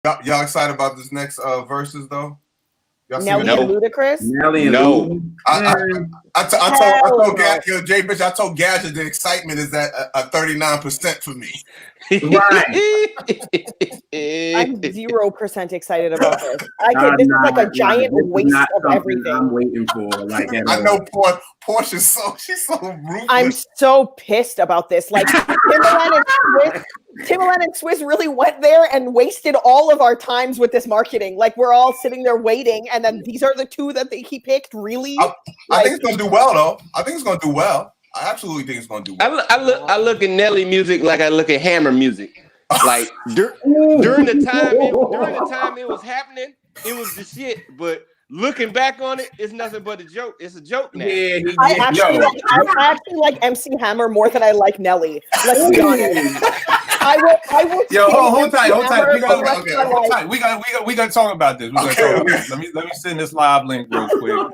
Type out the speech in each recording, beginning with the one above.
Y'all excited about this next verses though? Y'all see Nelly and Ludacris? Nelly and no. I told Gadget, Jay Bitch, I told Gadget the excitement is at a 39% for me. Right. I'm 0% excited about this. This is like a giant waste of everything. I'm waiting for. Like, I know Portia's she's so ruthless. I'm so pissed about this. Like Timbaland and Swizz really went there and wasted all of our times with this marketing. Like we're all sitting there waiting, and then these are the two that he picked. Really? I think it's gonna do well though. I think it's gonna do well. I absolutely think it's gonna do well. I look at Nelly music like I look at Hammer music. Like during the time it was happening, it was the shit. But looking back on it, it's nothing but a joke. It's a joke now. I actually like MC Hammer more than I like Nelly. Let's be honest. I will. Yo, hold tight. We gotta talk about this. Let me send this live link real quick.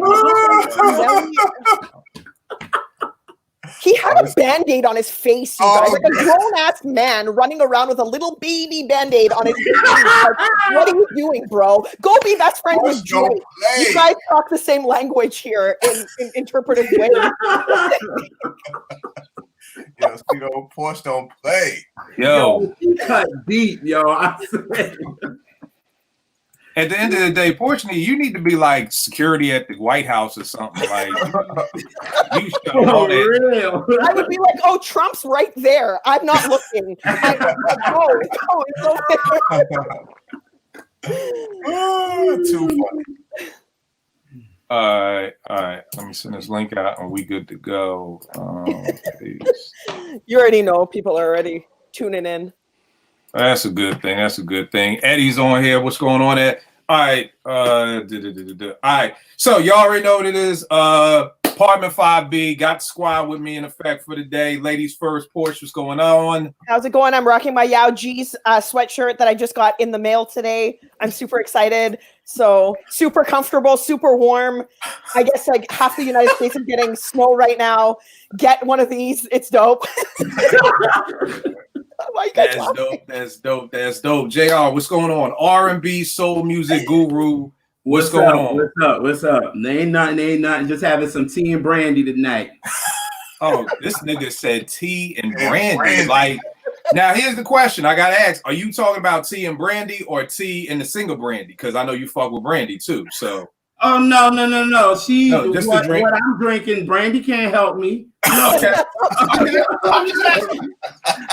He had a Band-Aid on his face, you guys. Like a grown-ass man running around with a little baby Band-Aid on his face. Like, what are you doing, bro? Go be best friends with Drake. You guys talk the same language here in interpretive ways. Yes, Porsche don't play. Yo, he cut deep, yo. I swear. At the end of the day, fortunately, you need to be like security at the White House or something. Like, you show all that. I would be like, "Oh, Trump's right there. I'm not looking." Too funny. All right. Let me send this link out, and we good to go. You already know. People are already tuning in. That's a good thing. Eddie's on here. What's going on there? All right. All right. So y'all already know what it is. Apartment 5B. Got the squad with me in effect for the day. Ladies first. Porsche, what's going on? How's it going? I'm rocking my Yao G's sweatshirt that I just got in the mail today. I'm super excited. So super comfortable, super warm. I guess like half the United States is getting snow right now. Get one of these. It's dope. That's dope. JR, what's going on? R&B, soul music guru. What's going on? What's up? Ain't nothing. Just having some tea and brandy tonight. Oh, this nigga said tea and brandy. Like, now here's the question I gotta ask: are you talking about tea and brandy or tea and the single brandy? Because I know you fuck with brandy too. So. Oh no! What I'm drinking, brandy can't help me. No. Okay.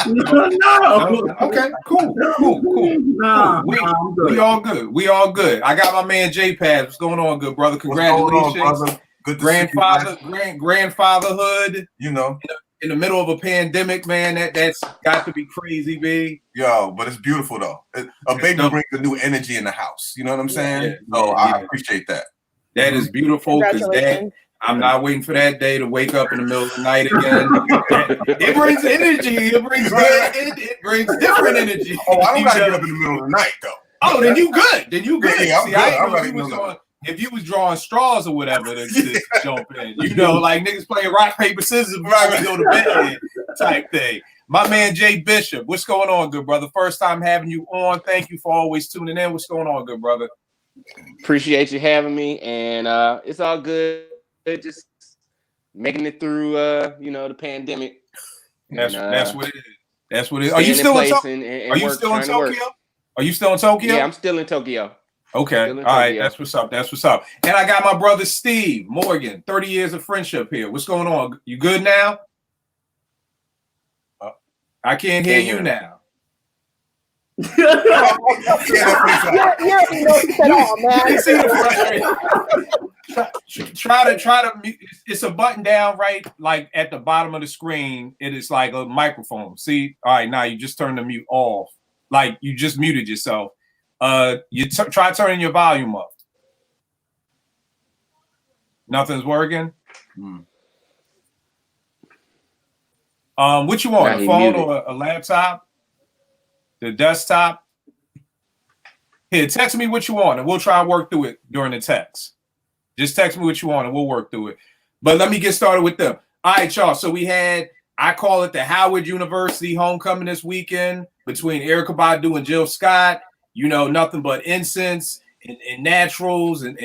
No. Okay. Cool. Nah, We all good. I got my man J Paz. What's going on, good brother? Congratulations, brother. Good grandfatherhood. You know, in the middle of a pandemic, man. That's got to be crazy, B. Yo, but it's beautiful though. A baby brings a new energy in the house. You know what I'm saying? I appreciate that. That is beautiful because I'm not waiting for that day to wake up in the middle of the night again. It brings energy. It brings good. It brings different energy. Oh, I don't gotta get up in the middle of the night though. Oh, then you good. Yeah, I'm good. If you was drawing straws or whatever to jump in, you know, like niggas playing rock paper scissors before we go to bed type thing. My man Jay Bishop, what's going on, good brother? First time having you on. Thank you for always tuning in. What's going on, good brother? Appreciate you having me, and it's all good. Just making it through, the pandemic. That's what it is. That's what it is. Are you still in Tokyo? Are you still in Tokyo? Are you still in Tokyo? Yeah, I'm still in Tokyo. Okay. All right. That's what's up. And I got my brother Steve Morgan. 30 years of friendship here. What's going on? You good now? I can't hear you now. You already know this at all, man. You see the frustration. Try to mute. It's a button down right like at the bottom of the screen. It is like a microphone. See? All right, now you just turn the mute off. Like you just muted yourself. You try turning your volume up. Nothing's working. What you want? A phone or a laptop? The desktop? Here, text me what you want, and we'll try and work through it during the text. Just text me what you want, and we'll work through it. But let me get started with them. All right, y'all. So we had, I call it the Howard University homecoming this weekend between Erykah Badu and Jill Scott. you know, nothing but incense and naturals and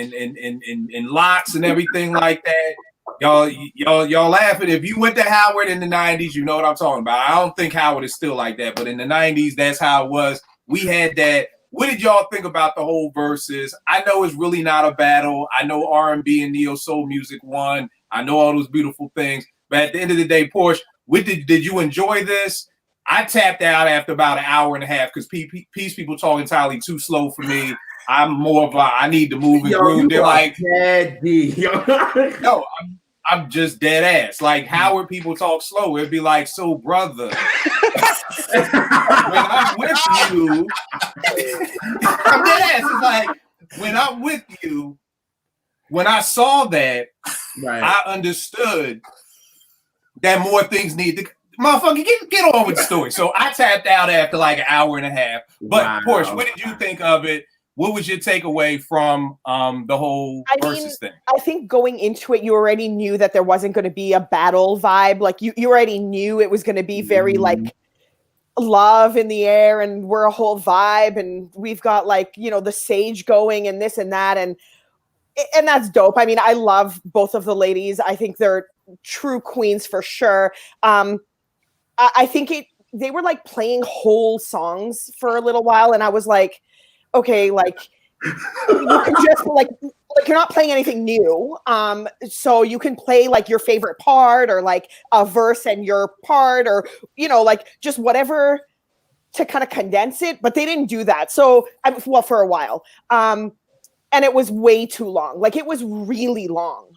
locks and everything like that. Y'all laughing. If you went to Howard in the 90s, you know what I'm talking about. I don't think Howard is still like that, but in the 90s, that's how it was. We had that. What did y'all think about the whole verses? I know it's really not a battle. I know R&B and neo soul music won. I know all those beautiful things. But at the end of the day, Porsche, did you enjoy this? I tapped out after about an hour and a half because Peace People talk entirely too slow for me. I'm more of a, I need to move and groove. They're like, no, I'm just dead ass. Like Howard people talk slow. It'd be like, so brother, when I'm with you, I'm dead ass. It's like when I'm with you, when I saw that, right, I understood that more things need to. Motherfucker, get on with the story. So I tapped out after like an hour and a half. But wow. Porsche, what did you think of it? What was your takeaway from the whole versus thing? I think going into it, you already knew that there wasn't going to be a battle vibe. Like you already knew it was going to be very like love in the air, and we're a whole vibe, and we've got like, you know, the sage going and this and that, and that's dope. I mean, I love both of the ladies. I think they're true queens for sure. I think they were like playing whole songs for a little while, and I was like, okay, like you can just like you're not playing anything new. So you can play like your favorite part or like a verse and your part, or, you know, like just whatever to kind of condense it. But they didn't do that. So well, for a while. And it was way too long. Like it was really long.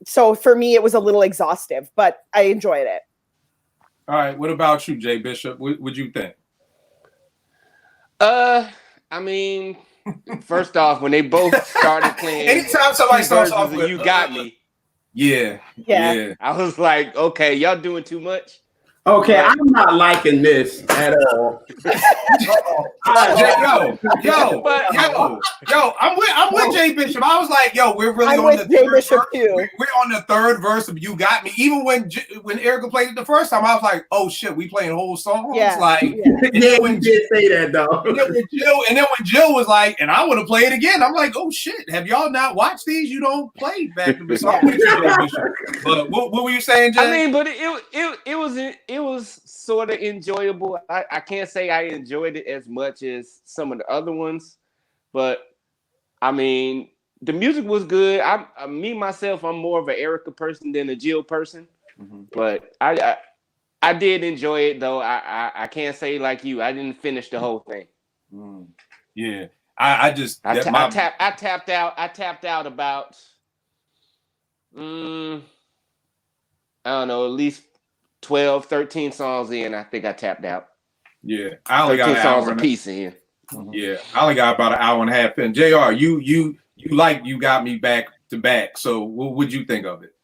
So for me, it was a little exhaustive, but I enjoyed it. All right. What about you, Jay Bishop? What'd you think? I mean, first off, when they both started playing, anytime somebody starts off with "You Got Me," yeah, I was like, okay, y'all doing too much. Okay, I'm not liking this at all. Yo, I'm with Jay Bishop. I was like, yo, we're really on the third verse. We're on the third verse of "You Got Me." Even when Erica played it the first time, I was like, oh shit, we playing whole songs. Yeah. Like, yeah, we did say that though. And then when Jill was like, and I want to play it again, I'm like, oh shit, have y'all not watched these? You don't play back to back. So I'm with you, Jay Bishop. But what were you saying, Jay? I mean, but it was sort of enjoyable. I can't say I enjoyed it as much as some of the other ones, but I mean, the music was good. I'm more of an Erica person than a Jill person, but I did enjoy it though. I can't say like you. I didn't finish the whole thing. Yeah, I tapped out. I tapped out about I don't know, at least 12, 13 songs in. I think I tapped out. Yeah, I only got 13 songs a piece in. Yeah, I only got about an hour and a half in. JR, you You Got Me back to back. So what would you think of it?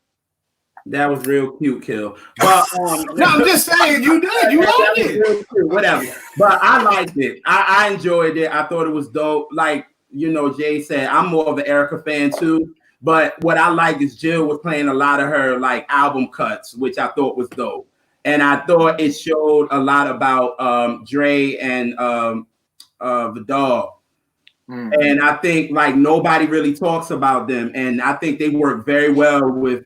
That was real cute, Kill. But no, I'm just saying you did. You liked it. Whatever. But I liked it. I enjoyed it. I thought it was dope. Like, you know, Jay said, I'm more of an Erica fan too. But what I like is Jill was playing a lot of her like album cuts, which I thought was dope. And I thought it showed a lot about Dre and the dog. And I think like nobody really talks about them. And I think they work very well with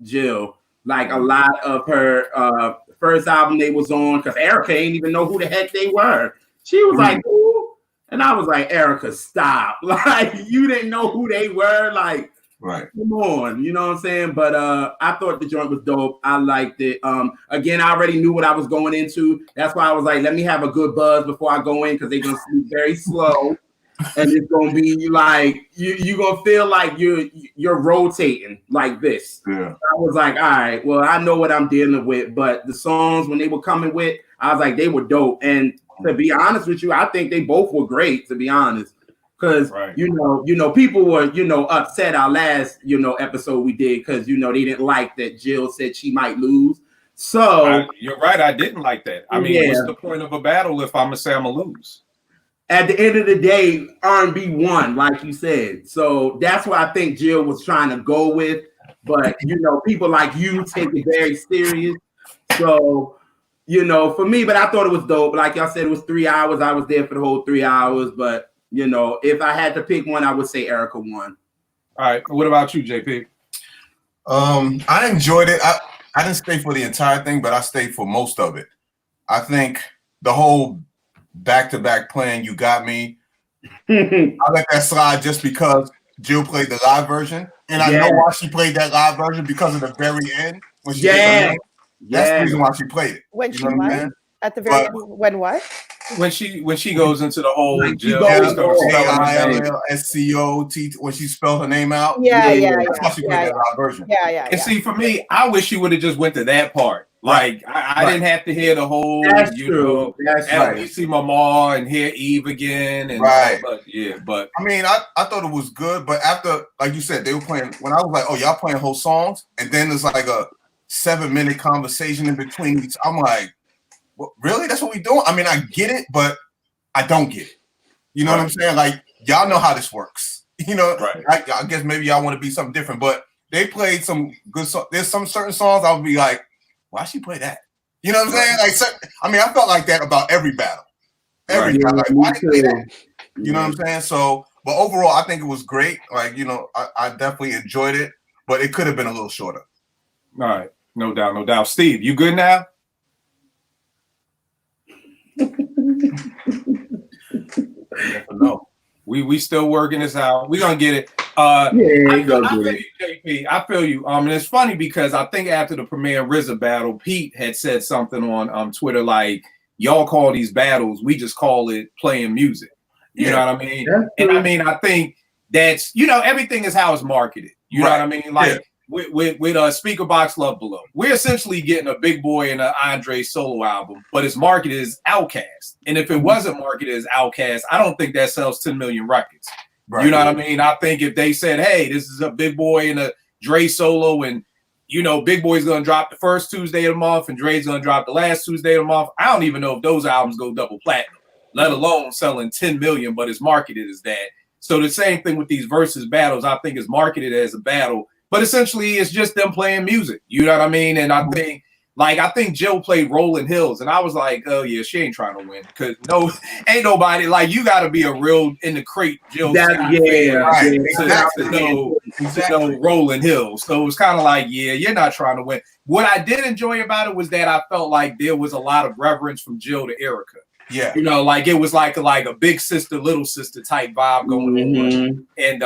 Jill. Like a lot of her first album they was on, because Erica ain't even know who the heck they were. She was like, ooh. And I was like, Erica, stop. Like, you didn't know who they were. Like, right. Come on. You know what I'm saying? But I thought the joint was dope. I liked it. Again, I already knew what I was going into. That's why I was like, let me have a good buzz before I go in, because they're going to sleep very slow. And it's going to be like, you're going to feel like you're rotating like this. Yeah. I was like, all right, well, I know what I'm dealing with. But the songs, when they were coming with, I was like, they were dope. And to be honest with you, I think they both were great, to be honest. Because, you know, people were, upset our last, episode we did because, they didn't like that Jill said she might lose. So you're right. I didn't like that. I mean, what's the point of a battle if I'm going to say I'm going to lose? At the end of the day, R&B won, like you said. So that's what I think Jill was trying to go with. But, people like you take it very serious. So, you know, for me, but I thought it was dope. Like y'all said, it was 3 hours. I was there for the whole 3 hours. But, you know, if I had to pick one, I would say Erica won. All right. What about you, JP? I enjoyed it. I didn't stay for the entire thing, but I stayed for most of it. I think the whole back-to-back playing You Got Me, I let that slide just because Jill played the live version. And I know why she played that live version, because of the very end. When she That's the reason why she played it. When she what? At the very end, when what? When she goes into the whole like Jill, SCOT, when she spelled her name out. That's why she played that live version. And see, for me, I wish she would have just went to that part. Like I didn't have to hear the whole, That's true. That's right. You see Mama and hear Eve again, and but I mean, I thought it was good, but after, like you said, they were playing. When I was like, oh, y'all playing whole songs, and then there's like a 7-minute conversation in between each. I'm like, what, really? That's what we doing? I mean, I get it, but I don't get it. You know what I'm saying? Like, y'all know how this works. You know, I guess maybe y'all want to be something different, but they played some good songs. There's some certain songs I would be like, why she play that? You know what I'm saying? Like, so, I mean, I felt like that about every battle. Every battle. Like, why did play that? You know what I'm saying? So, but overall, I think it was great. Like, you know, I definitely enjoyed it, but it could have been a little shorter. All right. No doubt, no doubt. Steve, you good now? No. We still working this out. We're gonna get it. I feel you. And it's funny because I think after the Premier RZA battle, Pete had said something on Twitter like, y'all call these battles, we just call it playing music. You know what I mean? And I mean, I think that's, you know, everything is how it's marketed. You know what I mean? Like with Speaker Box Love Below, we're essentially getting a Big Boy and an Andre solo album, but it's marketed as Outkast. And if it wasn't marketed as Outkast, I don't think that sells 10 million records. You know what I mean? I think if they said, hey, this is a Big Boy and a Dre solo, and, you know, Big Boy's going to drop the first Tuesday of the month and Dre's going to drop the last Tuesday of the month, I don't even know if those albums go double platinum, let alone selling 10 million, but it's marketed as that. So the same thing with these versus battles, I think is marketed as a battle, but essentially it's just them playing music. You know what I mean? And I think Jill played Rolling Hills, and I was like, oh yeah, she ain't trying to win, because ain't nobody, like, you got to be a real in the crate Jill to know Rolling Hills. So it was kind of like, yeah, you're not trying to win. What I did enjoy about it was that I felt like there was a lot of reverence from Jill to Erica. Yeah, you know, like it was like a big sister, little sister type vibe going on. And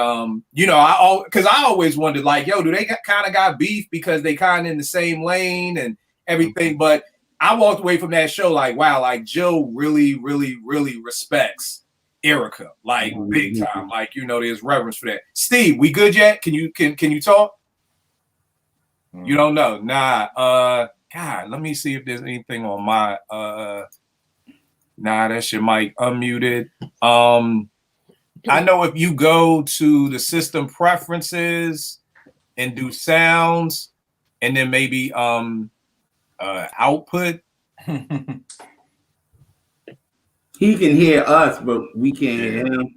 you know, because I always wondered, like, yo, do they kind of got beef because they kind of in the same lane and everything? But I walked away from that show like, wow, like Jill really, really, really respects Erica, like big time. Like, you know, there's reverence for that. Steve, we good yet? Can you talk? You don't know? Nah. God, let me see if there's anything on my Nah, that's your mic unmuted. I know if you go to the system preferences and do sounds, and then maybe output. He can hear us, but we can't hear him.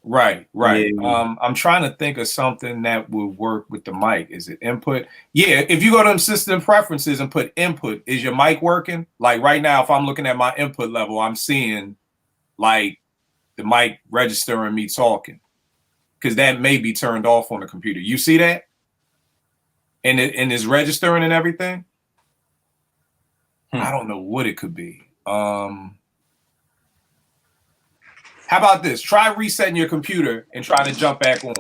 Right. Yeah. I'm trying to think of something that would work with the mic. Is it input? Yeah, if you go to them system preferences and put input, is your mic working? Like right now, if I'm looking at my input level, I'm seeing like the mic registering me talking, because that may be turned off on the computer. You see that? And it's registering and everything. I don't know what it could be. How about this? Try resetting your computer and trying to jump back on.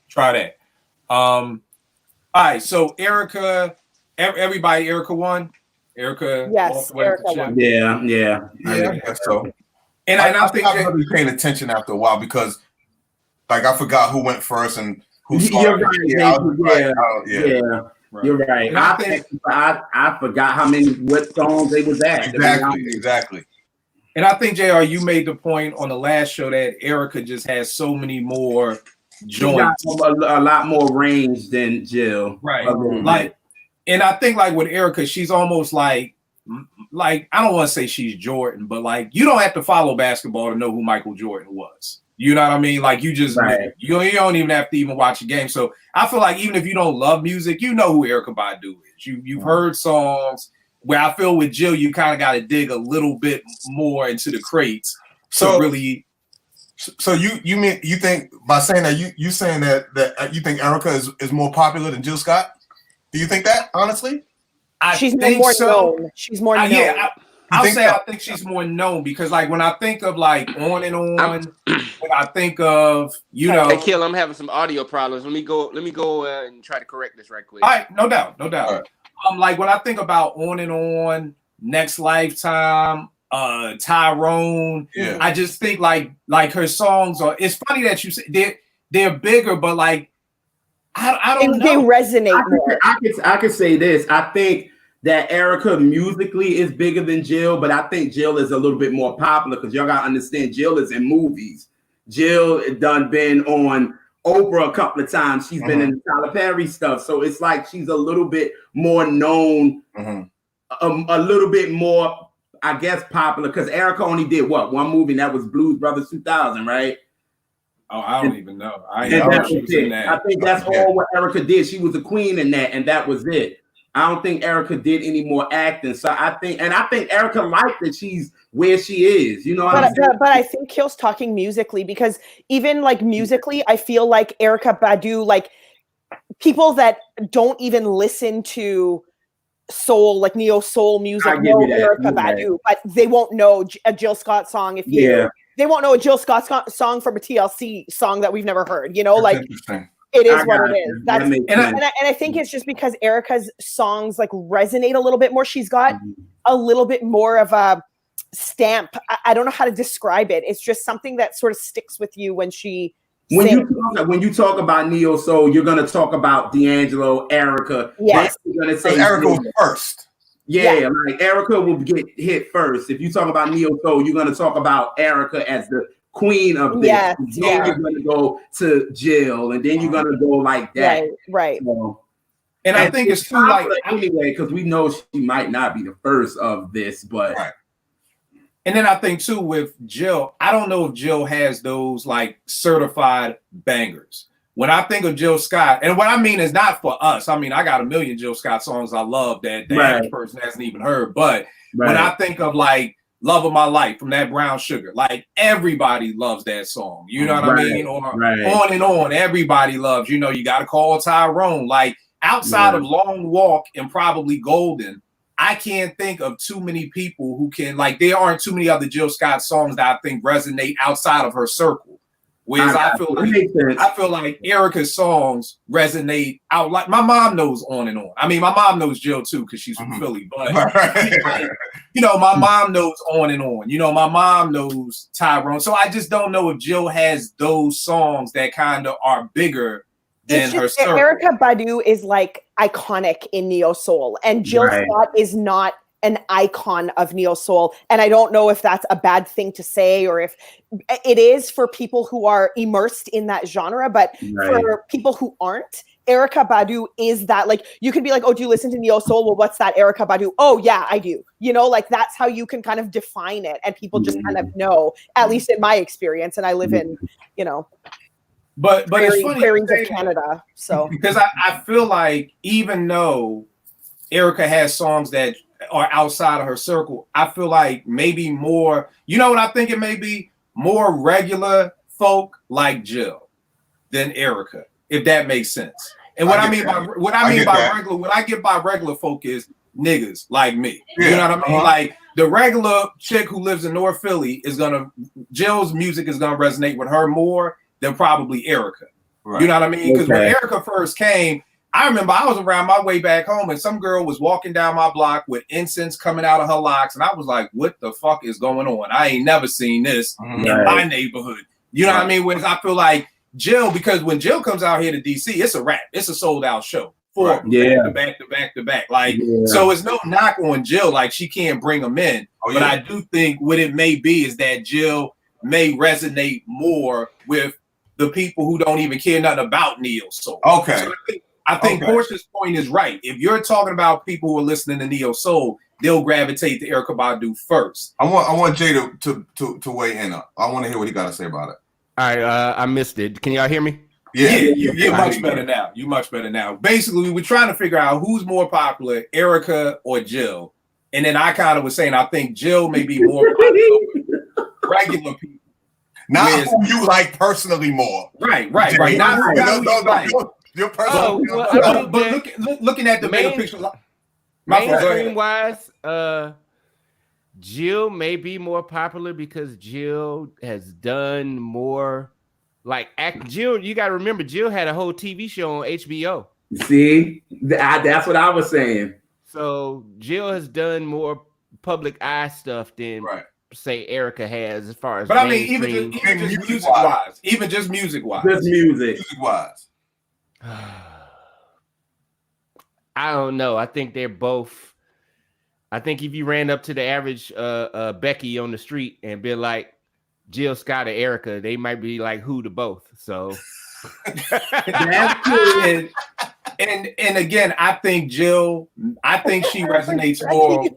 Try that. All right. So Erica, everybody, Erica won. Erica. Yes, Erica won. Yeah. I guess so. And I think I'm really paying attention after a while, because, like, I forgot who went first and who started. You're right. And I forgot what songs they was at. Exactly. And I think, JR, you made the point on the last show that Erica just has so many more joints. A lot more range than Jill. Right. Like, and I think, like, with Erica, she's almost like I don't want to say she's Jordan, but like, you don't have to follow basketball to know who Michael Jordan was. You know what I mean? Like, you just you don't even have to even watch a game. So I feel like even if you don't love music, you know who Erykah Badu is. You've heard songs. Where I feel with Jill, you kind of got to dig a little bit more into the crates. So really, so you think by saying that you saying that you think Erica is more popular than Jill Scott? Do you think that honestly? She's more known. She's more known. Yeah, I think she's more known because like when I think of like On and On, when I think of Hey, Kill, I'm having some audio problems. Let me go and try to correct this right quick. All right, no doubt. Like when I think about On and On, Next Lifetime, Tyrone, I just think like her songs are. It's funny that you say they're bigger, but like I don't know. They resonate more. I could say this. I think that Erica musically is bigger than Jill, but I think Jill is a little bit more popular because y'all gotta understand Jill is in movies. Jill done been on Oprah a couple of times. She's been in the Tyler Perry stuff, so it's like she's a little bit more known, a little bit more, I guess, popular. Because Erica only did one movie, and that was Blues Brothers 2000, right? Oh, I don't even know. I think that's all what Erica did. She was a queen in that, and that was it. I don't think Erica did any more acting. So I think Erica liked that she's where she is. You know what I'm saying? But I think Kill's talking musically because even like musically, I feel like Erykah Badu, like people that don't even listen to soul, like neo soul music, know Erykah Badu, but they won't know a Jill Scott song they won't know a Jill Scott song from a TLC song that we've never heard. You know, like it is what it is. And I think it's just because Erica's songs like resonate a little bit more. She's got a little bit more of a stamp. I don't know how to describe it. It's just something that sort of sticks with you when she sings. When you talk about neo soul, you're gonna talk about D'Angelo, Erica. Yes, you're gonna say Erica was first. Yeah, like Erica will get hit first. If you talk about neo soul, you're gonna talk about Erica as the queen of this. Yes, then you're gonna go to Jill, and then you're gonna go like that. Right. So, and I think it's too like anyway, because we know she might not be the first of this, but and then I think too with Jill, I don't know if Jill has those like certified bangers. When I think of Jill Scott, and what I mean is not for us. I mean, I got a million Jill Scott songs I love that the average person hasn't even heard. But when I think of like Love of My Life from that Brown Sugar, like everybody loves that song. You know what I mean? Or On and On, everybody loves. You know, You Gotta Call Tyrone. Like outside of Long Walk and probably Golden, I can't think of too many people who can like. There aren't too many other Jill Scott songs that I think resonate outside of her circle. Whereas I feel like Erica's songs resonate out. Like my mom knows On and On. I mean, my mom knows Jill too because she's from Philly. But like, you know, my mom knows On and On. You know, my mom knows Tyrone. So I just don't know if Jill has those songs that kind of are bigger than her circle. Erykah Badu is like iconic in neo soul, and Jill Scott is not an icon of neo soul. And I don't know if that's a bad thing to say or if it is for people who are immersed in that genre, but for people who aren't, Erykah Badu is that. Like you could be like, oh, do you listen to neo soul? Well, what's that? Erykah Badu? Oh yeah, I do. You know, like that's how you can kind of define it, and people just kind of know, at least in my experience. And I live in, you know, but it's funny prairies of Canada. So because I feel like even though Erica has songs that are outside of her circle, I feel like maybe more, you know what I think it may be? More regular folk like Jill than Erica, if that makes sense. And what I mean by regular folk is niggas like me. You know what I mean? Like the regular chick who lives in North Philly Jill's music is gonna resonate with her more than probably Erica. You know what I mean? Because when Erica first came, I remember I was around my way back home and some girl was walking down my block with incense coming out of her locks. And I was like, what the fuck is going on? I ain't never seen this in my neighborhood. You know what I mean? Whereas I feel like Jill, because when Jill comes out here to DC, it's a wrap. It's a sold out show. Back to back. Like, so it's no knock on Jill. Like she can't bring them in. But I do think what it may be is that Jill may resonate more with the people who don't even care nothing about neo soul. Okay. So I think Portia's point is right. If you're talking about people who are listening to neo soul, they'll gravitate to Erykah Badu first. I want Jay to weigh in. I want to hear what he got to say about it. All right, I missed it. Can y'all hear me? Yeah, you're much better now. You're much better now. Basically, we're trying to figure out who's more popular, Erica or Jill. And then I kind of was saying I think Jill may be more popular with regular people. Not who you like personally more. Right. No, your personal. But looking at the bigger picture, mainstream wise, Jill may be more popular because Jill has done more. Like Jill, you got to remember, Jill had a whole TV show on HBO. See, that's what I was saying. So Jill has done more public eye stuff than say Erica has, as far as. But I mean, even just music wise, just music wise. I don't know. I think they're both. I think if you ran up to the average Becky on the street and be like Jill Scott or Erica, they might be like who to both. So that's good. And again, I think Jill. I think she resonates more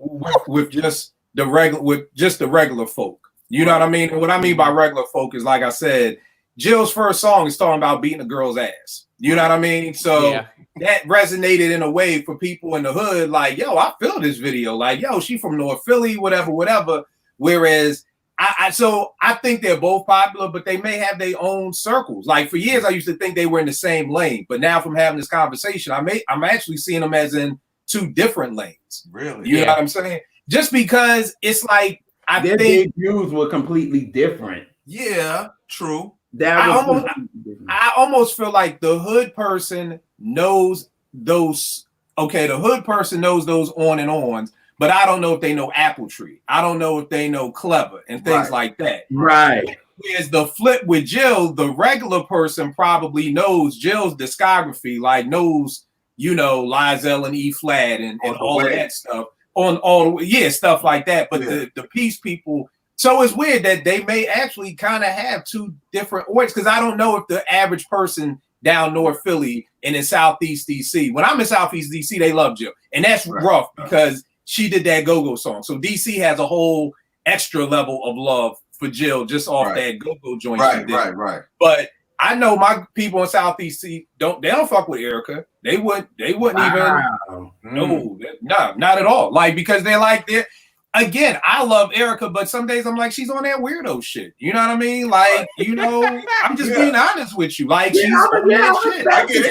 with just the regular folk. You know what I mean? And what I mean by regular folk is, like I said, Jill's first song is talking about beating a girl's ass. You know what I mean? So that resonated in a way for people in the hood. Like, yo, I feel this video. Like, yo, she from North Philly, whatever. Whereas I think they're both popular, but they may have their own circles. Like for years, I used to think they were in the same lane, but now from having this conversation, I'm actually seeing them as in two different lanes. Really? You know what I'm saying? Just because it's like their views were completely different. Yeah, true. I almost feel like the hood person knows those. Okay, the hood person knows those on and ons, but I don't know if they know Apple Tree. I don't know if they know Clever and things like that. Right. Whereas the flip with Jill, the regular person probably knows Jill's discography, like knows, Lizelle and E flat and all of that stuff. Stuff like that. But the peace people. So it's weird that they may actually kind of have two different orgs, because I don't know if the average person down North Philly and in Southeast DC, when I'm in Southeast DC, they love Jill. And that's rough because she did that go-go song. So DC has a whole extra level of love for Jill just off that go-go joint. Right. But I know my people in Southeast DC don't fuck with Erica. They wouldn't even. No, not at all. Like, because they're like, again, I love Erica, but some days I'm like, she's on that weirdo shit. You know what I mean? Like, I'm just being honest with you. Like, she's on that shit. I get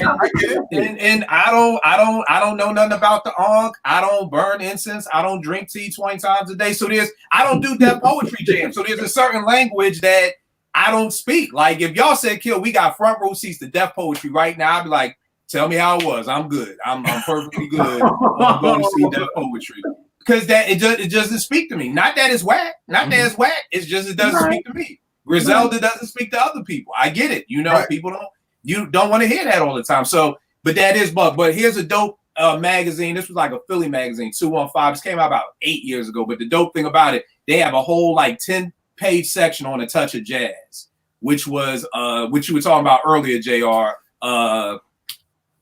it. And I don't know nothing about the Ankh. I don't burn incense. I don't drink tea 20 times a day. So I don't do that poetry jam. So there's a certain language that I don't speak. Like, if y'all said, Kill, we got front row seats to deaf poetry right now, I'd be like, tell me how it was. I'm good. I'm perfectly good. I'm going to see deaf poetry. Because it doesn't speak to me. Not that it's whack. Not that it's whack. It's just it doesn't speak to me. Griselda doesn't speak to other people. I get it. People don't want to hear that all the time. So, but that is but here's a dope magazine. This was like a Philly magazine, 215. This came out about 8 years ago. But the dope thing about it, they have a whole like 10-page section on a touch of jazz, which was which you were talking about earlier, JR.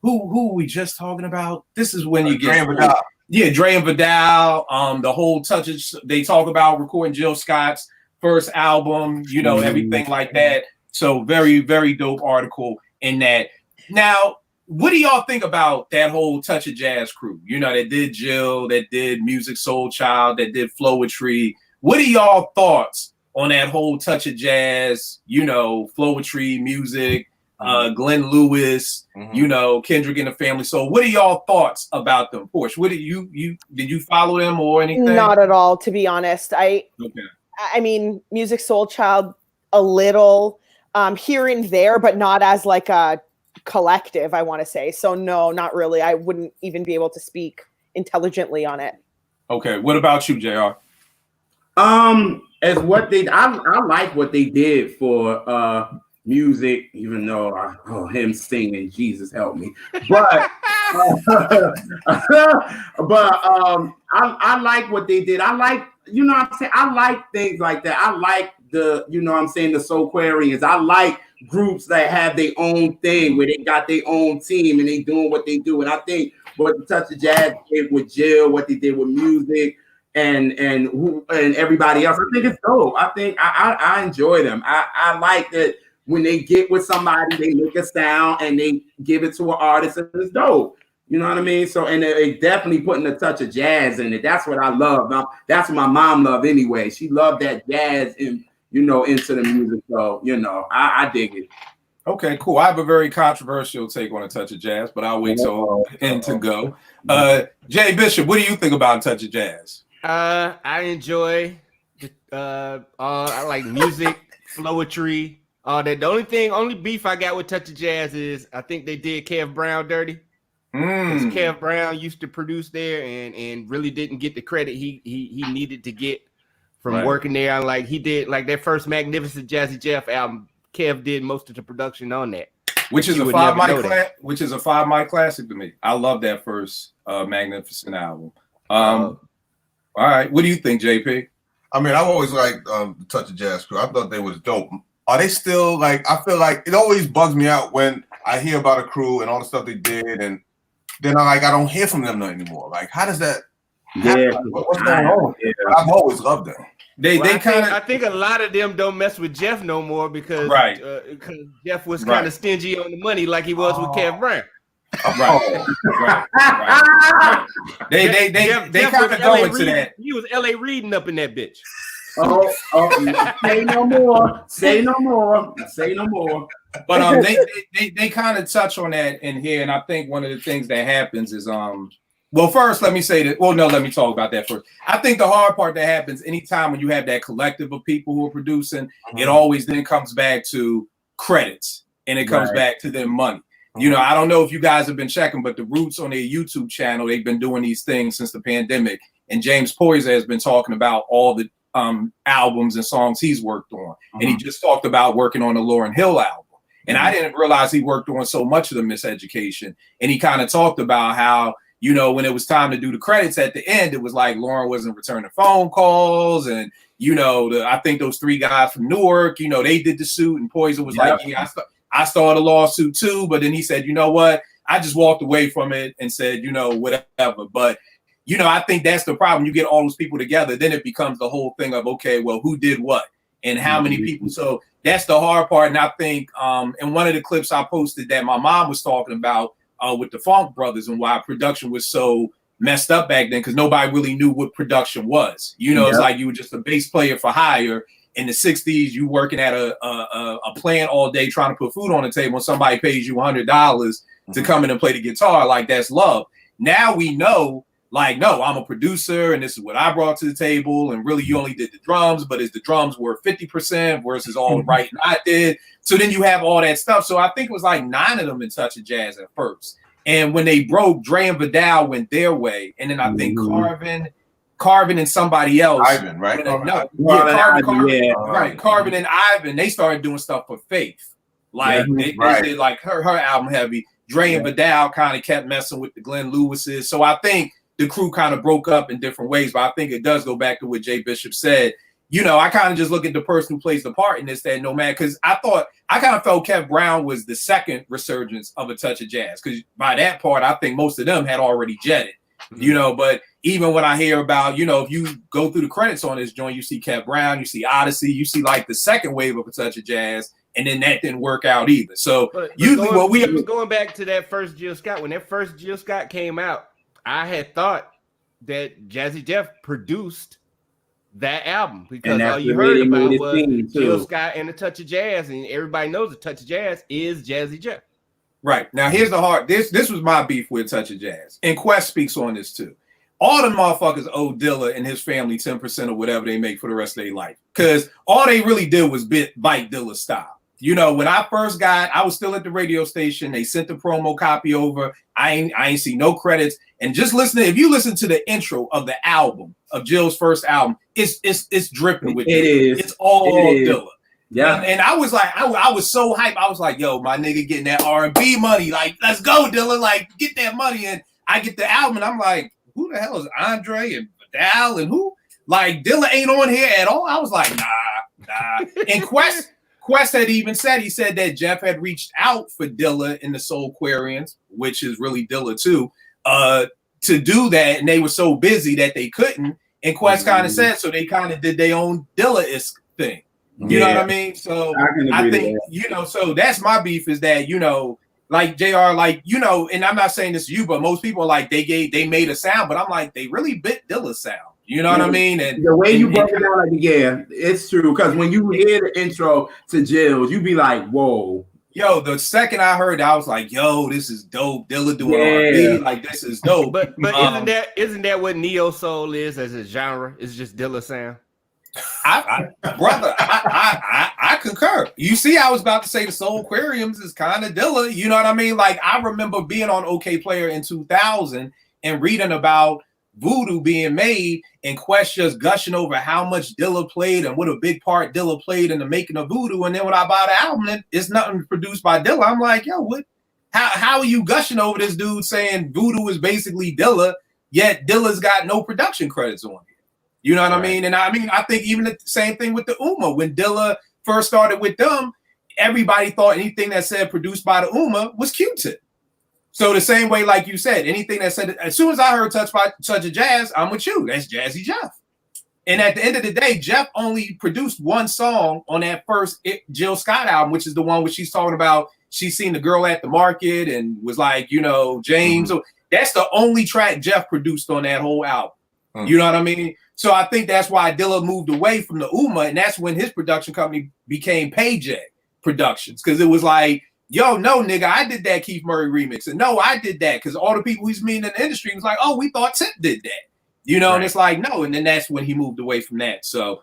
Who we just talking about? This is when you get Dre and Vidal, the whole touches. They talk about recording Jill Scott's first album, everything like that. So very, very dope article in that. Now, what do y'all think about that whole Touch of Jazz crew? That did Jill, that did Music Soul Child, that did Flowetry. What are y'all thoughts on that whole Touch of Jazz, Flowetry, music, Glenn Lewis, Kendrick and the Family Soul? What are y'all thoughts about them? Porsche, what did you follow them or anything? Not at all, to be honest. I mean, Music Soul Child a little here and there, but not as like a collective, I want to say. So no, not really. I wouldn't even be able to speak intelligently on it. Okay, what about you, JR? As what I like what they did for music, even though him singing, Jesus help me. But I like what they did. I like, what I'm saying, I like things like that. I like the, the Soulquarians. I like groups that have their own thing where they got their own team and they doing what they do. And I think what the Touch of Jazz did with Jill, what they did with music and everybody else, I think it's dope. I think I enjoy them. I like that. When they get with somebody, they make a sound and they give it to an artist, and it's dope. You know what I mean? So, and they definitely putting a touch of jazz in it. That's what I love. That's what my mom loved anyway. She loved that jazz and, you know, into the music. So, you know, I dig it. Okay, cool. I have a very controversial take on A Touch of Jazz, but I'll wait till the end to go. Jay Bishop, what do you think about A Touch of Jazz? I enjoy I like music, flowetry, all that. The only beef I got with Touch of Jazz is I think they did Kev Brown dirty. Kev Brown used to produce there and really didn't get the credit he needed to get from working there. Like he did, like that first Magnificent Jazzy Jeff album, Kev did most of the production on that. Which is a 5 mic classic to me. I love that first Magnificent album. All right, what do you think, JP? I mean, I've always liked the Touch of Jazz crew. I thought they was dope. Are they still like? I feel like it always bugs me out when I hear about a crew and all the stuff they did, and then I don't hear from them anymore. Like, how does that happen? What's going on? Yeah. I've always loved them. I think a lot of them don't mess with Jeff no more because Jeff was kind of stingy on the money like he was with Kev Brown. Right. They kind of go into that. He was LA reading up in that bitch. Say no more. Say no more. Say no more. But they kind of touch on that in here, and I think one of the things that happens is well, first let me say that. Well, no, let me talk about that first. I think the hard part that happens anytime when you have that collective of people who are producing, it always then comes back to credits and it comes back to their money. You know, I don't know if you guys have been checking, but the Roots on their YouTube channel, they've been doing these things since the pandemic, and James Poyser has been talking about all the albums and songs he's worked on, and he just talked about working on the Lauryn Hill album. And I didn't realize he worked on so much of the Miseducation. And he kind of talked about how, you know, when it was time to do the credits at the end, it was like Lauryn wasn't returning phone calls. And, you know, I think those 3 guys from Newark, you know, they did the suit. And Poyser was like, yeah, I started a lawsuit too. But then he said, you know what? I just walked away from it and said, you know, whatever. But, you know, I think that's the problem. You get all those people together, then it becomes the whole thing of, okay, well, who did what and how many people? So that's the hard part. And I think in one of the clips I posted that my mom was talking about with the Funk Brothers and why production was so messed up back then, because nobody really knew what production was. You know, it's like you were just a bass player for hire. In the 60s, you working at a plant all day trying to put food on the table, and somebody pays you $100 to come in and play the guitar. Like, that's love. Now we know, like, no, I'm a producer and this is what I brought to the table. And really, you only did the drums, but is the drums were 50% versus all the writing I did. So then you have all that stuff. So I think it was like 9 of them in Touch of Jazz at first. And when they broke, Dre and Vidal went their way. And then I think Carvin and somebody else. Ivan, right? Carvin and Ivan, they started doing stuff for Faith. Like they did like her album Heavy. Dre and Vidal kind of kept messing with the Glenn Lewis's. So I think the crew kind of broke up in different ways, but I think it does go back to what Jay Bishop said. You know, I kind of just look at the person who plays the part in this, that no matter, because I kind of felt Kev Brown was the second resurgence of A Touch of Jazz, because by that part, I think most of them had already jetted, you know, but even when I hear about, you know, if you go through the credits on this joint, you see Kev Brown, you see Odyssey, you see like the second wave of A Touch of Jazz, and then that didn't work out either. So usually going back to that first Jill Scott, when that first Jill Scott came out, I had thought that Jazzy Jeff produced that album because all you heard about was Jill Scott and A Touch of Jazz, and everybody knows A Touch of Jazz is Jazzy Jeff. Right. Now here's the hard. This was my beef with Touch of Jazz, and Quest speaks on this too. All the motherfuckers owe Dilla and his family 10% of whatever they make for the rest of their life, because all they really did was bite Dilla's style. You know, when I first I was still at the radio station. They sent the promo copy over. I ain't see no credits. And just if you listen to the intro of the album, of Jill's first album, it's dripping with it. It's all Dilla. Yeah. And I was like, I was so hyped. I was like, yo, my nigga getting that R&B money. Like, let's go, Dilla. Like, get that money. And I get the album and I'm like, who the hell is Andre and Vidal and who? Like, Dilla ain't on here at all. I was like, nah. And Quest had even said, he said that Jeff had reached out for Dilla in the Soulquarians, which is really Dilla too, to do that. And they were so busy that they couldn't. And Quest kind of said, so they kind of did their own Dilla-esque thing. You know what I mean? So I think, you know, so that's my beef is that, you know, like JR, like, you know, and I'm not saying this to you, but most people like they made a sound, but I'm like, they really bit Dilla's sound. You know what I mean? And the way you broke it down, like, yeah, it's true. Because when you hear the intro to Jill's, you be like, whoa. Yo, the second I heard that, I was like, yo, this is dope. Dilla doing R&B, like, this is dope. But isn't that what neo soul is as a genre? It's just Dilla sound. Brother, I concur. You see, I was about to say the Soul Aquariums is kind of Dilla. You know what I mean? Like, I remember being on OK Player in 2000 and reading about Voodoo being made, and Quest just gushing over how much Dilla played and what a big part Dilla played in the making of Voodoo. And then when I buy the album, it's nothing produced by Dilla. I'm like, yo, what? How are you gushing over this dude saying Voodoo is basically Dilla, yet Dilla's got no production credits on it? You know what I mean? And I think even the same thing with the Ummah. When Dilla first started with them, everybody thought anything that said produced by the Ummah was Q-Tip. So the same way, like you said, anything that said, as soon as I heard Touch of Jazz, I'm with you. That's Jazzy Jeff. And at the end of the day, Jeff only produced one song on that first Jill Scott album, which is the one where she's talking about she's seen the girl at the market and was like, you know, James. So that's the only track Jeff produced on that whole album. You know what I mean? So I think that's why Dilla moved away from the Ummah, and that's when his production company became Payjack Productions, because it was like, yo, no, nigga, I did that Keith Murray remix. And no, I did that, because all the people he's meeting in the industry was like, oh, we thought Tip did that. You know, and it's like, no. And then that's when he moved away from that. So,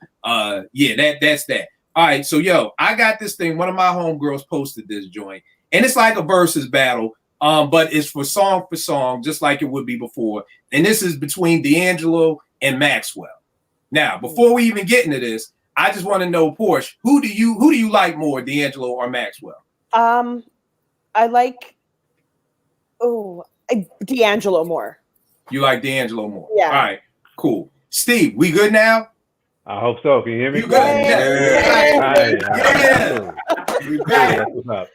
yeah, that's that. All right, so, yo, I got this thing. One of my homegirls posted this joint. And it's like a versus battle, but it's for song, just like it would be before. And this is between D'Angelo and Maxwell. Now, before we even get into this, I just want to know, Porsche, who do you like more, D'Angelo or Maxwell? I like D'Angelo more. You like D'Angelo more? Yeah. All right, cool. Steve, we good now? I hope so. Can you hear me? You good? Yeah. We good. That's what's up.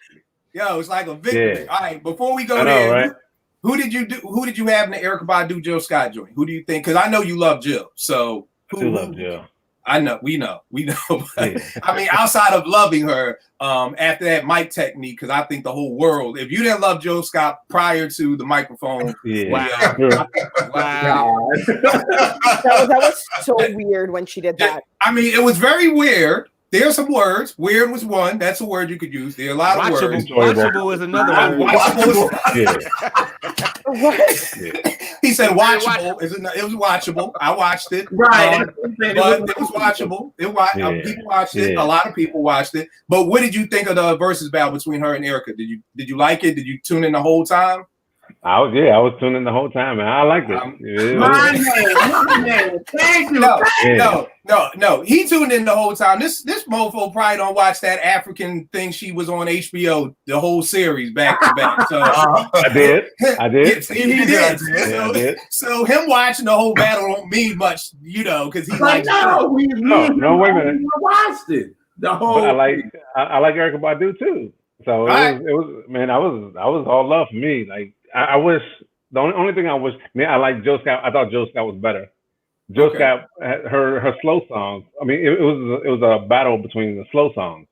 Yo, it's like a victory. Yeah. All right, before we go there, right? Who did you have in the Erykah Badu Jill Scott joint? Who do you think? Because I know you love Jill. So I do love Jill. I know, we know. Yeah. I mean, outside of loving her, after that mic technique, because I think the whole world, if you didn't love Jill Scott prior to the microphone, wow. That was so weird when she did that. I mean, it was very weird. There are some words. Weird was one. That's a word you could use. There are a lot of words. Watchable is another word. What? He said watchable. It was watchable. I watched it. Right. But it was watchable. People watched it. A lot of people watched it. But what did you think of the versus battle between her and Erykah? Did you like it? Did you tune in the whole time? I was tuning the whole time, man. I liked it. My man. Thank you. No. He tuned in the whole time. This mofo probably don't watch that African thing she was on HBO, the whole series back to back. So I did. He did. So him watching the whole battle don't mean much, you know, because he's like, no, wait a minute. I watched it. The whole. But I like Erykah Badu too. So it was man. I was all love for me. Like I wish the only thing I wish. Man, I like Jill Scott. I thought Jill Scott was better. Jill Scott, her slow songs. I mean, it was a battle between the slow songs.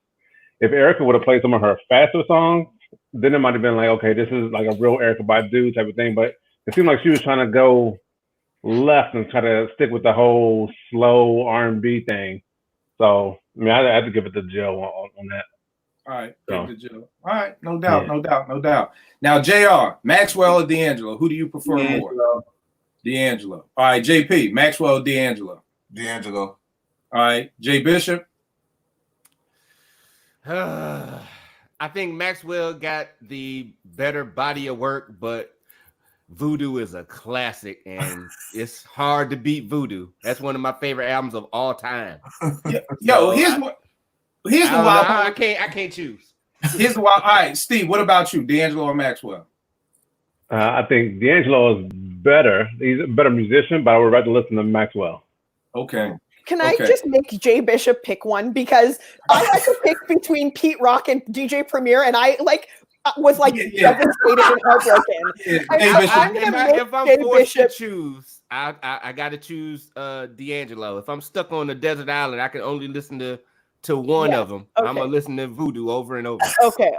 If Erykah would have played some of her faster songs, then it might have been like, okay, this is like a real Erykah Badu type of thing. But it seemed like she was trying to go left and try to stick with the whole slow R&B thing. So I mean, I had to give it to Jill on that. All right, All right, no doubt. Now, JR, Maxwell or D'Angelo, who do you prefer more? D'Angelo. All right, JP, Maxwell or D'Angelo? D'Angelo. All right, Jay Bishop? I think Maxwell got the better body of work, but Voodoo is a classic, and it's hard to beat Voodoo. That's one of my favorite albums of all time. Here's the wild part. I can't choose. Here's the wild. All right, Steve, what about you, D'Angelo or Maxwell? I think D'Angelo is better. He's a better musician, but I would rather listen to Maxwell. Okay. Can I just make Jay Bishop pick one? Because I had to pick between Pete Rock and DJ Premier, and I was devastated and heartbroken. If I'm forced to choose, I got to choose D'Angelo. If I'm stuck on a desert island, I can only listen to to one Yeah, of them. okay. I'm gonna listen to Voodoo over and over. Okay.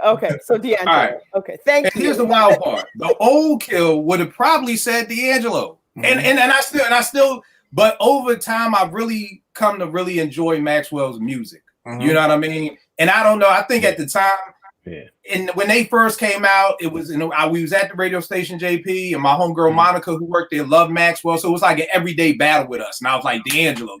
So D'Angelo. All right. Okay, thank And you. here's the wild part: the old kill would have probably said D'Angelo, and I still, but over time, I've really come to really enjoy Maxwell's music. You know what I mean? And I don't know. I think at the time, and when they first came out, it was we was at the radio station JP, and my homegirl Monica, who worked there, loved Maxwell, so it was like an everyday battle with us. And I was like D'Angelo.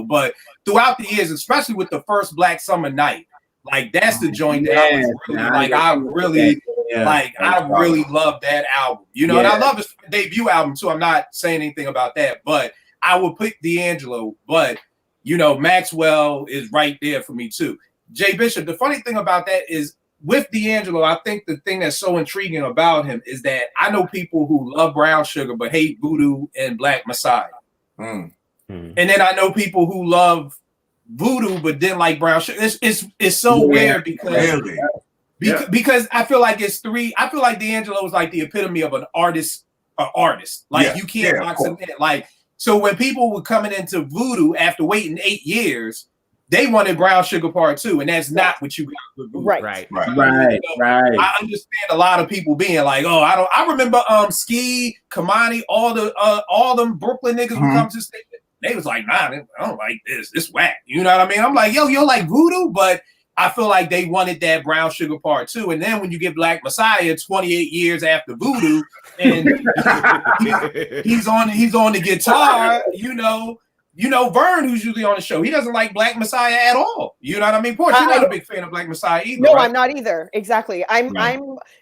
But throughout the years, especially with the first Black Summer Night, like that's the joint that I was really like. I really love that album. You know, and I love his debut album too. I'm not saying anything about that, but I would pick D'Angelo. But you know, Maxwell is right there for me too. Jay Bishop. The funny thing about that is, with D'Angelo, I think the thing that's so intriguing about him is that I know people who love Brown Sugar but hate Voodoo and Black Messiah. And then I know people who love Voodoo but didn't like Brown Sugar. It's so weird because I feel like it's three. I feel like D'Angelo is like the epitome of an artist. Like you can't box him in. Like, so when people were coming into Voodoo after waiting 8 years, they wanted Brown Sugar Part 2, and that's not what you got with Voodoo. Right. I understand a lot of people being like, "Oh, I remember Ski, Kamani, all them Brooklyn niggas who come to the station. They was like, nah, I don't like this. This whack." You know what I mean? I'm like, yo, like Voodoo, but I feel like they wanted that Brown Sugar Part 2. And then when you get Black Messiah 28 years after Voodoo, and he's on the guitar, you know, Vern, who's usually on the show, he doesn't like Black Messiah at all. You know what I mean? Porsche, you're not a big fan of Black Messiah either. No, right? I'm not either. Exactly. I'm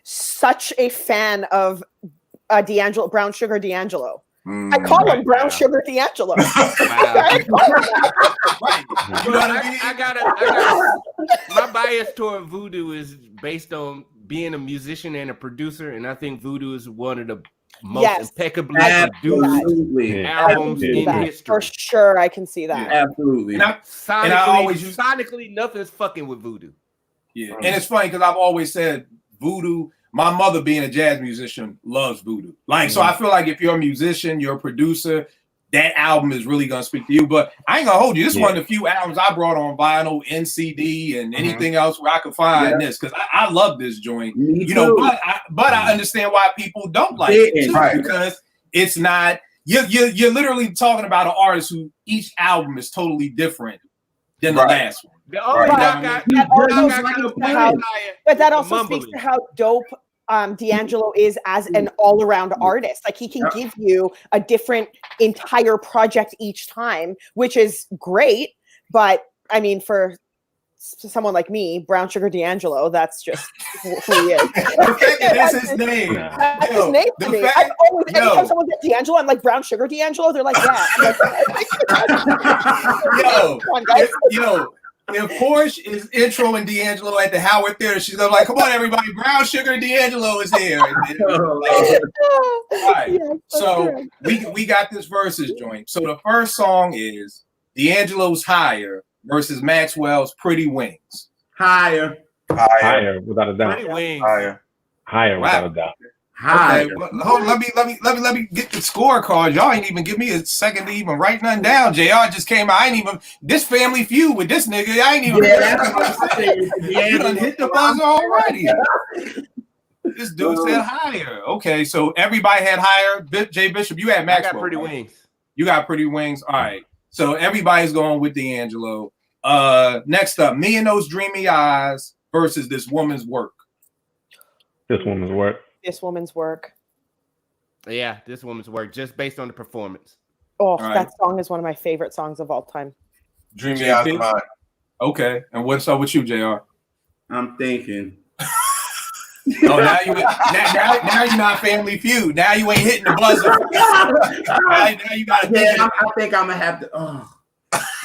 such a fan of D'Angelo, Brown Sugar D'Angelo. I call him Brown Sugar D'Angelo. I gotta my bias toward Voodoo is based on being a musician and a producer, and I think Voodoo is one of the most impeccably produced albums in history. For sure, I can see that. Absolutely. And I always sonically, nothing's fucking with Voodoo. Yeah, and it's funny because I've always said Voodoo. My mother, being a jazz musician, loves Voodoo. Like, so I feel like if you're a musician, you're a producer, that album is really gonna speak to you. But I ain't gonna hold you. This is one of the few albums I brought on vinyl, NCD, and anything else where I could find this, because I love this joint. You know, but I understand why people don't like it too, because it's not. You're literally talking about an artist who each album is totally different than the last one. But that also speaks to how dope D'Angelo is as an all-around artist. Like, he can give you a different entire project each time, which is great. But I mean, for someone like me, Brown Sugar D'Angelo, that's just who he is. That's his name. That's his name to me. Anytime someone says D'Angelo, I'm like, Brown Sugar D'Angelo. They're like, yeah. If Porsche is introing D'Angelo at the Howard Theater, she's gonna be like, "Come on, everybody! Brown Sugar D'Angelo is here." So we got this versus joint. So the first song is D'Angelo's "Higher" versus Maxwell's "Pretty Wings." Higher, without a doubt. Pretty Wings. Higher, without a doubt. Okay, well, hold on, let me get the scorecard. Y'all ain't even give me a second to even write nothing down. JR just came out. I ain't even this family feud with this nigga. I ain't even you done hit the buzzer already. This dude said Higher. Okay, so everybody had Higher. Jay Bishop, you had Maxwell. I got Pretty Wings. You got Pretty Wings. All right. So everybody's going with D'Angelo. Next up, Me and Those Dreamy Eyes versus This Woman's Work. This Woman's Work. This Woman's Work. Yeah, This Woman's Work, just based on the performance. Oh, that song is one of my favorite songs of all time. Dreamy Eyes of Mine. Okay, and what's up with you, JR? I'm thinking. Now you're not Family Feud. Now you ain't hitting the buzzer. now you got to. I think I'm gonna have to. I'm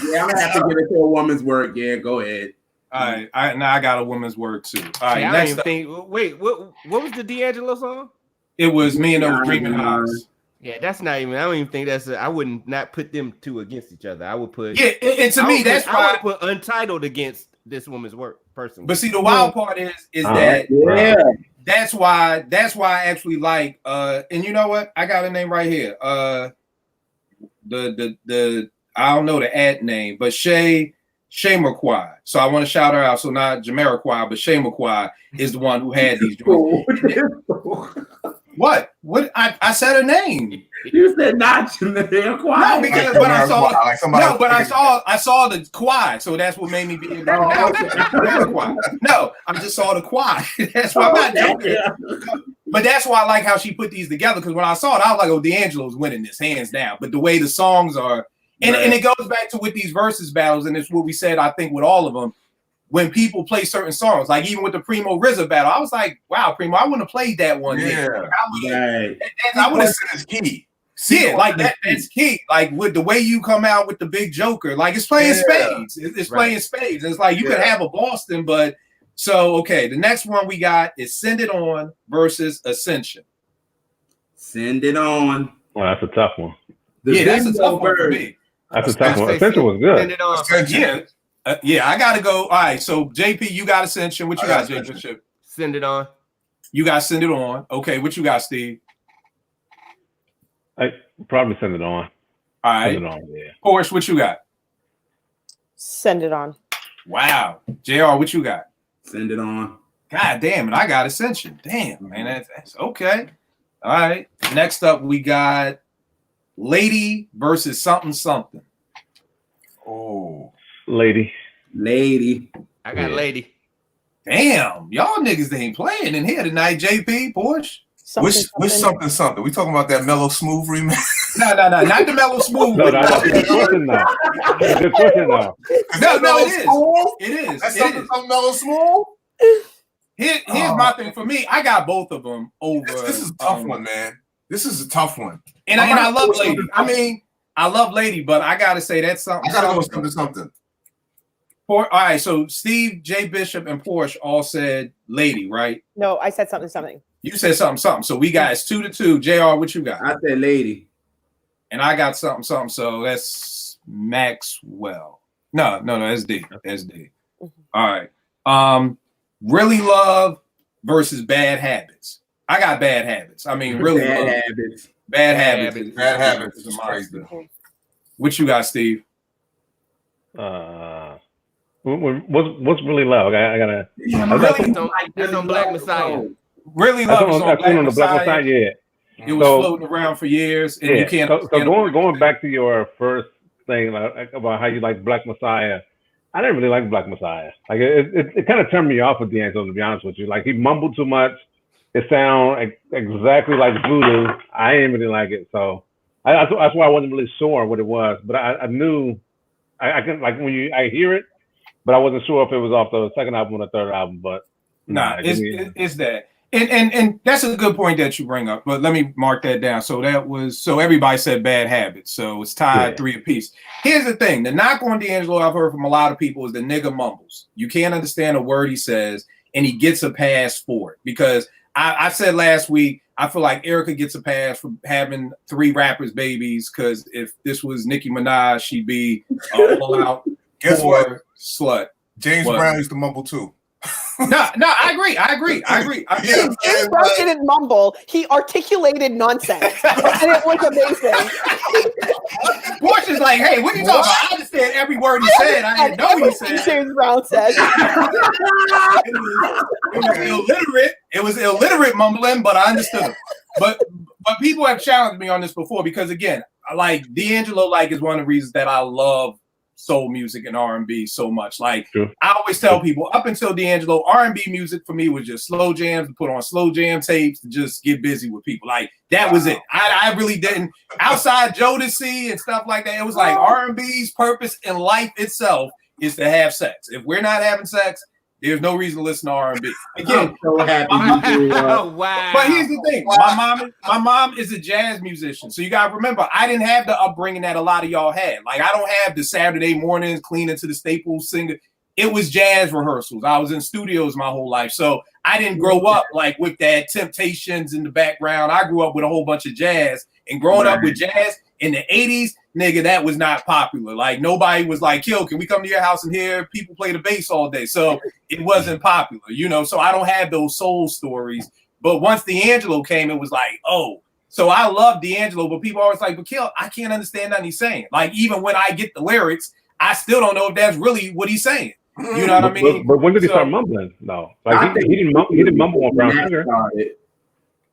gonna have to give it to A Woman's Work. Yeah, go ahead. All right, I got A Woman's Work too. All right, next up. Wait, what was the D'Angelo song? It was Me and Those Dreaming Eyes. Yeah, that's not even. I don't even think that's. I wouldn't not put them two against each other. I would put. Yeah, and to me, that's why I would put Untitled against This Woman's Work personally. But see, the wild part is that that's why I actually like. And you know what? I got a name right here. The I don't know the ad name, but Shay Jamiroquai. So I want to shout her out. So not Jamiroquai, but Jamiroquai is the one who had these joints. What? I said her name. You said not Jamiroquai. No, because when I saw I saw the Quai, so that's what made me be able to pronounce it. No, I just saw the Quai. That's why I'm not joking. But that's why I like how she put these together, because when I saw it, I was like, oh, D'Angelo's winning this hands down. But the way the songs are, and it goes back to with these versus battles, and it's what we said, I think, with all of them. When people play certain songs, like even with the Primo RZA battle, I was like, wow, Primo, I wouldn't have played that one. Yeah. I would have said it's key. Yeah, like that's key. Like with the way you come out with the big Joker, like it's playing spades. It's playing spades. It's like you could have a Boston, but so okay. The next one we got is Send It On versus Ascension. Send It On. Well, that's a tough one. That's a tough one for me. That's a tough one. Ascension was good. Send It On. Yeah, I gotta go. All right, so JP, you got Ascension. What you got, JP? Send It On. You got Send It On. Okay, what you got, Steve? I probably Send It On. All right. Send It On, yeah. Porsche, what you got? Send It On. Wow. JR, what you got? Send It On. God damn it, I got Ascension. Damn, man, that's okay. All right. Next up, we got Lady versus Something Something. Oh. Lady. I got Lady. Damn, y'all niggas ain't playing in here tonight, JP, Porsche. Which something? We talking about that Mellow Smooth remix? No, not the Mellow Smooth. No, good question now. Good question now. No, it is. That's something Mellow Smooth? Here's my thing for me. I got both of them over. This is a tough one, man. This is a tough one. And I love Lady. I mean, I love Lady, but I gotta say that's something. I gotta go with something. All right, so Steve, J Bishop, and Porsche all said Lady, right? No, I said something. You said something. So we got it's 2-2. JR, what you got? I said Lady. And I got something. So that's Maxwell. No, that's D. That's D. All right. Really Love versus Bad Habits. I got Bad Habits. I mean, really Bad Love. Habits. Bad Habits. Bad Habits is crazy. What you got, Steve? What's Really Love? I gotta. That's on Black Messiah. Really Love is on the Black Messiah. Yeah. It was floating around for years, and you can't. So going back to your first thing about how you like Black Messiah, I didn't really like Black Messiah. Like it kind of turned me off with D'Angelo, to be honest with you. Like he mumbled too much. It sounded exactly like Voodoo. I didn't really like it, so that's why I wasn't really sure what it was. But I knew I can, like, when I hear it, but I wasn't sure if it was off the second album or the third album. But it's that. And that's a good point that you bring up, but let me mark that down. So everybody said Bad Habits, so it's tied 3 apiece. Here's the thing: the knock on D'Angelo I've heard from a lot of people is the nigga mumbles. You can't understand a word he says, and he gets a pass for it. Because I said last week, I feel like Erica gets a pass for having 3 rappers babies, because if this was Nicki Minaj, she'd be a full-out slut. James Brown used to mumble too. No, I agree. James Brown didn't mumble. He articulated nonsense, and it was amazing. Portia's like, hey, what are you talking about? I understand every word he said. I didn't know what he said. James Brown said. It was illiterate. It was illiterate mumbling, but I understood it. But people have challenged me on this before, because again, like D'Angelo, is one of the reasons that I love soul music and R&B so much. Like, I always tell people, up until D'Angelo, R&B music for me was just slow jams, to put on slow jam tapes, to just get busy with people. Like, that was it. I really didn't, outside Jodeci and stuff like that, it was like R&B's purpose in life itself is to have sex. If we're not having sex, there's no reason to listen to R&B. Again, so happy wow. But here's the thing: my mom is a jazz musician, so you gotta remember, I didn't have the upbringing that a lot of y'all had. Like, I don't have the Saturday mornings cleaning to the Staples singer. It was jazz rehearsals. I was in studios my whole life, so I didn't grow up like with that Temptations in the background. I grew up with a whole bunch of jazz, and growing up with jazz in the 80s, nigga, that was not popular. Like, nobody was like, yo, can we come to your house and hear people play the bass all day? So it wasn't popular, so I don't have those soul stories. But once D'Angelo came, it was like, oh. So I love D'Angelo, but people always like, but Kill, I can't understand nothing he's saying. Like, even when I get the lyrics, I still don't know if that's really what he's saying. You know what I mean? But when did he start mumbling? No, like he didn't mumble on Brown Sugar.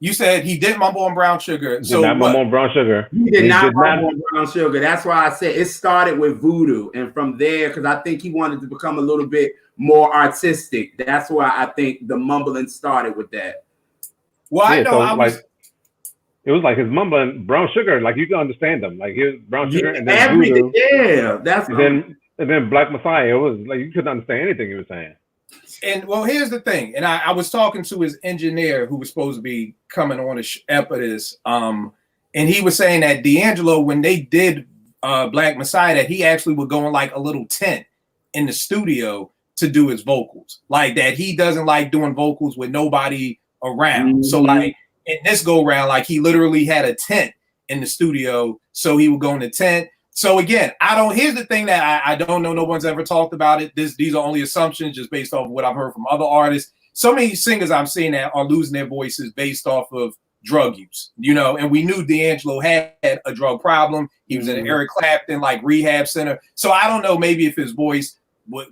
You said he didn't mumble on Brown Sugar. He did not mumble on Brown Sugar. He did not mumble on Brown Sugar. That's why I said it started with Voodoo, and from there, because I think he wanted to become a little bit more artistic. That's why I think the mumbling started with that. Well, I know. So it was like his mumbling Brown Sugar, like you can understand them. Like his Brown Sugar and then Voodoo, and then Black Messiah. It was like you couldn't understand anything he was saying. And well, here's the thing. And I was talking to his engineer who was supposed to be coming on a ep of this. And he was saying that D'Angelo, when they did Black Messiah, that he actually would go in like a little tent in the studio to do his vocals. Like that he doesn't like doing vocals with nobody around. So like in this go round, like he literally had a tent in the studio, so he would go in the tent. So again, here's the thing that I don't know, no one's ever talked about it. These are only assumptions just based off of what I've heard from other artists. So many singers I'm seeing that are losing their voices based off of drug use, you know, and we knew D'Angelo had a drug problem. He was in an Eric Clapton like rehab center. So I don't know, maybe if his voice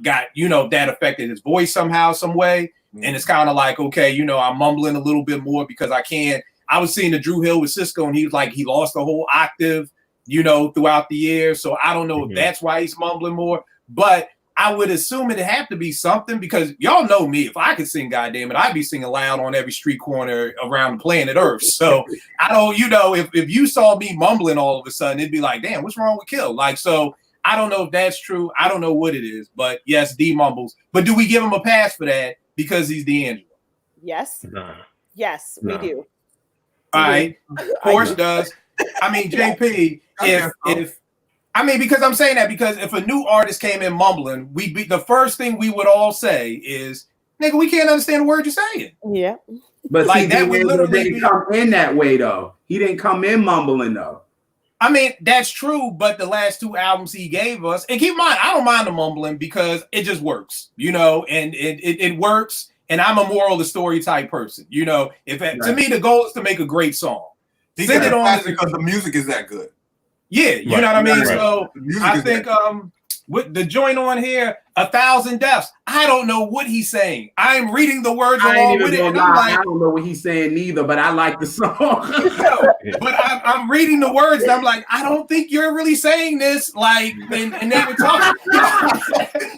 got, you know, that affected his voice somehow, some way. And it's kind of like, okay, you know, I'm mumbling a little bit more because I can. I was seeing the Drew Hill with Cisco, and he was like, he lost a whole octave, you know, throughout the year. So I don't know if that's why he's mumbling more, but I would assume it'd have to be something because y'all know me. If I could sing, goddamn it, I'd be singing loud on every street corner around planet Earth. So I don't, you know, if you saw me mumbling all of a sudden, it'd be like, damn, what's wrong with Kill? Like, so I don't know if that's true. I don't know what it is, but yes, D mumbles. But do we give him a pass for that because he's D'Angelo? Yes. Nah. Yes, we do. All right. Porsche does. I mean, JP, because I'm saying that because if a new artist came in mumbling, the first thing we would all say is, nigga, we can't understand the word you're saying. Yeah. But like see, that would literally didn't come in that way though. He didn't come in mumbling though. I mean, that's true, but the last two albums he gave us, and keep in mind, I don't mind the mumbling because it just works, you know, and it works. And I'm a moral of the story type person, you know. To me, the goal is to make a great song. Send it on because the music is that good. Yeah, you know what I mean. Right. So I think with the joint on here, 1,000 Deaths. I don't know what he's saying. I'm reading the words along with it. And I'm like, I don't know what he's saying neither, but I like the song. But I'm reading the words and I'm like, I don't think you're really saying this. Like, and they were talking.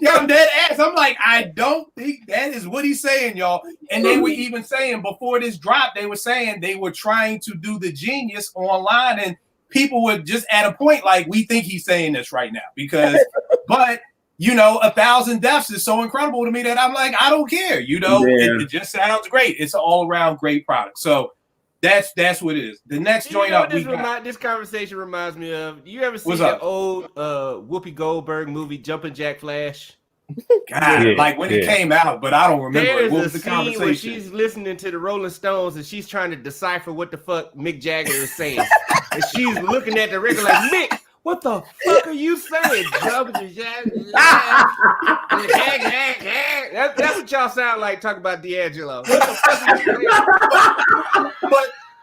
Yeah, I'm dead ass. I'm like, I don't think that is what he's saying, y'all. And they were even saying before this drop, they were saying they were trying to do the genius online, and people were just at a point like, we think he's saying this right now because, but you know, 1,000 Deaths is so incredible to me that I'm like, I don't care. You know, it just sounds great. It's an all around great product. So that's what it is. The next joint up, this conversation reminds me of. You ever see that old Whoopi Goldberg movie, Jumpin' Jack Flash? God, like when it came out, but I don't remember. There's a scene where she's listening to the Rolling Stones and she's trying to decipher what the fuck Mick Jagger is saying, and she's looking at the record like, Mick, what the fuck are you saying? That's what y'all sound like talking about D'Angelo. What the fuck are you saying?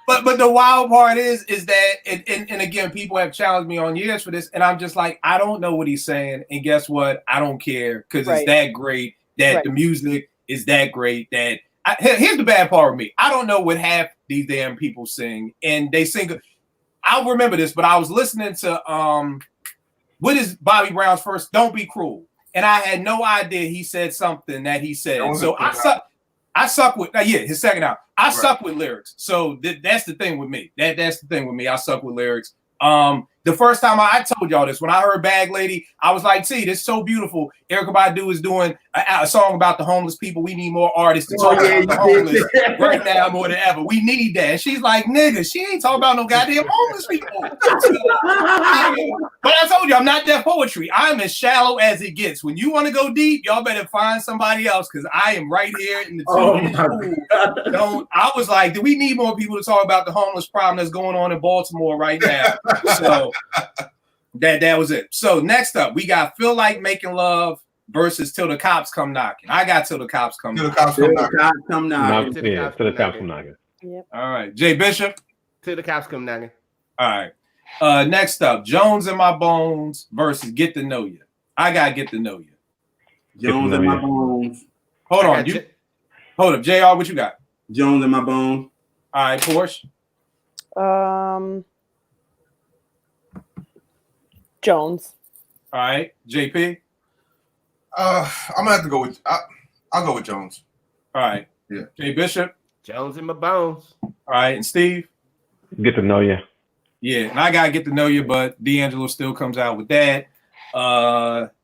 But the wild part is that, and again, people have challenged me on years for this, and I'm just like, I don't know what he's saying, and guess what? I don't care because it's that great that the music is that great that. Here's the bad part of me. I don't know what half these damn people sing, and they sing. I'll remember this, but I was listening to what is Bobby Brown's first "Don't Be Cruel," and I had no idea he said something that he said. So I suck with his second album. I suck with lyrics. So that's the thing with me. That's the thing with me. I suck with lyrics. The first time I told y'all this, when I heard Bag Lady, I was like, "See, this is so beautiful." Erykah Badu is doing a song about the homeless people. We need more artists to talk about the homeless right now more than ever. We need that. And she's like, "Nigga, she ain't talking about no goddamn homeless people." But I told you, I'm not that poetry. I'm as shallow as it gets. When you want to go deep, y'all better find somebody else because I am right here in the pool. I was like, do we need more people to talk about the homeless problem that's going on in Baltimore right now? So that was it. So next up, we got Feel Like Making Love versus Till the Cops Come Knocking. I got Till the Cops Come Knocking. Till the Cops Come Knocking. Till the Cops Come Knocking. Yep. All right, Jay Bishop. Till the Cops Come Knocking. All right. Next up, Jones in My Bones versus Get to Know You. I gotta get to know you. Jones in my bones. Hold on, hold up, JR. What you got? Jones in my bones. All right, Porsche. Jones. All right, JP. I'm gonna have to go with. I'll go with Jones. All right. Yeah. Jay Bishop. Jones in my bones. All right, and Steve. Get to know you. Yeah, and I gotta get to know you, but D'Angelo still comes out with that.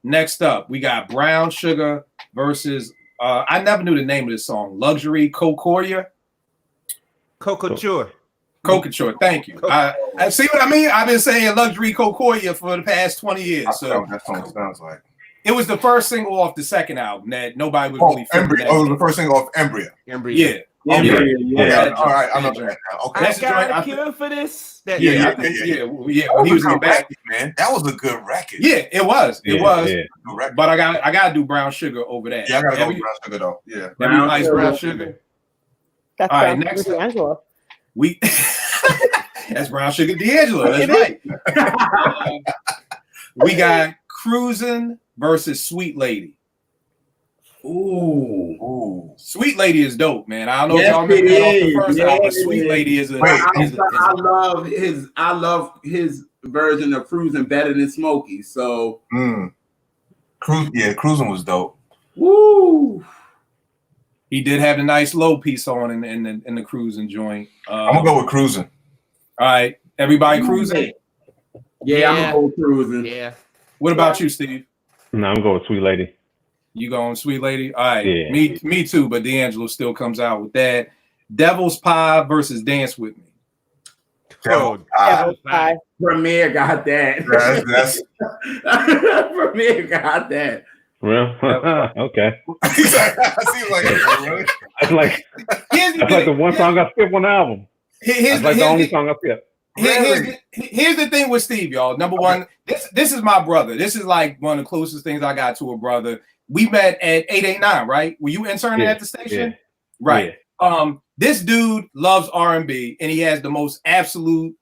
Next up, we got Brown Sugar versus I never knew the name of this song. Luxury Cocoria. Cocature. Cocature, thank you. I see what I mean. I've been saying Luxury Cocoria for the past 20 years. So that song sounds like. It was the first single off the second album that nobody was really Embryo. Oh, it was the first single off Embryo. Yeah. Yeah. All right, I'm not that now. Okay. I got a cure for this. Yeah. When he was in back, man, that was a good record. Yeah, it was. It was. Yeah. But I gotta do Brown Sugar over that. Yeah, I gotta go with Brown Sugar though. Yeah. Brown Sugar. That's all right, Brown next Sugar D'Angelo. That's Brown Sugar D'Angelo. That's right. We got Cruising versus Sweet Lady. Ooh. Sweet Lady is dope, man. I don't know if y'all remember that off the first album, but Sweet Lady is a. I love his version of Cruising better than Smokey. So Cruising was dope. Woo. He did have a nice low piece on in the Cruising joint. I'm gonna go with Cruising. All right, everybody cruising. Yeah, I'm gonna go with Cruising. Yeah. What about you, Steve? No, I'm going with Sweet Lady. You going Sweet Lady? All right. Yeah. Me too, but D'Angelo still comes out with that. Devil's Pie versus Dance With Me. Devil's Pie. Premier got that. That's Premier got that. Well, okay. I see like That's like the one song I skipped on the album. That's like the only song I skipped. Here's the thing with Steve, y'all. Number one, this is my brother. This is like one of the closest things I got to a brother. We met at 889, right? Were you interning at the station? Yeah. Right. Yeah. This dude loves R&B, and he has the most absolute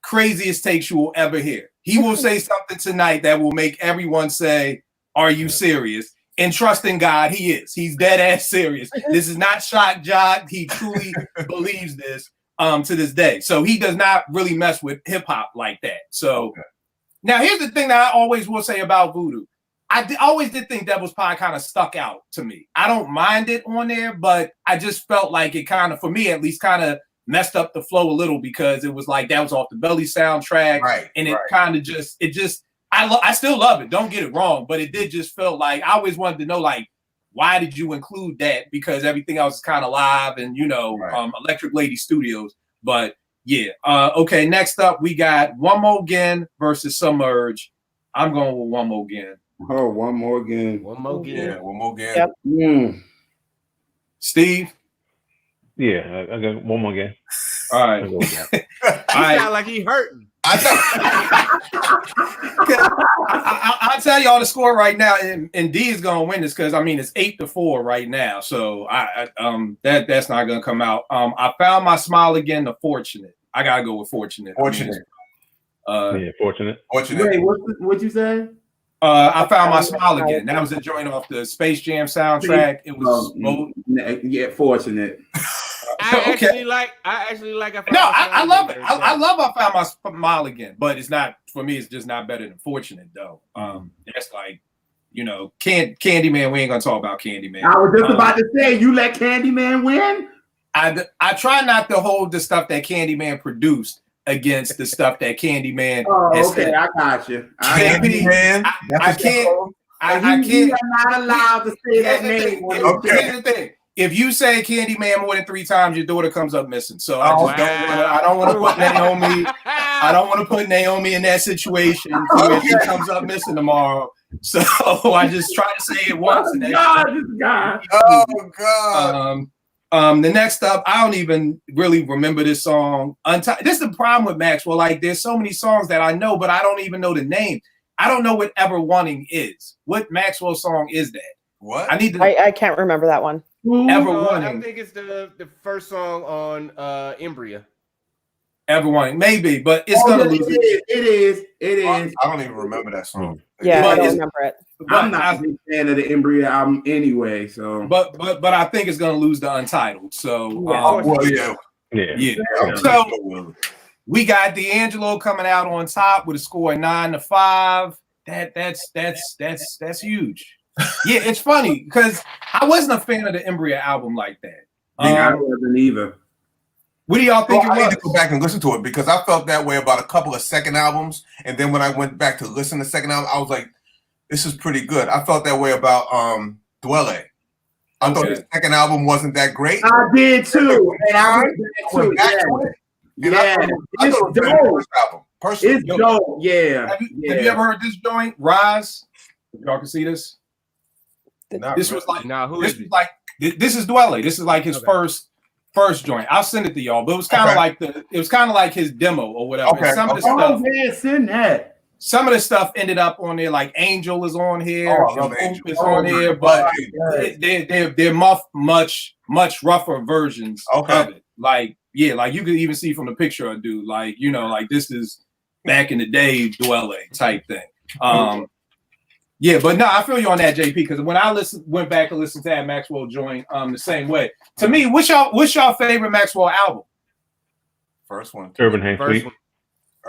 craziest takes you will ever hear. He will say something tonight that will make everyone say, "Are you serious?" And trust in God, he is. He's dead ass serious. This is not shock jock. He truly believes this to this day. So he does not really mess with hip hop like that. So now here's the thing that I always will say about Voodoo. I always did think Devil's Pie kind of stuck out to me. I don't mind it on there, but I just felt like it kind of, for me at least, kind of messed up the flow a little because it was like that was off the Belly soundtrack, right? And it kind of I still love it. Don't get it wrong, but it did just feel like I always wanted to know, like, why did you include that? Because everything else is kind of live and Electric Lady Studios. But yeah, okay. Next up, we got One More Again versus Submerge. I'm going with One More Again. Oh, One More Again. One more again. Yeah, One More Again. Yep. Steve. Yeah, I got one more again. All right. He sound like he hurting. I'll tell y'all the score right now, and D is gonna win this because I mean it's 8-4 right now. So that's not gonna come out. I found my smile again. The Fortunate. I gotta go with Fortunate. Fortunate. Fortunate. Wait, what'd you say? I found my smile again. That was a joint off the Space Jam soundtrack. It was Fortunate. I actually like. I love it. I love I found my smile again, but it's not for me. It's just not better than Fortunate though. That's like, Candyman. We ain't gonna talk about Candyman. I was just about to say, you let Candyman win. I try not to hold the stuff that Candyman produced against the stuff that Candyman. Okay, I got you. Candyman. I can't. You are not allowed to say that name. Here's the thing. If you say Candyman more than 3 times, your daughter comes up missing. So I don't want to put Naomi. I don't want to put Naomi in that situation where she comes up missing tomorrow. So I just try to say it once. And God. Oh God. The next up, I don't even really remember this song. This is the problem with Maxwell. Like, there's so many songs that I know, but I don't even know the name. I don't know what Ever Wanting is. What Maxwell song is that? What? I can't remember that one. Ever Wanting. I think it's the first song on Embryo. Ever Wanting, maybe, but it's gonna lose it. It is. I don't even remember that song. Yeah, I don't remember it. I'm not a big fan of the Embryo album anyway. So, but I think it's gonna lose the Untitled. So, yeah. So we got D'Angelo coming out on top with a score of 9-5. That's huge. Yeah, it's funny because I wasn't a fan of the Embryo album like that. I wasn't either. What do y'all think? I need to go back and listen to it because I felt that way about a couple of second albums, and then when I went back to listen to the second album, I was like, "This is pretty good." I felt that way about Dwelle. I thought the second album wasn't that great. I did too, and I went back to it. Yeah, it's dope. It's dope. Yeah. Have you ever heard this joint, Rise? Y'all can see this. This was like, this is Dwelle. This is like his first joint. I'll send it to y'all, but it was kind of like his demo or whatever. Okay. Some of the stuff, some of the stuff ended up on there, like Angel is on here, is on here, but they're much rougher versions of it. Like, yeah, like you could even see from the picture of dude, like, you know, like this is back in the day Dwelle type thing. Yeah, but no, I feel you on that, JP, because when I went back and listened to that Maxwell joint the same way. To me, what's y'all favorite Maxwell album? First one. Urban Hang Suite.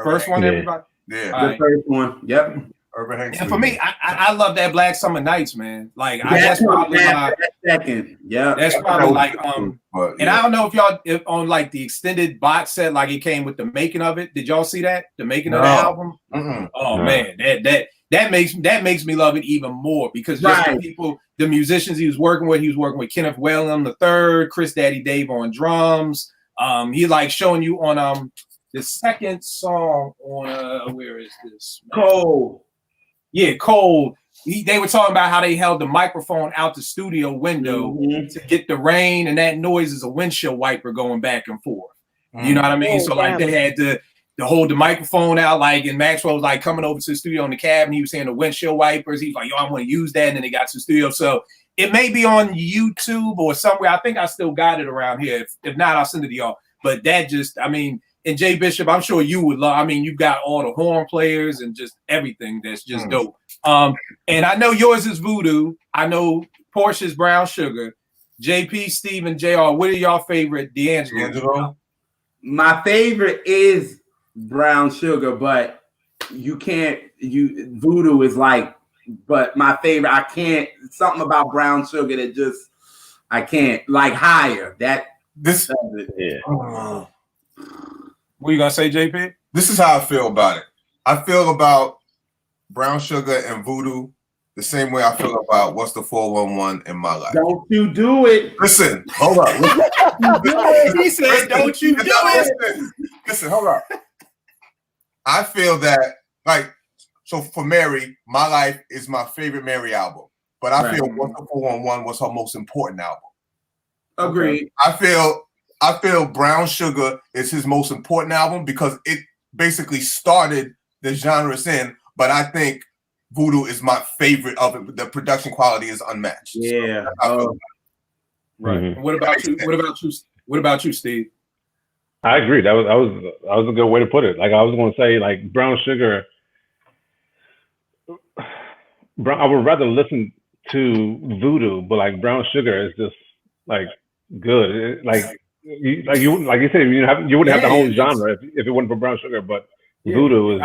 First one, everybody? Yeah. The first one. Yep. Urban Hang Suite. And for me, I love that Black Summer Nights, man. Like that's probably my second. Yeah. That's probably like and I don't know if y'all on like the extended box set, like it came with the making of it. Did y'all see that? The making of the album? Oh man, that makes me love it even more because just the people, the musicians he was working with Kenneth Whalen III, Chris Daddy Dave on drums. He like showing you on the second song on where is this? Cold. Yeah, Cold. They were talking about how they held the microphone out the studio window to get the rain, and that noise is a windshield wiper going back and forth. You know what I mean? So like they had to hold the microphone out, like, and Maxwell was like coming over to the studio in the cab, and he was saying the windshield wipers. He's like, "Yo, I want to use that," and then they got to the studio. So it may be on YouTube or somewhere. I think I still got it around here. If not, I'll send it to y'all. But that just, I mean, and Jay Bishop, I'm sure you would love. I mean, you've got all the horn players and just everything that's just dope. And I know yours is Voodoo. I know Portia's Brown Sugar. JP, Steve, and JR, what are y'all favorite D'Angelo? My favorite is Brown Sugar, but Voodoo is like, but my favorite, I can't, something about Brown Sugar that just, I can't, like Higher. This What you gonna say, JP? This is how I feel about it. I feel about Brown Sugar and Voodoo the same way I feel about What's the 411 in my life. Don't you do it. Listen, hold on. He said, don't you do it. Listen, hold on. I feel that, like, so for Mary, My Life is my favorite Mary album. But I feel What's the 411 was her most important album. Agreed. I feel Brown Sugar is his most important album because it basically started the genre it's in, but I think Voodoo is my favorite of it. The production quality is unmatched. Yeah. So right. What about you? What about you, Steve? I agree. That was a good way to put it. Like I was going to say, like Brown Sugar. I would rather listen to Voodoo, but like Brown Sugar is just like good. You said, you wouldn't have the whole genre if it wasn't for Brown Sugar. But Voodoo is.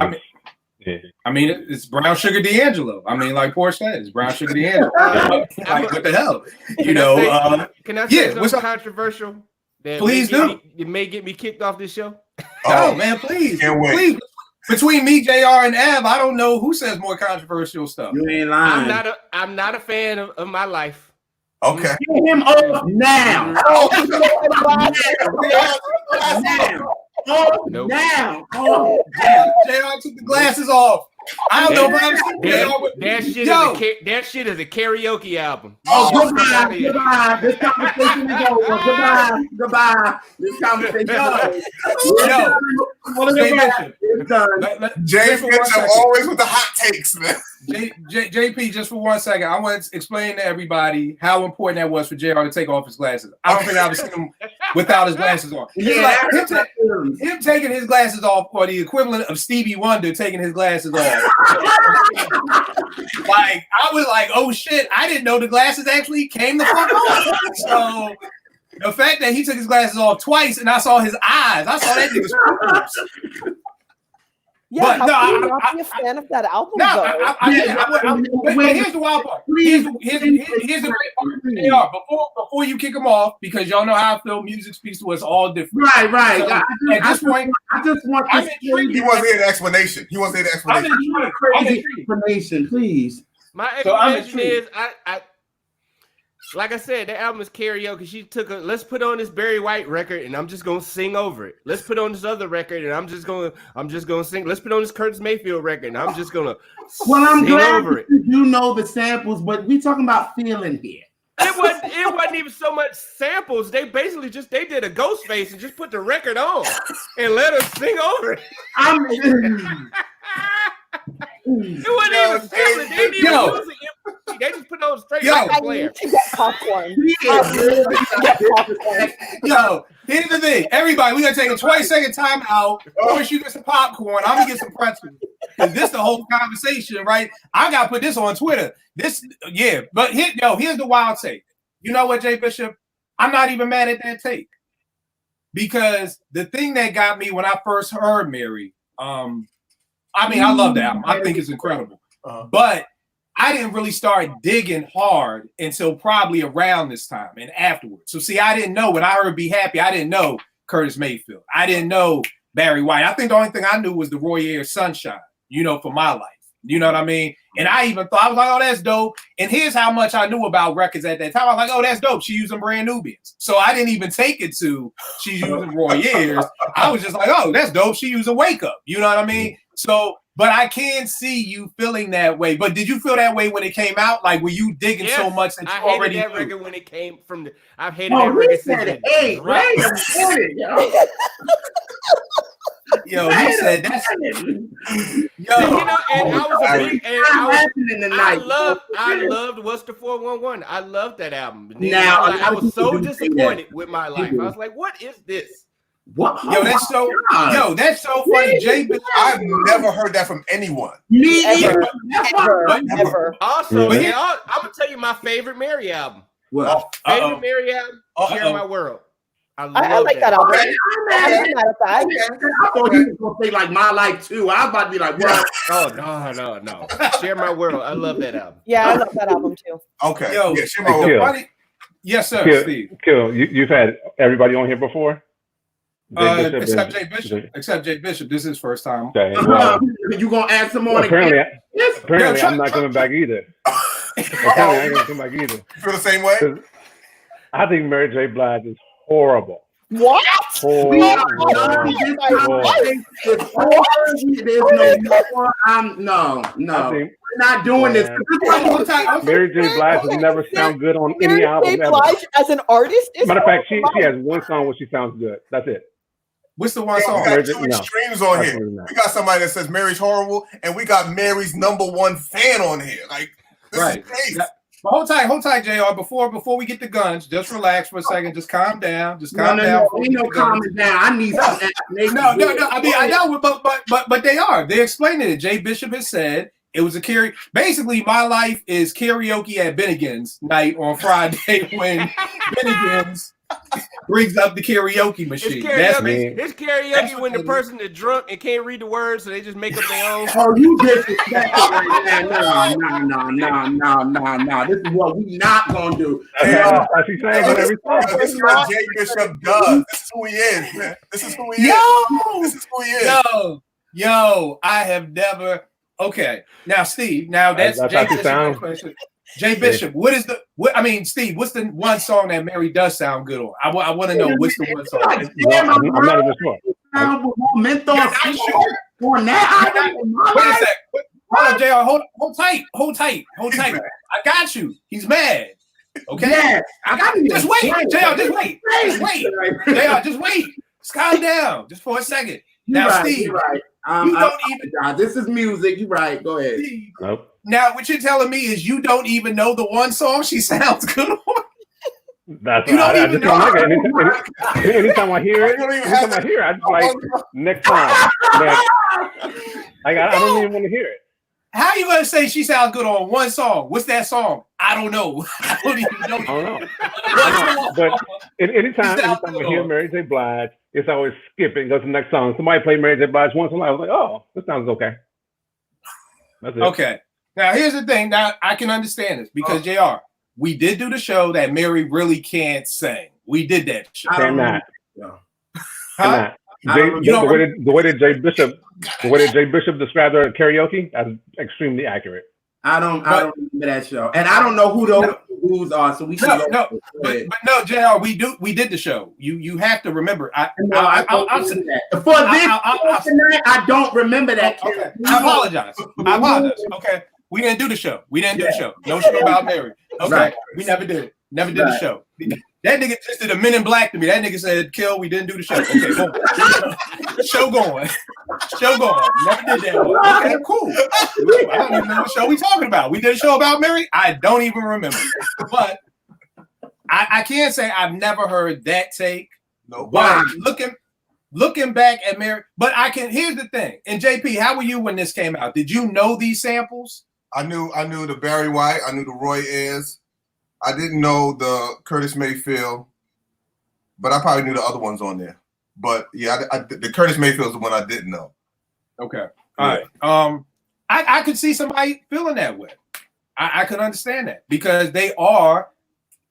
I mean, it's Brown Sugar D'Angelo. I mean, like Porsche said, it's Brown Sugar D'Angelo. Like, what the hell? You know? Can I say something controversial? Please do. It may get me kicked off this show. Oh man, please, please. Between me, JR, and Av, I don't know who says more controversial stuff. You ain't lying. I'm not a fan of My Life. Okay. Get him off now. Now. JR took the glasses off. I don't know, bro. That shit is a karaoke album. Goodbye. This conversation is over. Goodbye. This conversation is over. It's done. Jay Bishop always with the hot takes, man. JP, just for 1 second, I want to explain to everybody how important that was for JR to take off his glasses. I don't think I've ever seen him without his glasses on. Him taking his glasses off, or the equivalent of Stevie Wonder taking his glasses off. Like I was like, oh shit, I didn't know the glasses actually came the fuck off. So the fact that he took his glasses off twice and I saw his eyes, I saw that nigga's pupils. Yeah, But how can you not be a fan of that album? No, but here's the wild part. Here's the great part. They are before you kick them off, because y'all know how I feel. Music speaks to us all different. Right. So, at this point, I just want to. He wasn't in the explanation. Crazy explanation, please. My explanation is, I like I said, the album is karaoke. She took let's put on this Barry White record and I'm just gonna sing over it. Let's put on this other record and I'm just gonna sing. Let's put on this Curtis Mayfield record and I'm just gonna I'm sing glad over it. You know the samples, but we talking about feeling here. It wasn't even so much samples. They basically they did a ghost face and just put the record on and let us sing over it. It wasn't even sampling. They didn't even use it. They just put on straight record player. To get popcorn. Yo, here's the thing. Everybody, we gotta take a 20-second time out. Before you get some popcorn, I'm gonna get some pretzels. Because this the whole conversation, right? I gotta put this on Twitter. But here's the wild take. You know what, Jay Bishop? I'm not even mad at that take. Because the thing that got me when I first heard Mary, I love the album. I think it's incredible. But I didn't really start digging hard until probably around this time and afterwards. So see, I didn't know when I heard Be Happy, I didn't know Curtis Mayfield. I didn't know Barry White. I think the only thing I knew was the Roy Ayers Sunshine, for my life. You know what I mean? And I even thought, I was like, oh, that's dope. And here's how much I knew about records at that time. I was like, oh, that's dope. She's using Brand Nubians. So I didn't even take it to she's using Roy Ayers. I was just like, oh, that's dope. She using Wake Up. You know what I mean? So, but I can see you feeling that way. But did you feel that way when it came out? Like, were you digging so much that you already hated that knew? record when it came from the. I've hated that record since. Hey, wait a minute, yo. Yo, he said that's. Yo, and I was a big. And I loved What's the 411. I loved that album. Now I was so disappointed with my life. I was like, what is this? What? Yo, that's so funny, Jay. I've never heard that from anyone. Me Ever. Also, I'm gonna tell you my favorite Mary album. What? Favorite Mary album? Share My World. I like that album. I thought he was gonna say like My Life Too. I was about to be like, what? Oh no. Share My World. I love that album. Yeah, I love that album too. Okay. Yo, Share My World. Yes, sir. Steve. You've had everybody on here before? Except Jay Bishop. This is his first time. Okay, well, you gonna add some more? Apparently, I'm not coming back either. Apparently, I ain't gonna come back either. You feel the same way? I think Mary J. Blige is horrible. What? There's no. We're not doing this. Mary J. Blige has never sound good on any album ever. Mary J. Blige as an artist is matter of fact, she has one song where she sounds good. That's it. What's the one song? We got two extremes on here. We got somebody that says Mary's horrible, and we got Mary's #1 fan on here. Like, this is crazy. But hold tight, JR. Before we get the guns, just relax for a second. Just calm down. Calm down. Ain't no calming down. I need some. No. I mean, I know, but they are. They explained it. Jay Bishop has said it was a karaoke. Basically, my life is karaoke at Bennigan's night on Friday when Bennigan's brings up the karaoke machine. It's karaoke when the person is drunk and can't read the words, so they just make up their own. Oh, you disrespectful right now. No. This is what we not gonna do. This is what Jay Bishop does. This is who he is, man. This is who he is. Yo, I have never. Okay, now Steve. Now that's Jay Bishop's question. Jay Bishop, Steve, what's the one song that Mary does sound good on? I want to know what's the one song. I'm not even sure. Wait a sec. Hold on, JR. Hold tight. I got you. He's mad. Okay? Yes, I got you. Just wait, JR. Just wait. JR, just wait. Just calm down. Just for a second. Now, Steve, right. You don't even. This is music. You're right. Go ahead. Steve, nope. Now, what you're telling me is you don't even know the one song she sounds good on. That's you don't even know. Anytime I hear it, I just like next time. I don't even want to hear it. How you gonna say she sounds good on one song? What's that song? I don't know. I don't even know. I don't know. But anytime I hear Mary J. Blige, it's always skipping. Goes to the next song. Somebody played Mary J. Blige once, and I was like, oh, this sounds okay. That's it. Okay. Now here's the thing. Now I can understand this because JR, we did do the show that Mary really can't sing. We did that show. Cannot. Huh? The way that Jay Bishop described her at karaoke, that's extremely accurate. I don't remember that show, and I don't know who those rules are. So we but no, JR, we did the show. You have to remember. I don't remember that. Okay. I apologize. Okay, we didn't do the show. No show about Mary. Okay, right. We never did the show. That nigga just did a Men in Black to me. That nigga said, "Kill." We didn't do the show. Okay, boom. Show going. Never did that one. Okay, cool. I don't even know what show we talking about. We did a show about Mary. I don't even remember. But I can't say I've never heard that take. No. But looking back at Mary, but I can. Here's the thing. And JP, how were you when this came out? Did you know these samples? I knew the Barry White. I knew the Roy Ayers. I didn't know the Curtis Mayfield, but I probably knew the other ones on there. But yeah, the Curtis Mayfield is the one I didn't know. Okay, all right. I could see somebody feeling that way. I could understand that because they are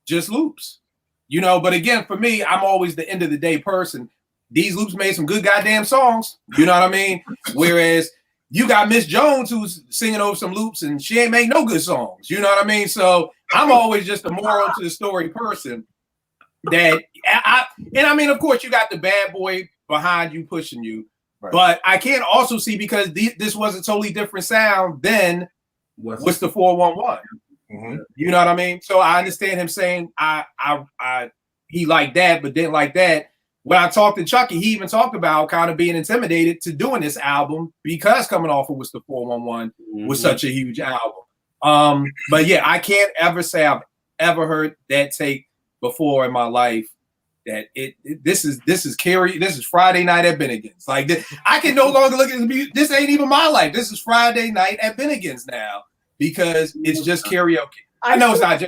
just loops, you know. But again, for me, I'm always the end of the day person. These loops made some good goddamn songs. You know what I mean? Whereas you got Miss Jones who's singing over some loops and she ain't made no good songs. You know what I mean? So I'm always just a moral to the story person. That I mean, of course, you got the bad boy behind you pushing you, right. But I can't also see because this was a totally different sound than what's the 411. Mm-hmm. You know what I mean? So I understand him saying he liked that, but didn't like that. When I talked to Chucky, he even talked about kind of being intimidated to doing this album because coming off of What's the 411 was such a huge album. But yeah, I can't ever say I've ever heard that take before in my life. That this is Friday night at Bennigan's. Like I can no longer look at this. Ain't even my life. This is Friday night at Bennigan's now because it's just karaoke. I know it's not.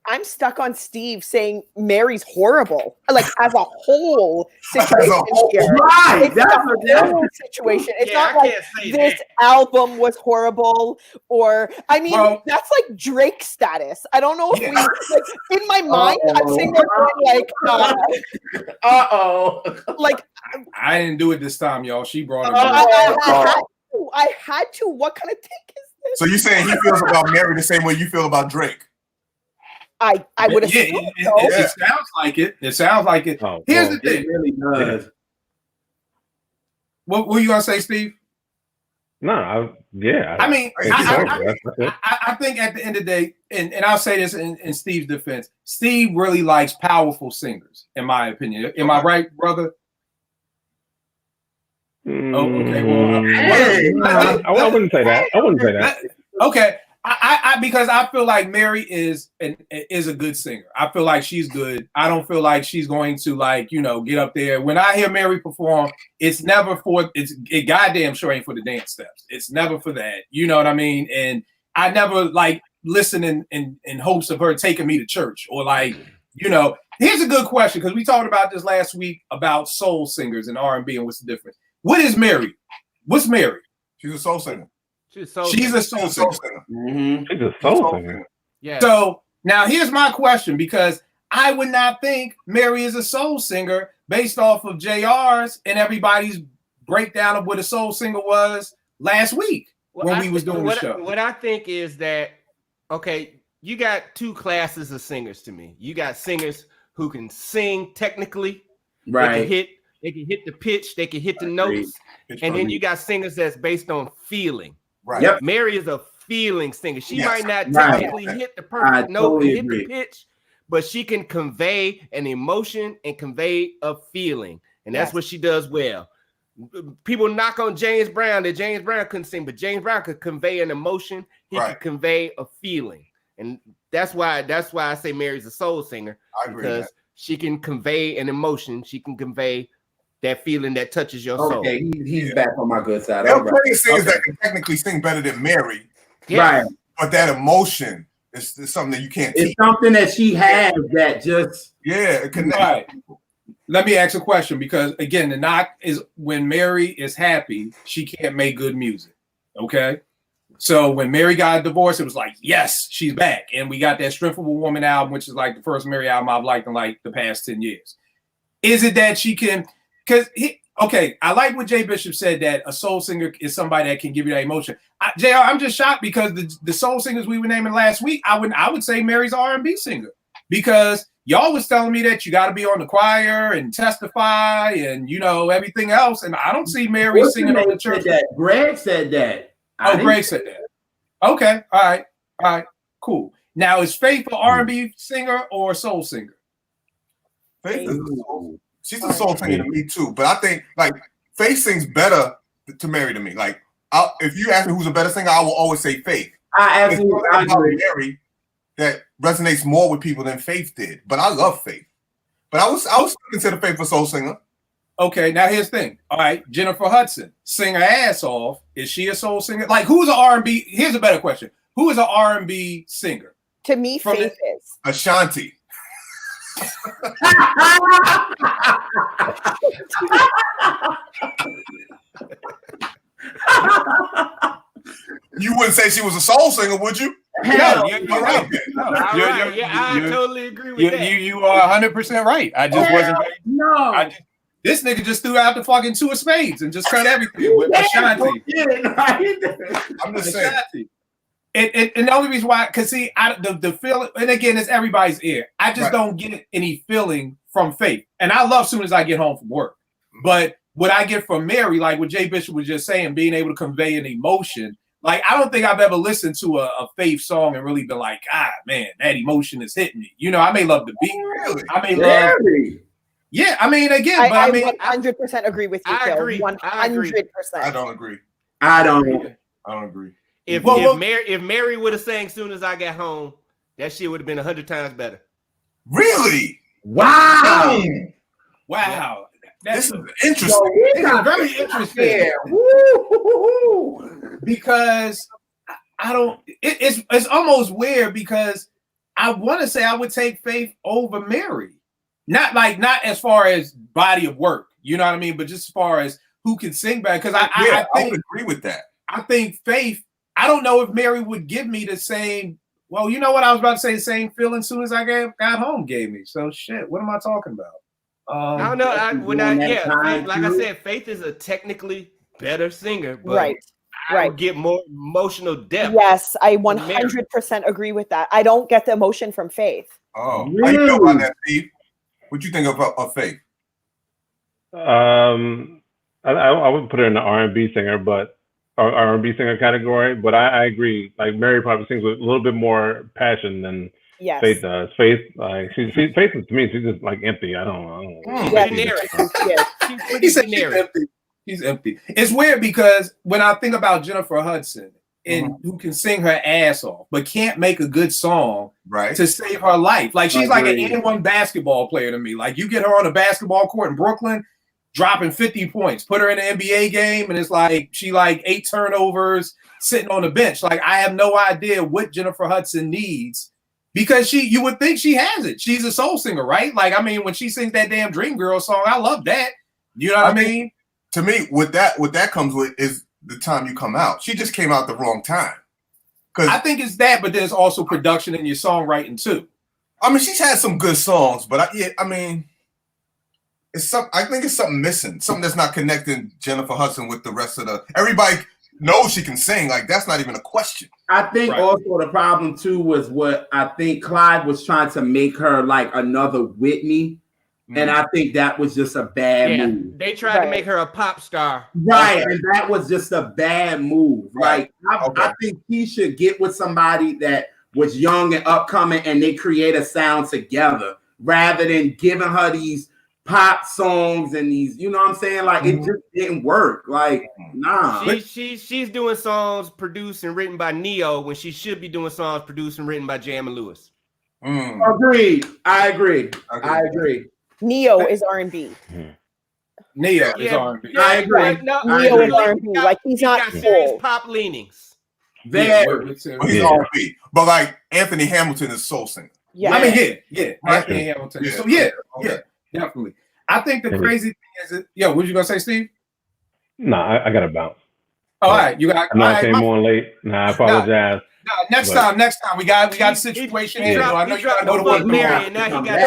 I'm stuck on Steve saying Mary's horrible, like as a whole situation here. Right, it's a whole situation. It's not like this album was horrible, or I mean, that's like Drake status. I don't know if we like in my mind. I'm sitting there going like, like I didn't do it this time, y'all. She brought it. I had to. What kind of take is this? So you saying he feels about Mary the same way you feel about Drake? I would assume it sounds like it. It sounds like it. Here's the thing. It really does. What were you gonna say, Steve? No, I think at the end of the day, and I'll say this in Steve's defense, Steve really likes powerful singers, in my opinion. Am I right, brother? Oh, okay. Well, I wouldn't say that. Okay. I because I feel like Mary is a good singer. I feel like she's good. I don't feel like she's going to get up there. When I hear Mary perform, it's never it goddamn sure ain't for the dance steps. It's never for that. You know what I mean? And I never listen in hopes of her taking me to church or here's a good question because we talked about this last week about soul singers and R&B and what's the difference. What is Mary? What's Mary? She's a soul singer. She's a soul singer. Mm-hmm. She's a soul singer. Yeah. So now here's my question because I would not think Mary is a soul singer based off of JR's and everybody's breakdown of what a soul singer was last week when we was doing the show. What I think is that, okay, you got two classes of singers to me. You got singers who can sing technically, right? They can hit the pitch, they can hit the notes, and then you got singers that's based on feeling. Right. Yep. Mary is a feeling singer. She might not technically hit the perfect note and hit the pitch, but she can convey an emotion and convey a feeling. And that's what she does well. People knock on James Brown that James Brown couldn't sing, but James Brown could convey an emotion. He could convey a feeling. And that's why I say Mary's a soul singer. I agree because she can convey an emotion. She can convey that feeling that touches your soul. Okay, he's back on my good side. There All are right. plenty of singers that can technically sing better than Mary, Right. but that emotion is something that you can't teach. It's something that she has that just it connects. Right. Let me ask a question, because again, the knock is when Mary is happy, she can't make good music. Okay. So when Mary got a divorce, it was like, yes, she's back. And we got that Strength of a Woman album, which is like the first Mary album I've liked in like the past 10 years. Is it that she can, okay, I like what Jay Bishop said, that a soul singer is somebody that can give you that emotion. JR, I'm just shocked because the soul singers we were naming last week, I would say Mary's an R&B singer, because y'all was telling me that you got to be on the choir and testify and, you know, everything else. And I don't see Mary singing on the church. Greg said that. Greg said that. Okay. All right. Cool. Now, is Faith an R&B singer or a soul singer? Faith is she's a soul singer to me too. But I think like Faith sings better to Mary to me. Like if you ask me who's a better singer, I will always say Faith. I absolutely agree. Mary that resonates more with people than Faith did. But I love Faith. But I was consider Faith a soul singer. Okay, now here's the thing. All right, Jennifer Hudson, sing her ass off. Is she a soul singer? Like, who's an R&B? Here's a better question. Who is an R&B singer? To me, Faith is Ashanti. You wouldn't say she was a soul singer, would you? No, you're right. I totally agree with that. You are 100% right. I just wasn't. No. This nigga just threw out the fucking two of spades and just cut everything with Ashanti. I'm just saying. And the only reason why, because see, the feeling, and again, it's everybody's ear. I just don't get any feeling from Faith. And I love Soon As I Get Home from Work. But what I get from Mary, like what Jay Bishop was just saying, being able to convey an emotion, like I don't think I've ever listened to a Faith song and really been like, ah, man, that emotion is hitting me. You know, I may love the beat. Really? I may love. Yeah, I mean, again, but I mean, 100% agree with you, Phil. 100%. I don't agree. I don't agree. If Mary would have sang Soon As I Got Home, that shit would have been 100 times better. Really? Wow. Wow. This is interesting. This is very interesting. Because I don't, it's almost weird because I want to say I would take Faith over Mary. Not as far as body of work, you know what I mean? But just as far as who can sing better. Because I would agree with that. I think Faith, I don't know if Mary would give me the same, well, you know what I was about to say, the same feeling Soon As I got home gave me. So shit, what am I talking about? I don't know. Like I said, Faith is a technically better singer, but I would get more emotional depth. Yes, I 100% agree with that. I don't get the emotion from Faith. Oh, how you feel about that, Steve? What you think of Faith? I would put her in the R&B singer, but R&B singer category. But I agree. Like Mary probably sings with a little bit more passion than Faith does. Faith, like Faith to me, she's just like empty. I don't know. He's empty. He's empty. It's weird because when I think about Jennifer Hudson and who can sing her ass off, but can't make a good song to save her life. Like she's like an N1 basketball player to me. Like you get her on a basketball court in Brooklyn, dropping 50 points, put her in an NBA game, and it's like she like 8 turnovers sitting on the bench. Like I have no idea what Jennifer Hudson needs because you would think she has it. She's a soul singer, right? Like I mean, when she sings that damn Dream Girl song, I love that. You know what I mean? To me, what that comes with is the time you come out. She just came out the wrong time. I think it's that, but there's also production in your songwriting too. I mean, she's had some good songs, but I think it's something missing. Something that's not connecting Jennifer Hudson with the rest of everybody knows she can sing. Like that's not even a question. I think also the problem too was what I think Clyde was trying to make her like another Whitney. And I think that was just a bad move. They tried to make her a pop star. Right. And that was just a bad move. Right. Like, I think he should get with somebody that was young and upcoming and they create a sound together rather than giving her these pop songs and these, you know what I'm saying? Like, it just didn't work. Like, nah. She's doing songs produced and written by Neo when she should be doing songs produced and written by Jam and Lewis. Agreed. I agree. Neo is R&B. Neo is R&B. Yeah, I agree. No, Neo is R&B. Like he's not got serious full pop leanings. But he's R&B. But like Anthony Hamilton is soul singer. Yeah, I mean, Anthony Hamilton. So yeah, definitely. I think the crazy thing is, what was you gonna say, Steve? Nah, I gotta bounce. All right, you got. I know I came on late. Nah, I apologize. Next time we got a situation. I know you gotta go to work. Mary, and now he got.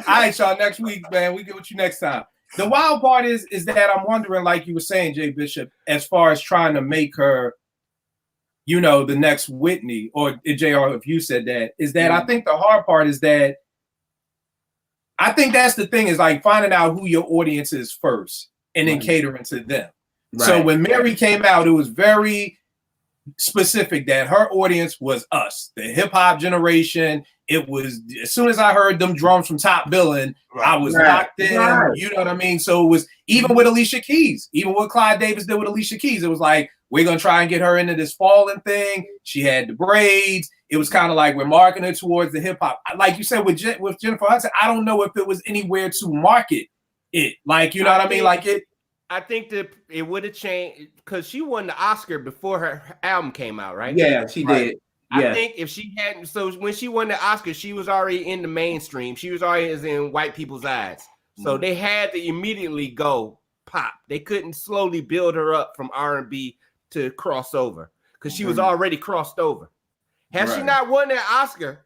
All right, y'all. Next week, man, we get with you next time. The wild part is that I'm wondering, like you were saying, Jay Bishop, as far as trying to make her, the next Whitney, or JR, if you said that, is that I think the hard part is that I think that's the thing, is like finding out who your audience is first and then catering to them. Right. So when Mary came out, it was very specific that her audience was us, the hip hop generation. It was, as soon as I heard them drums from Top Billin', I was locked in. You know what I mean? So it was even with Alicia Keys, even what Clyde Davis did with Alicia Keys, it was like, we're gonna try and get her into this falling thing. She had the braids. It was kind of like we're marketing her towards the hip hop. Like you said with Jennifer Hudson, I don't know if it was anywhere to market it. Like, you know what I mean? Like it. I think that it would have changed because she won the Oscar before her album came out, right? Yeah, she did. Yeah. I think if she hadn't, so when she won the Oscar, she was already in the mainstream. She was already in white people's eyes. So they had to immediately go pop. They couldn't slowly build her up from R&B to crossover because she was already crossed over. Had she not won that Oscar,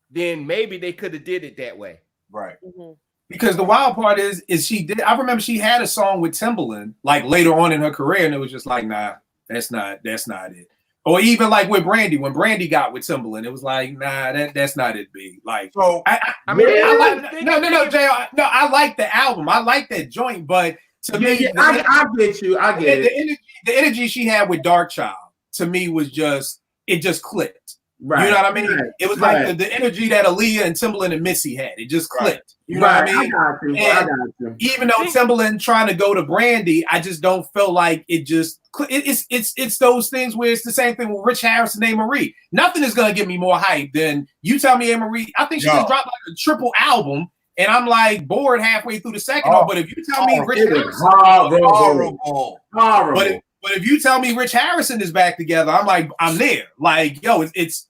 then maybe they could have did it that way. Right. Because the wild part is she did. I remember she had a song with Timbaland like later on in her career, and it was just like, nah, that's not it. Or even like with Brandy, when Brandy got with Timbaland, it was like, nah, that's not it, B. Like, so I mean, no, Jay, no, I like the album, I like that joint, but to me, I get you, I get it. The energy she had with Dark Child to me was just clicked. Right. You know what I mean? Right. It was like the energy that Aaliyah and Timbaland and Missy had. It just clicked. You know what I mean? I got you. Even though Timbaland trying to go to Brandy, I just don't feel like it just. It's those things where it's the same thing with Rich Harris and A. Marie. Nothing is gonna get me more hype than you tell me A. Marie. I think she just dropped like a triple album, and I'm like bored halfway through the second one. But if you tell me Rich Harrison, horrible. But if you tell me Rich Harrison is back together, I'm like, I'm there. Like, yo, it's.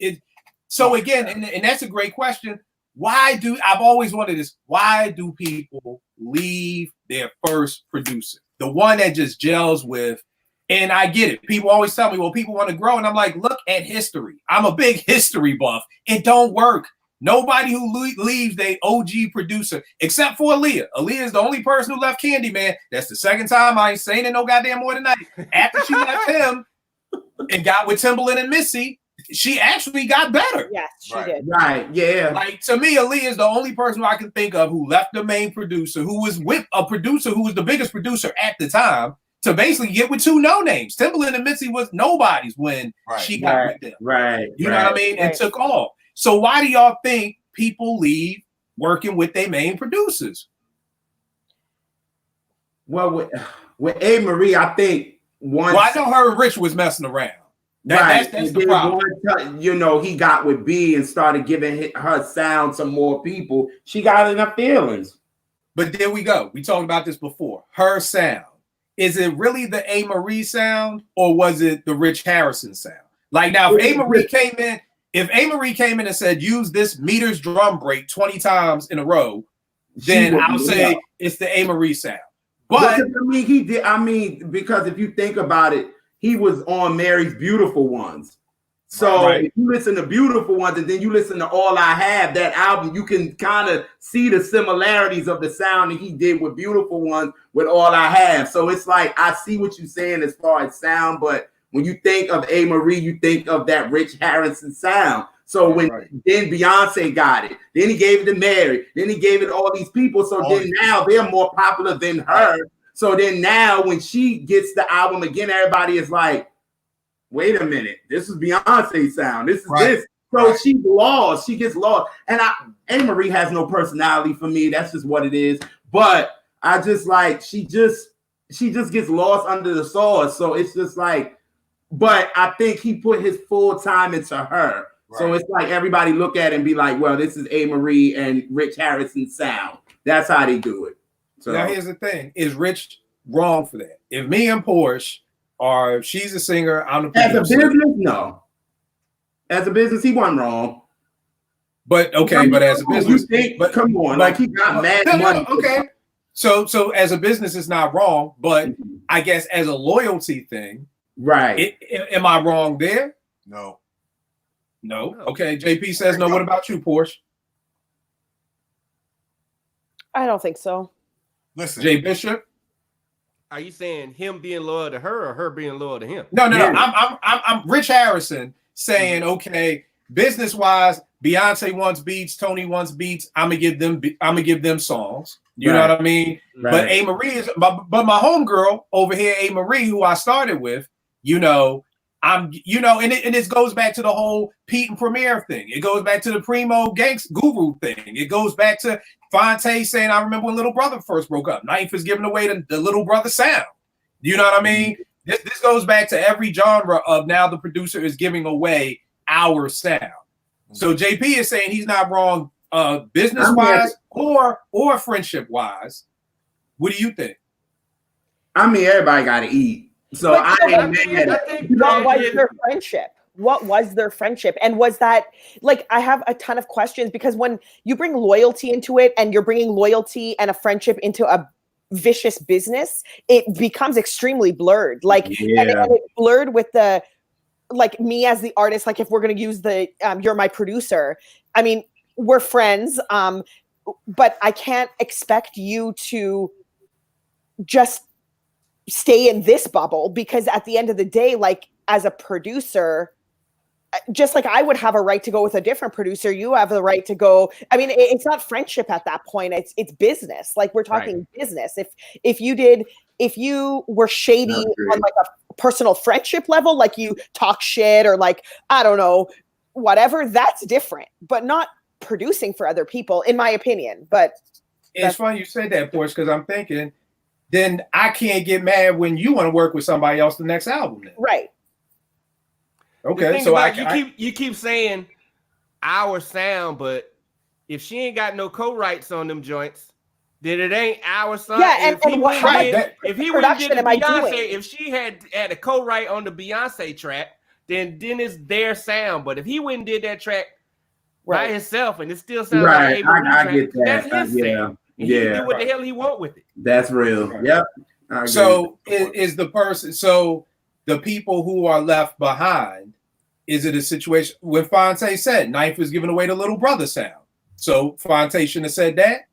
So again, and that's a great question. I've always wondered this, why do people leave their first producer? The one that just gels with, and I get it. People always tell me, well, people want to grow. And I'm like, look at history. I'm a big history buff. It don't work. Nobody who leaves their OG producer, except for Aaliyah. Aaliyah is the only person who left Candyman. That's the second time. I ain't saying it no goddamn more tonight. After she left him and got with Timbaland and Missy, she actually got better. Yes, she did. Right, yeah. Like, to me, Aaliyah is the only person who I can think of who left the main producer, who was with a producer who was the biggest producer at the time, to basically get with two no-names. Timbaland and Missy was nobodies when she got with them. Right. You know what I mean? And took off. So why do y'all think people leave working with their main producers? Well, with A. Marie, I think I know her and Rich was messing around. That's the problem. You know, he got with B and started giving her sound to more people. She got in her feelings. But there we go. We talked about this before. Her sound. Is it really the A. Marie sound, or was it the Rich Harrison sound? Like, now, if A. Marie came in and said, use this meters drum break 20 times in a row, then I'll say it's the A. Marie sound. But I mean, because if you think about it, he was on Mary's Beautiful Ones. So if you listen to Beautiful Ones and then you listen to All I Have, that album, you can kind of see the similarities of the sound that he did with Beautiful Ones with All I Have. So it's like, I see what you're saying as far as sound, but when you think of A. Marie, you think of that Rich Harrison sound. So then Beyonce got it, then he gave it to Mary, then he gave it to all these people. So then now they're more popular than her. So then now when she gets the album again, everybody is like, wait a minute, this is Beyonce's sound. This is this. So she's lost. She gets lost. And A. Marie has no personality for me. That's just what it is. But I just like, she just gets lost under the sauce. So it's just like, but I think he put his full time into her. Right. So it's like everybody look at it and be like, well, this is A. Marie and Rich Harrison's sound. That's how they do it. So now here's the thing: is Rich wrong for that? If me and Porsche are, she's a singer, I'm the producer. As a business, no. As a business, he wasn't wrong. But okay, but as a business, but come on, like he got mad money. Okay, so as a business, it's not wrong, but I guess as a loyalty thing, right? Am I wrong there? No. Okay, JP says no. What about you, Porsche? I don't think so. Listen, Jay Bishop. Are you saying him being loyal to her or her being loyal to him? No. I'm Rich Harrison saying, okay, business wise, Beyonce wants beats, Tony wants beats. I'm gonna give them songs. You know what I mean? Right. But A. Marie is, but my homegirl over here, A. Marie, who I started with, and it goes back to the whole Pete and Premier thing. It goes back to the Primo Gangs Guru thing. It goes back to Fonte saying, I remember when Little Brother first broke up. Knife is giving away the Little Brother sound. You know what I mean? This goes back to every genre of now the producer is giving away our sound. So JP is saying he's not wrong business-wise or friendship-wise. What do you think? I mean, everybody got to eat. So what was their friendship? What was their friendship? And was that, like, I have a ton of questions because when you bring loyalty into it and you're bringing loyalty and a friendship into a vicious business, it becomes extremely blurred. Like, and it's blurred with the, like, me as the artist, like if we're going to use the, you're my producer. I mean, we're friends, but I can't expect you to just stay in this bubble because at the end of the day, like as a producer, just like I would have a right to go with a different producer, you have the right to go. I mean, it's not friendship at that point. It's business. Like we're talking business. If you were shady on like a personal friendship level, like you talk shit or like, I don't know, whatever, that's different, but not producing for other people, in my opinion. But it's funny you say that, Porsche, because I'm thinking, then I can't get mad when you want to work with somebody else the next album. Then. Right. Okay, so you keep saying our sound, but if she ain't got no co-writes on them joints, then it ain't our song. Yeah, if he went and did Beyonce, if she had a co-write on the Beyonce track, then it's their sound. But if he went and did that track by himself and it still sounds like I get that. That's his sound. He can do what the hell he want with it. That's real. Right. Yep. So is the person, so the people who are left behind, is it a situation when Fonte said Knife is giving away the Little Brother sound? So Fonte shouldn't have said that?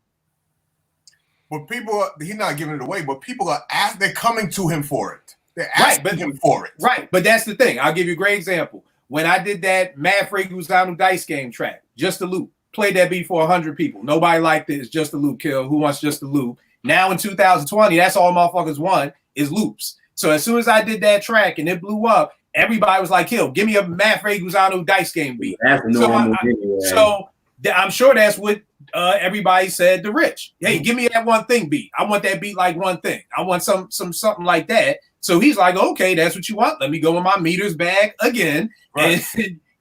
But people, he's not giving it away, but people are they're coming to him for it. They're asking him for it. Right. But that's the thing. I'll give you a great example. When I did that Mad Freguesano Dice Game track, Just a Loop, played that beat for 100 people. Nobody liked it. It's Just a Loop, kill. Who wants Just a Loop? Now in 2020, that's all motherfuckers want is loops. So as soon as I did that track and it blew up, everybody was like, "Kill, give me a Mad Freguesano Dice Game beat." That's normal. So I'm sure that's what everybody said to Rich. Hey, give me that one thing beat. I want that beat like one thing. I want something like that. So he's like, okay, that's what you want. Let me go in my meters bag again and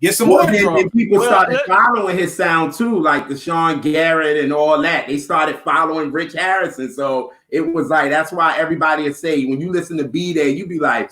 get some more. Then people started following his sound too, like the Sean Garrett and all that. They started following Rich Harrison. So it was like, that's why everybody would say, when you listen to B Day, you be like,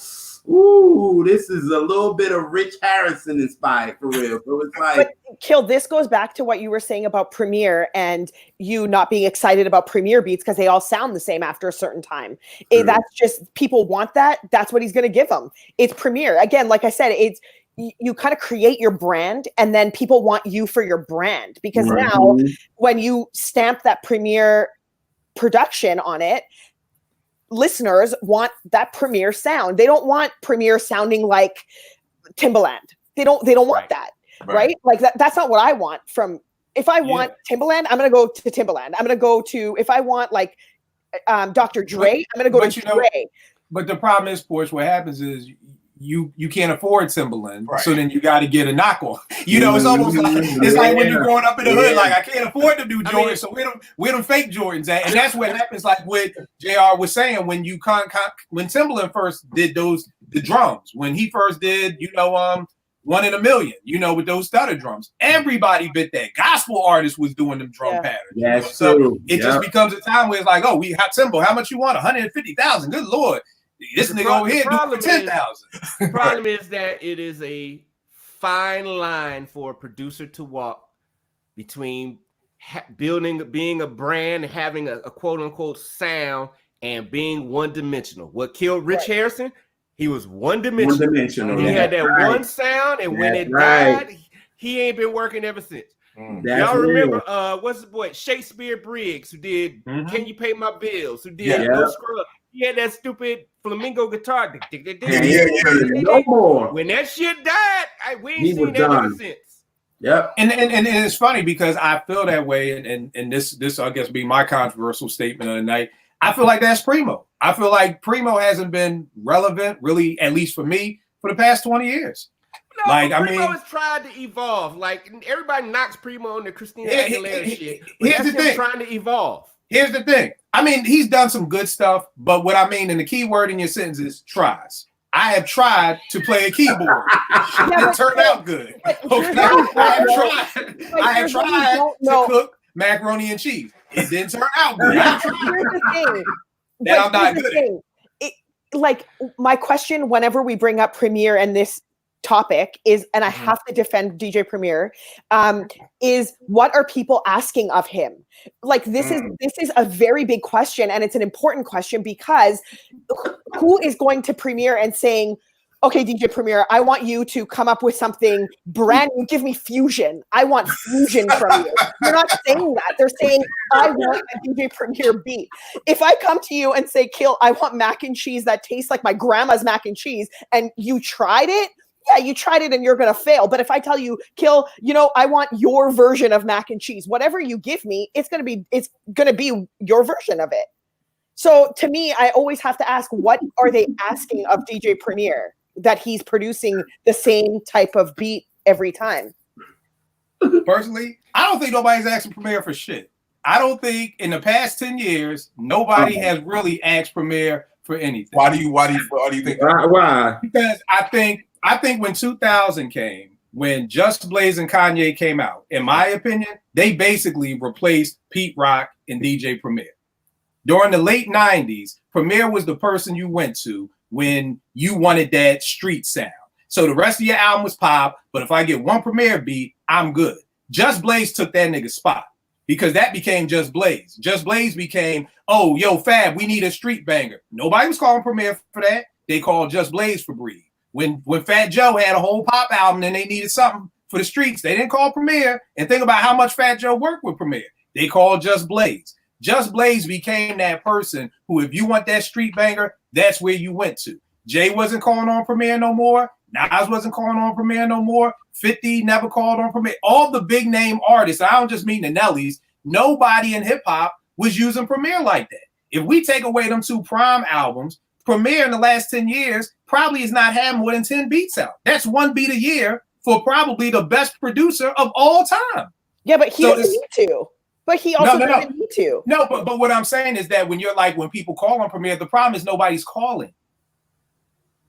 ooh, this is a little bit of Rich Harrison inspired for real. So it's like, but Kill, this goes back to what you were saying about Premier and you not being excited about Premier beats because they all sound the same after a certain time. That's just, people want that. That's what he's going to give them. It's Premier. Again, like I said, it's, you kind of create your brand and then people want you for your brand because now when you stamp that Premier production on it, listeners want that Premier sound. They don't want Premier sounding like Timbaland. They don't want that, right? Like that's not what I want from, if I want Timbaland, I'm going to go to Timbaland. I'm going to go to, if I want like Dr. Dre, I'm going to go to Dre. But the problem is, Porsche, what happens is you can't afford Timbaland, so then you got to get a knockoff. You know, it's almost like when you're growing up in the hood, like I can't afford to do Jordans, so where them fake Jordans at? And that's what happens. Like what JR was saying, when when Timbaland first did the drums, when he first did, 1 in a million, you know, with those stutter drums. Everybody bit that. Gospel artists was doing them drum patterns. Yeah, so true. it just becomes a time where it's like, oh, we have Timbo, how much you want? 150,000. Good Lord. This nigga over here doing for 10,000. The problem is that it is a fine line for a producer to walk between being a brand and having a quote unquote sound and being one dimensional. What killed Rich Harrison? He was one dimensional. He had that one sound, and when it died, he ain't been working ever since. Y'all remember what's the boy Shakespeare Briggs, who did Can You Pay My Bills, who did No Scrub. He had that stupid flamingo guitar. No more. When that shit died, we ain't seen that ever since. Yep. And it's funny because I feel that way, and this I guess be my controversial statement of the night. I feel like that's Primo. I feel like Primo hasn't been relevant, really, at least for me, for the past 20 years. No, like, Primo has tried to evolve. Like, everybody knocks Primo on the Christina Aguilera shit. Here's the thing. Trying to evolve. Here's the thing. I mean, he's done some good stuff, but what I mean, and the key word in your sentence is tries. I have tried to play a keyboard. It didn't turn out good. Okay? I have tried to cook macaroni and cheese. It didn't turn out good. Here's the thing. That I'm not good at. Like, my question whenever we bring up Premier and this topic is, and I have to defend DJ Premier, is what are people asking of him? Like, this is a very big question, and it's an important question because who is going to Premier and saying, okay, DJ Premier, I want you to come up with something brand new. Give me fusion. I want fusion from you. They're not saying that. They're saying, I want a DJ Premier beat. If I come to you and say, Kill, I want mac and cheese that tastes like my grandma's mac and cheese, and you tried it, yeah, you tried it and you're going to fail. But if I tell you, Kill, you know, I want your version of mac and cheese, whatever you give me, it's going to be your version of it. So to me, I always have to ask, what are they asking of DJ Premier that he's producing the same type of beat every time? Personally, I don't think nobody's asking Premier for shit. I don't think in the past 10 years, nobody has really asked Premier for anything. Why do you think that? Why? Because I think when 2000 came, when Just Blaze and Kanye came out, in my opinion, they basically replaced Pete Rock and DJ Premier. During the late 90s, Premier was the person you went to when you wanted that street sound. So the rest of your album was pop, but if I get one Premier beat, I'm good. Just Blaze took that nigga's spot because that became Just Blaze. Just Blaze became, oh, yo, Fab, we need a street banger. Nobody was calling Premier for that. They called Just Blaze for Breathe. When Fat Joe had a whole pop album and they needed something for the streets, they didn't call Premier. And think about how much Fat Joe worked with Premier. They called Just Blaze. Just Blaze became that person who, if you want that street banger, that's where you went to. Jay wasn't calling on Premier no more. Nas wasn't calling on Premier no more. 50 never called on Premier. All the big name artists, I don't just mean the Nellies, nobody in hip hop was using Premier like that. If we take away them two prime albums, Premier in the last 10 years probably has not had more than 10 beats out. That's one beat a year for probably the best producer of all time. Yeah, but he doesn't need to. But he also doesn't need to. No, but what I'm saying is that when people call on Premier, the problem is nobody's calling.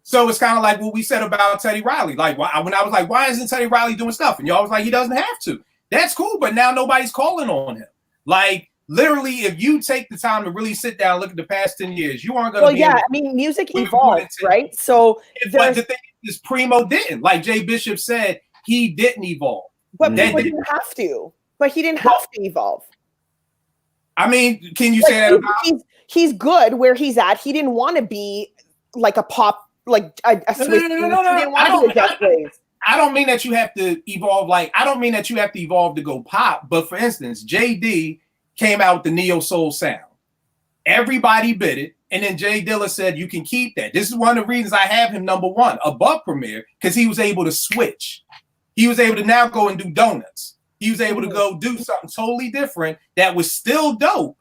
So it's kind of like what we said about Teddy Riley. Like, when I was like, why isn't Teddy Riley doing stuff? And y'all was like, he doesn't have to. That's cool, but now nobody's calling on him. Like, literally, if you take the time to really sit down and look at the past 10 years, you aren't going to be able to. I mean, music evolves, right? So, but the thing is, Primo didn't. Like Jay Bishop said, he didn't evolve. But Primo didn't have to. But he didn't have to evolve. I mean, can you say that about he's good where he's at. He didn't want to be like a pop, like a Swiss. He didn't want to be a Just Blaze. I don't mean that you have to evolve. Like, I don't mean that you have to evolve to go pop. But for instance, JD came out with the neo soul sound. Everybody bit it, and then Jay Dilla said, "You can keep that." This is one of the reasons I have him number one above Premier, because he was able to switch. He was able to now go and do donuts. He was able to go do something totally different that was still dope,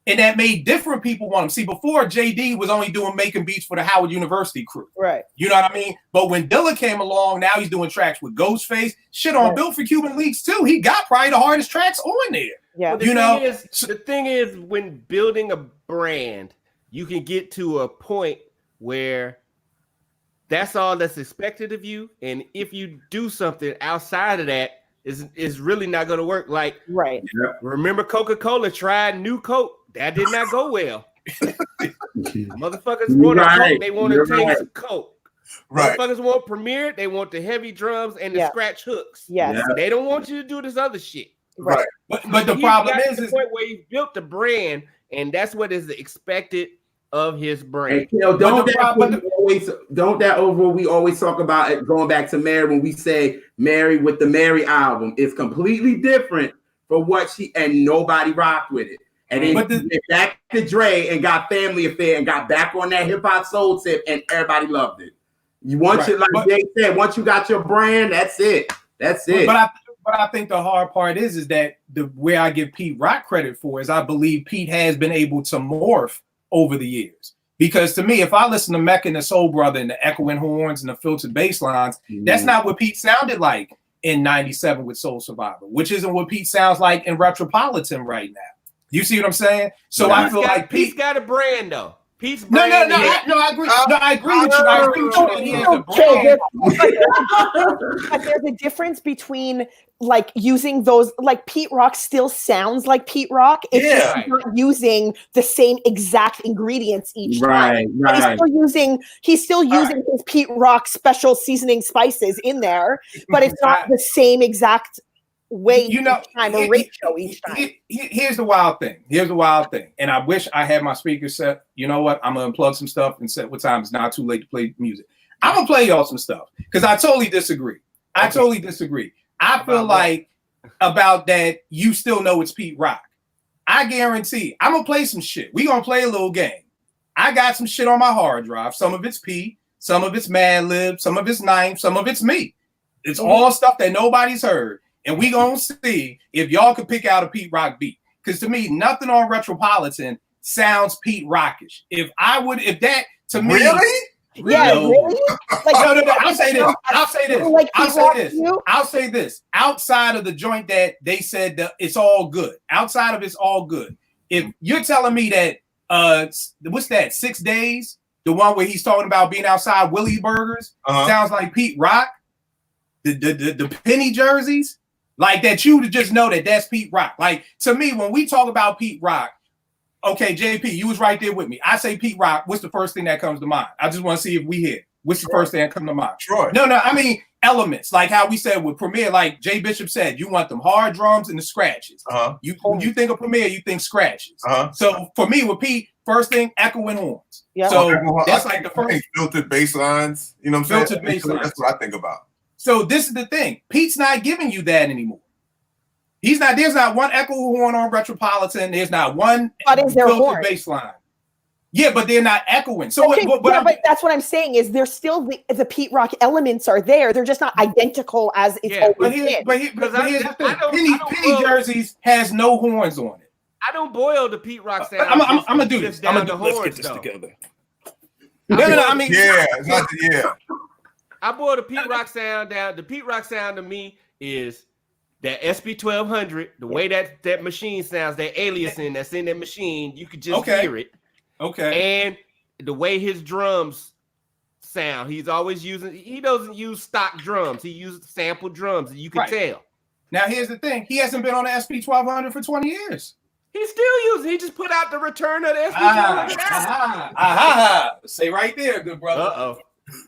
and that made different people want him. See, before JD was only making beats for the Howard University crew. Right. You know what I mean? But when Dilla came along, now he's doing tracks with Ghostface. Shit on Built for Cuban Leagues too. He got probably the hardest tracks on there. Yeah. The thing is, when building a brand, you can get to a point where that's all that's expected of you. And if you do something outside of that, is really not going to work. Like, right. Remember Coca-Cola tried new Coke. That did not go well. Motherfuckers want a Coke, they want to taste Coke. Right. Motherfuckers want Premier, they want the heavy drums and the scratch hooks. Yes. They don't want you to do this other shit. Right. But the problem is the point where he built the brand, and that's what is expected of his brand. Hey, don't that over we always talk about it, going back to Mary when we say Mary with the Mary album is completely different from what she and nobody rocked with it. And then went back to Dre and got Family Affair and got back on that hip hop soul tip and everybody loved it. You want you like Jay said, once you got your brand, that's it. That's it. But I think the hard part is that the where I give Pete Rock credit for is I believe Pete has been able to morph over the years. Because to me, if I listen to Mecca and the Soul Brother and the echoing horns and the filtered bass lines, that's not what Pete sounded like in 97 with Soul Survivor, which isn't what Pete sounds like in Retropolitan right now. You see what I'm saying? So I feel like Pete's got a brand though. Pete's no, brand. I agree. I agree with you. I agree with you that he has a brand. But there's a difference between like using those, like Pete Rock still sounds like Pete Rock if he's not using the same exact ingredients each time. Right. He's still using his Pete Rock special seasoning spices in there, but it's not the same exact way each time or ratio each time. Here's the wild thing. And I wish I had my speaker set. You know what? I'm gonna unplug some stuff and set what time it's not too late to play music. I'm gonna play y'all some stuff because I totally disagree. I feel like about that you still know it's Pete Rock. I guarantee I'm gonna play some shit. We gonna play a little game. I got some shit on my hard drive. Some of it's Pete, some of it's Mad Lib, some of it's Ninth, some of it's me. It's all stuff that nobody's heard. And we gonna see if y'all can pick out a Pete Rock beat. Because to me, nothing on Retropolitan sounds Pete Rockish. If that to me, really? Really? Like, no. I'll say this. Outside of the joint that they said that it's all good. Outside of it's all good. If you're telling me that what's that? 6 days, the one where he's talking about being outside Willie Burgers, sounds like Pete Rock. The penny jerseys. Like that, you to just know that that's Pete Rock. Like to me, when we talk about Pete Rock, okay, JP, you was right there with me. I say Pete Rock. What's the first thing that comes to mind? I just want to see if we hit. What's the first thing that comes to mind? Sure. No. I mean elements, like how we said with Premier. Like Jay Bishop said, you want them hard drums and the scratches. You think of Premier, you think scratches. So for me, with Pete, first thing echoing horns. Yeah. So that's like the first filtered bass lines. You know what I'm saying? Bass lines. That's what I think about. So this is the thing. Pete's not giving you that anymore. He's not. There's not one echo horn on Retropolitan. There's not one filtered bass line. Yeah, but they're not echoing. So okay, but that's what I'm saying is there's still the Pete Rock elements are there. They're just not identical as it's always been. But here's the thing. Penny jerseys has no horns on it. I don't boil the Pete Rock sound. I'm gonna do this. I'm gonna do horns, let's get this though. together. No. I mean, it's not I boil the Pete Rock sound down. The Pete Rock sound to me is that SB1200, the way that machine sounds, that aliasing that's in that machine, you could just hear it. Okay. And the way his drums sound, he doesn't use stock drums. He uses sample drums, and you can tell. Now, here's the thing. He hasn't been on the SP1200 for 20 years. He's still using. He just put out the return of the SP1200. Say right there, good brother. Uh-oh.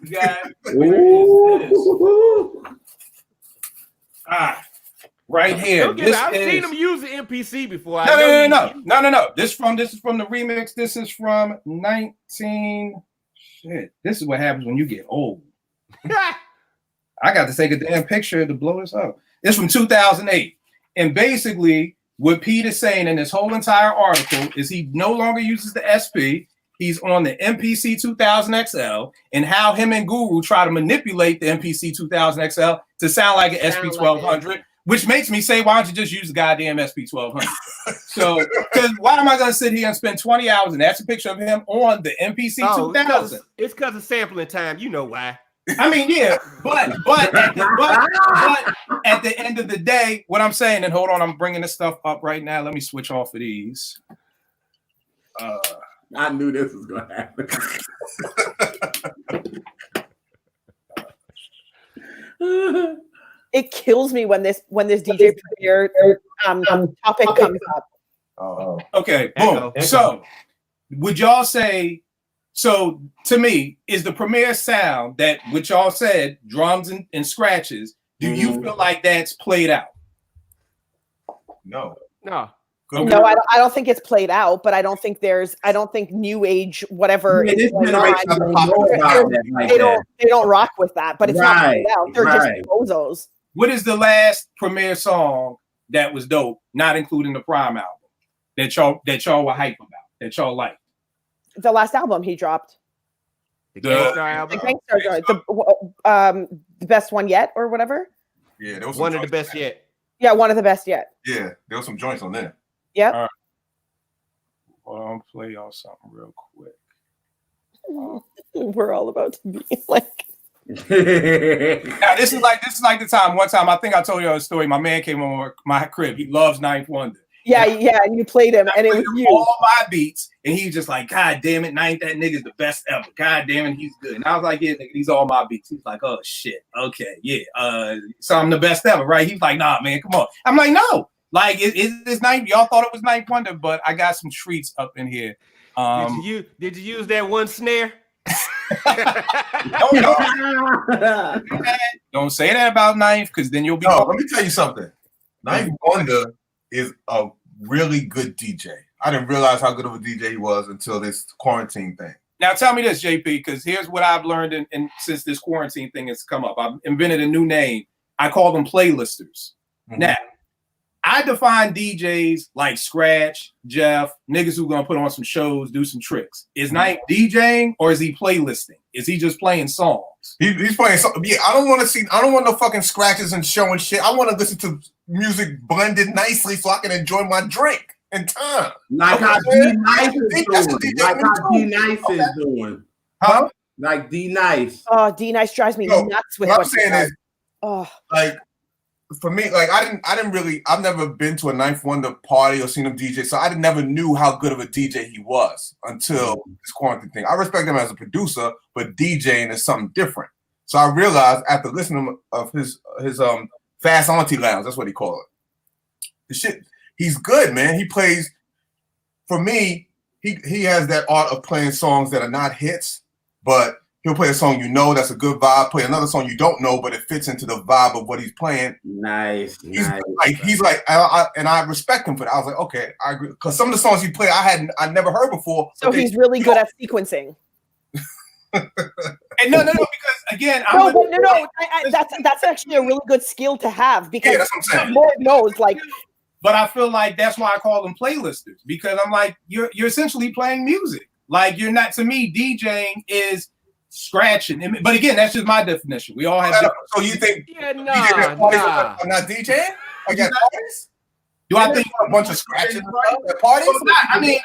You got right here. I've seen him use the MPC before. No. This is from the remix. This is from 19. Shit. This is what happens when you get old. I got to take a damn picture to blow this up. It's from 2008. And basically, what Pete is saying in this whole entire article is he no longer uses the SP. He's on the MPC 2000 XL, and how him and Guru try to manipulate the MPC 2000 XL to sound like an SP 1200, which makes me say, why don't you just use the goddamn SP 1200? So, because why am I going to sit here and spend 20 hours and that's a picture of him on the MPC 2000? It's because of sampling time. You know why. I mean, yeah, but at the end of the day, what I'm saying, and hold on, I'm bringing this stuff up right now. Let me switch off of these. I knew this was going to happen. It kills me when this DJ Premier topic comes up. Oh, okay, boom. So, would y'all say? So, to me, is the Premier sound that which y'all said drums and scratches? Do you feel like that's played out? no. No, I don't think it's played out, but I don't think new age whatever. Yeah, this generation they don't rock with that, but it's not played out. They're just bozos. What is the last Premier song that was dope, not including the Prime album, that y'all were hype about, that y'all liked? The last album he dropped. The Gangstar album. The best one yet, or whatever. Yeah, there was one of the best yet. Yeah, one of the best yet. Yeah, there was some joints on there. Yep. All right. Well, I'll play y'all something real quick. We're all about to be like. Now, this is like the time. One time, I think I told you a story. My man came on my crib. He loves Ninth Wonder. Yeah, and you played him, and it was you. All my beats, and he's just like, God damn it, Ninth, that nigga's the best ever. God damn it, he's good. And I was like, yeah, nigga, these are all my beats. He's like, oh shit, okay, yeah, so I'm the best ever, right? He's like, nah, man, come on. I'm like, no, like it's Ninth. Y'all thought it was Ninth Wonder, but I got some treats up in here. Did you use that one snare? Don't say that about Ninth, because then you'll be. No, let me tell you something. Ninth Wonder is a really good DJ. I didn't realize how good of a DJ he was until this quarantine thing. Now tell me this, JP, because here's what I've learned and since this quarantine thing has come up. I've invented a new name. I call them playlisters. Mm-hmm. Now, I define DJs like Scratch, Jeff, niggas who gonna put on some shows, do some tricks. Is Ninth DJing or is he playlisting? Is he just playing songs? He's playing songs. Yeah, I don't want no fucking scratches and showing shit. I want to listen to music blended nicely so I can enjoy my drink in time. Like how D Nice is doing. Like how D Nice is doing. Huh? Like D Nice. Oh, D Nice drives me nuts with what I'm saying is, oh, like, for me, like I've never been to a Ninth Wonder party or seen him DJ, so I never knew how good of a DJ he was until this quarantine thing. I respect him as a producer, but DJing is something different. So I realized after listening of his Fast Auntie Lounge, that's what he called it. The shit, he's good, man. He plays, for me, he has that art of playing songs that are not hits, but he'll play a song you know that's a good vibe, play another song you don't know, but it fits into the vibe of what he's playing. Nice. He's like, I respect him for that. I was like, okay, I agree. Because some of the songs he played, I never heard before. So he's really good at sequencing. And no, because again, that's actually a really good skill to have, because that's what I'm saying. Lord knows, like. But I feel like that's why I call them playlisters, because I'm like, you're essentially playing music. Like, you're not, to me, DJing is scratching. But again, that's just my definition. We all have different. So you think I'm not DJing? I got parties? Do I think a bunch of scratches at parties? I mean,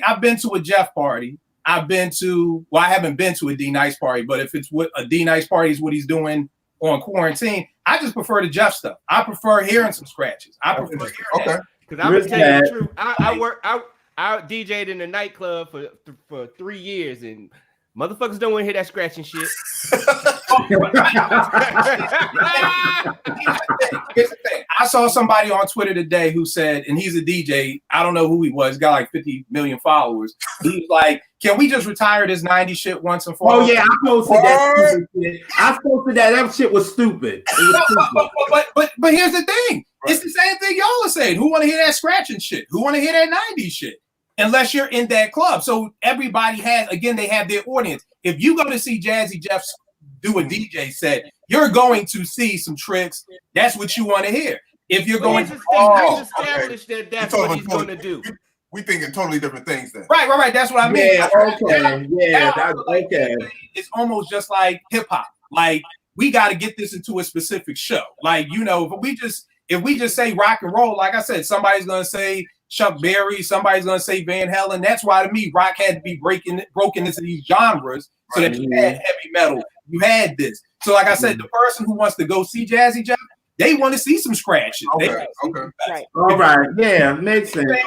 I've been to a Jeff party. I haven't been to a D Nice party, but if it's what a D Nice party is what he's doing on quarantine, I just prefer the Jeff stuff. I prefer hearing some scratches. I prefer hearing that. Because I'm gonna tell you the truth. I DJ'd in a nightclub for 3 years, and motherfuckers don't want to hear that scratching shit. Here's the thing. I saw somebody on Twitter today who said, and he's a DJ, I don't know who he was, he's got like 50 million followers. He's like, can we just retire this 90s shit once and for all? Oh yeah, I posted that shit. I posted that. That shit was stupid. But here's the thing. It's the same thing y'all are saying. Who want to hear that scratching shit? Who want to hear that 90s shit? Unless you're in that club. So everybody has, again, they have their audience. If you go to see Jazzy Jeff do a DJ set, you're going to see some tricks. That's what you want to hear. If you're going to establish that that's what he's going to do. We thinking totally different things then. Right. That's what I mean. Yeah, okay. It's almost just like hip hop. Like, we got to get this into a specific show. Like, you know, if we just say rock and roll, like I said, somebody's going to say Chuck Berry, somebody's going to say Van Halen. That's why, to me, rock had to be broken into these genres so that you had heavy metal. You had this. So like I said, the person who wants to go see Jazzy Jeff, they want to see some scratches. Okay. Right. All right. Yeah, makes sense. The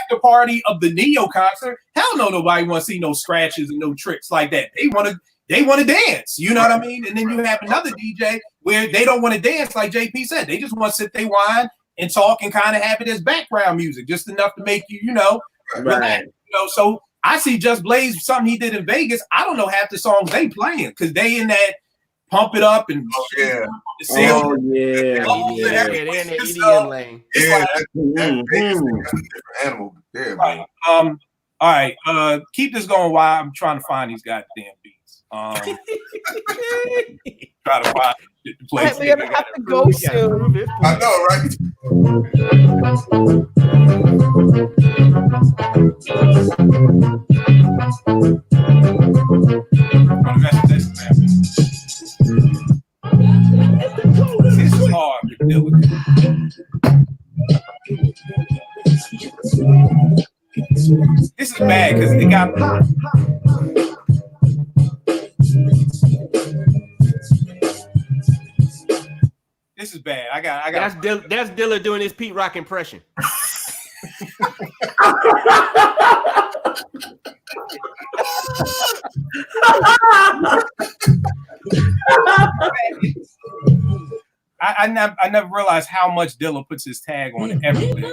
after party of the Neo concert, hell no, nobody want to see no scratches and no tricks like that. They want to, they want to dance. You know what I mean? And then you have another DJ where they don't want to dance, like JP said. They just want to sit, they whine and talk and kind of have it as background music, just enough to make you, relax. So I see Just Blaze, something he did in Vegas. I don't know half the songs they playing because they in that pump it up and they're in the EDM lane. Yeah, that's a different animal there, man. All right, keep this going while I'm trying to find these goddamn beats. Try to find the place. We're gonna have to go soon. I know, right? This is hard to deal with. This is bad because it got this is bad. I got That's Dilla doing his Pete Rock impression. I never realized how much Dilla puts his tag on it everywhere.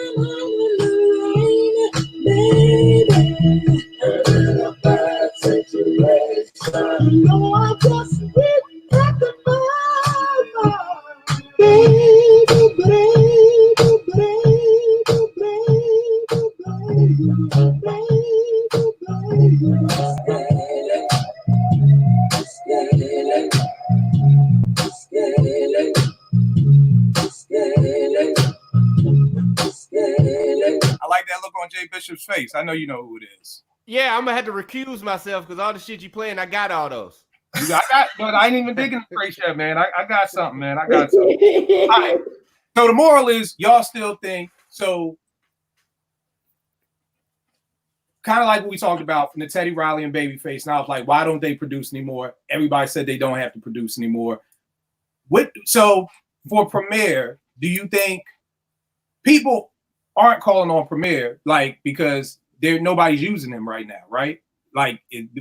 I like that look on Jay Bishop's face. I know you know who it is. Yeah, I'm gonna have to recuse myself because all the shit you playing, I got all those. But I ain't even digging the trace yet, man. I got something, man. I got something. All right. So the moral is, y'all still think so. Kind of like what we talked about from the Teddy Riley and Babyface. And I was like, why don't they produce anymore? Everybody said they don't have to produce anymore. So for Premier, do you think people aren't calling on Premier because nobody's using them right now, right?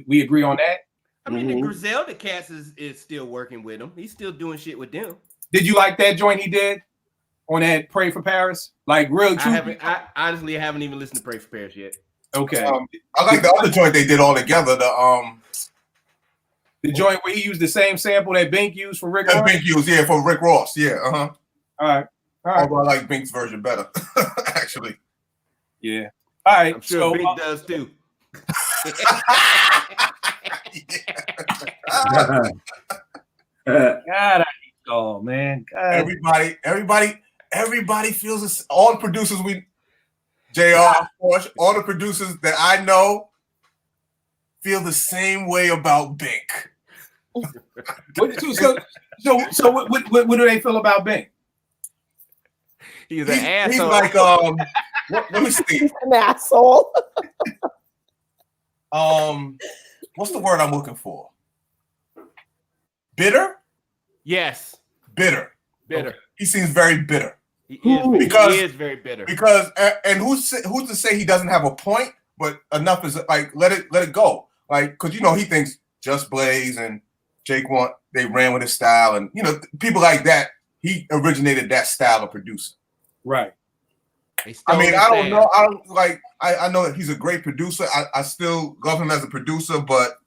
We agree on that. I mean, the Griselda Cats is still working with him. He's still doing shit with them. Did you like that joint he did on that Pray for Paris? I honestly haven't even listened to Pray for Paris yet. Okay. I like the other joint they did all together. The joint where he used the same sample that Bink used for Rick Ross? Bink used, for Rick Ross. Yeah, All right. Although I like Bink's version better, actually. Yeah. All right. I'm sure Bink does too. God, man. God. Everybody feels this. All the producers JR, Porsche, all the producers that I know feel the same way about Bink. So what do they feel about Bink? He's an asshole. He's like, let me see. He's an asshole. What's the word I'm looking for? Bitter? Yes. Bitter. Bitter. Okay. He seems very bitter. He is very bitter. Because who's to say he doesn't have a point? But enough is let it go. Because he thinks Just Blaze and Jake they ran with his style, and people like that. He originated that style of producing. Right. I mean, I don't know. I know that he's a great producer. I still love him as a producer, but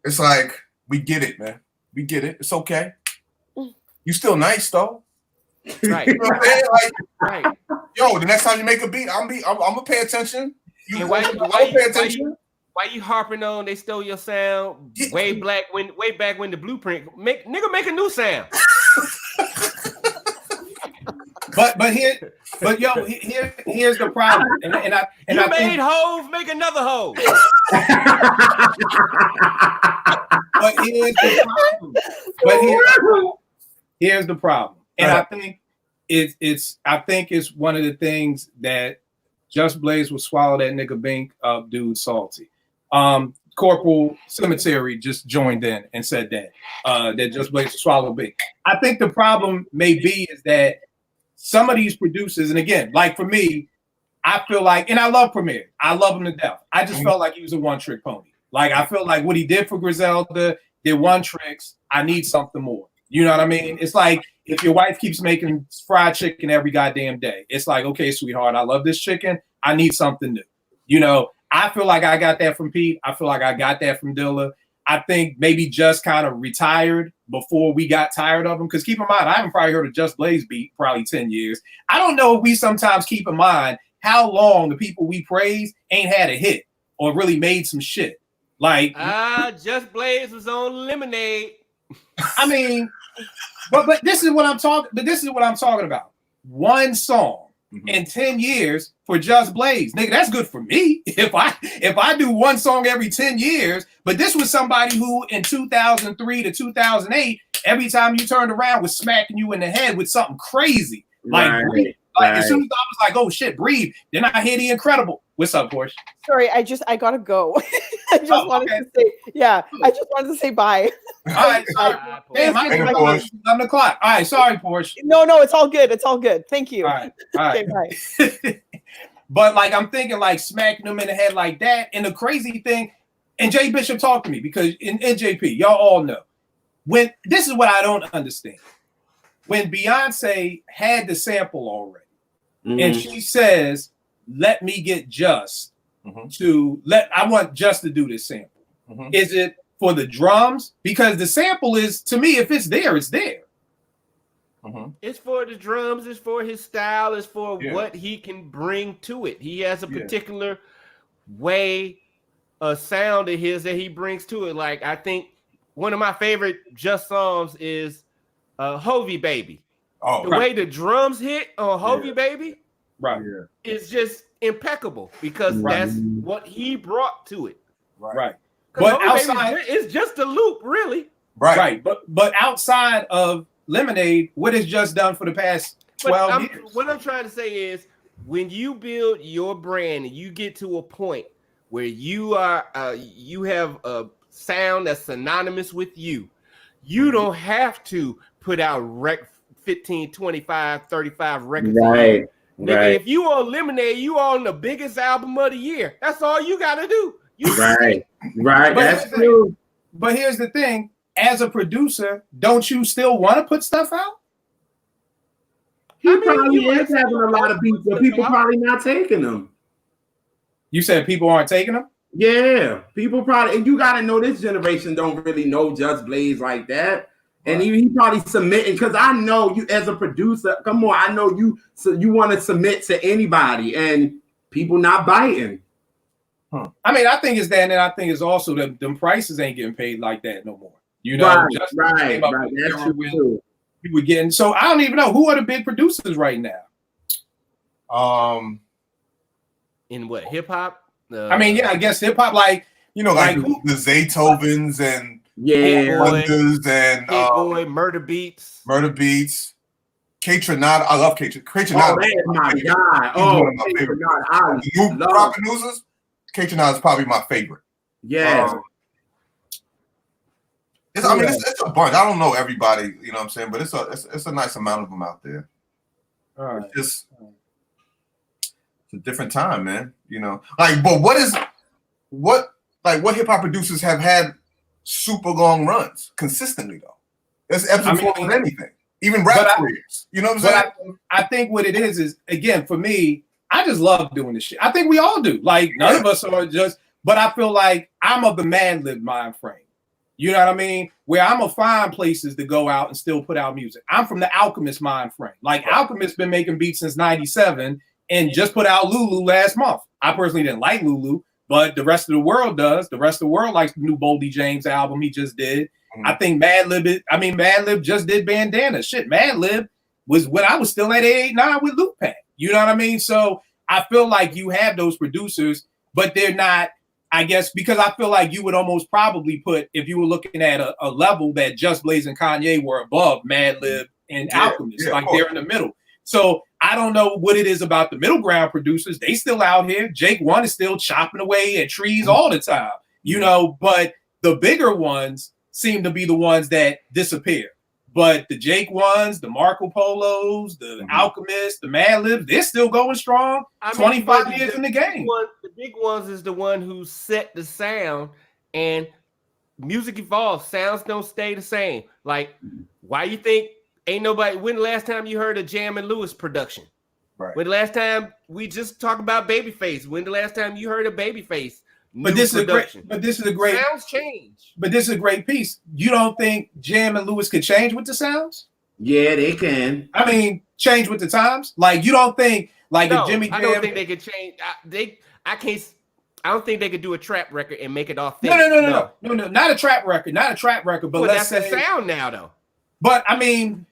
it's like, we get it, man. We get it. It's okay. You still nice though. Right. You know what I'm saying? Right. Yo, the next time you make a beat, I'm gonna pay attention. Why you harping on they stole your sound way back when the blueprint make a new sound. Here's the problem. And I made Hove make another Hove. But here's the problem. And I think it's one of the things that Just Blaze will swallow that nigga Bink up, dude, salty. Corporal Cemetery just joined in and said that Just Blaze will swallow Bink. I think the problem may be is that some of these producers, and again, like for me, I feel like, and I love Premier. I love him to death. I just felt like he was a one-trick pony. Like I feel like what he did for Griselda, did One Tricks. I need something more. You know what I mean? It's like if your wife keeps making fried chicken every goddamn day, it's like, okay, sweetheart, I love this chicken. I need something new. You know, I feel like I got that from Pete. I feel like I got that from Dilla. I think maybe Just kind of retired before we got tired of him. Because keep in mind, I haven't probably heard a Just Blaze beat probably 10 years. I don't know if we sometimes keep in mind how long the people we praise ain't had a hit or really made some shit. Like Just Blaze was on Lemonade. I mean, but this is what I'm talking. But this is what I'm talking about. One song in 10 years for Just Blaze, nigga. That's good for me. If I do one song every 10 years, but this was somebody who in 2003 to 2008, every time you turned around was smacking you in the head with something crazy. Like, as soon as I was like, oh shit, breathe. Then I hear The Incredible. What's up, Porsche? Sorry, I gotta go. I just wanted to say, I just wanted to say bye. All right, sorry. Damn, I didn't like 11 o'clock. All right, sorry, Porsche. No, it's all good. It's all good. Thank you. All right. Okay, bye. But like I'm thinking like smacking them in the head like that. And the crazy thing, and Jay Bishop talked to me because in NJP, y'all all know. When this is what I don't understand. When Beyonce had the sample already, and she says, let me get Just I want Just to do this sample. Is it for the drums? Because the sample is, to me, if it's there, it's there. It's for the drums, it's for his style, it's for what he can bring to it. He has a particular way, a sound of his that he brings to it. Like I think one of my favorite Just songs is Hovey Baby. The way the drums hit on Hovey Baby is just impeccable because that's what he brought to it. Right. But outside, it's just a loop, really. Right. But outside of Lemonade, what has Just done for the past 12 years? What I'm trying to say is when you build your brand and you get to a point where you are you have a sound that's synonymous with you, you don't have to put out 15, 25, 35 records. Right. Nigga, if you on Lemonade, you on the biggest album of the year. That's all you gotta do. Right. That's true. But here's the thing: as a producer, don't you still want to put stuff out? He probably is having a lot of beats, but people probably not taking them. You said people aren't taking them? Yeah, people probably. And you gotta know this generation don't really know Just Blaze like that. And he probably submitting because I know you as a producer. Come on, I know you. So you want to submit to anybody, and people not biting. I mean, I think it's that, and I think it's also that them prices ain't getting paid like that no more. You know, right. That's true. You were getting. So I don't even know who are the big producers right now. In what, hip hop? I mean, I guess hip hop, like the Zaytovens and. Wonders and Boy, Murder Beats. K Trinata. I love K Trinata. Oh, my God. Oh, one of my favorite. New crop producers. K Trinata is probably my favorite. Yeah. It's a bunch. I don't know everybody, you know what I'm saying, but it's a nice amount of them out there. It's a different time, man. You know, like, but what hip hop producers have had super long runs consistently though? There's ebbs and flows with anything, even rap careers. You know what I'm saying? I think what it is again for me, I just love doing this shit. I think we all do. Like none of us are just, but I feel like I'm of the Mad Lib mind frame. You know what I mean? Where I'm gonna find places to go out and still put out music. I'm from the Alchemist mind frame. Like Alchemist been making beats since '97 and just put out Lulu last month. I personally didn't like Lulu, but the rest of the world does. The rest of the world likes the new Boldy James album he just did. I think Mad Lib just did Bandana. Shit, Mad Lib was when I was still at 889 with Luke Pack. You know what I mean? So I feel like you have those producers, but they're not, I guess, because I feel like you would almost probably put, if you were looking at a level that Just Blaze and Kanye were above Mad Lib and Alchemist, like they're in the middle. So I don't know what it is about the middle ground producers. They still out here. Jake One is still chopping away at trees all the time, you know, but the bigger ones seem to be the ones that disappear. But the Jake Ones, the Marco Polos, the Alchemists, the Mad Libs, they're still going strong. 25 years in the game. The big ones is the one who set the sound and music evolves. Sounds don't stay the same. Like, why you think ain't nobody? When the last time you heard a Jam and Lewis production? Right. When the last time we just talked about Babyface? When the last time you heard a Babyface? But this is a great. Sounds change. But this is a great piece. You don't think Jam and Lewis could change with the sounds? Yeah, they can. I mean, change with the times. Like you don't think like No, if Jimmy Jam. I don't think they could change. I can't. I don't think they could do a trap record and make it authentic. No, not a trap record, not a trap record. But well, let's that's say the sound now, though. But I mean,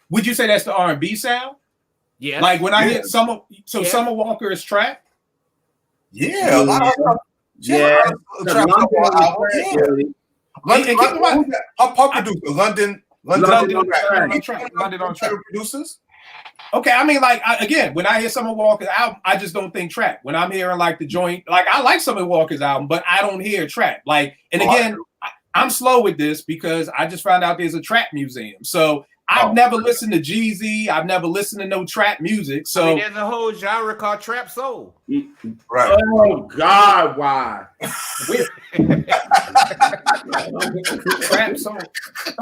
would you say that's the R&B sound? Yeah. Like when I hear Summer Walker is trap. Yeah, a lot of Yeah. London, her pop producer, London on track producers. Okay, I mean, like again, when I hear Summer Walker's album, I just don't think trap. When I'm hearing like the joint, like I like Summer Walker's album, but I don't hear trap. Like, and again, I'm slow with this because I just found out there's a trap museum. So I've never listened to Jeezy. I've never listened to no trap music. So I mean, there's a whole genre called trap soul. Right. Oh God, why? Trap soul.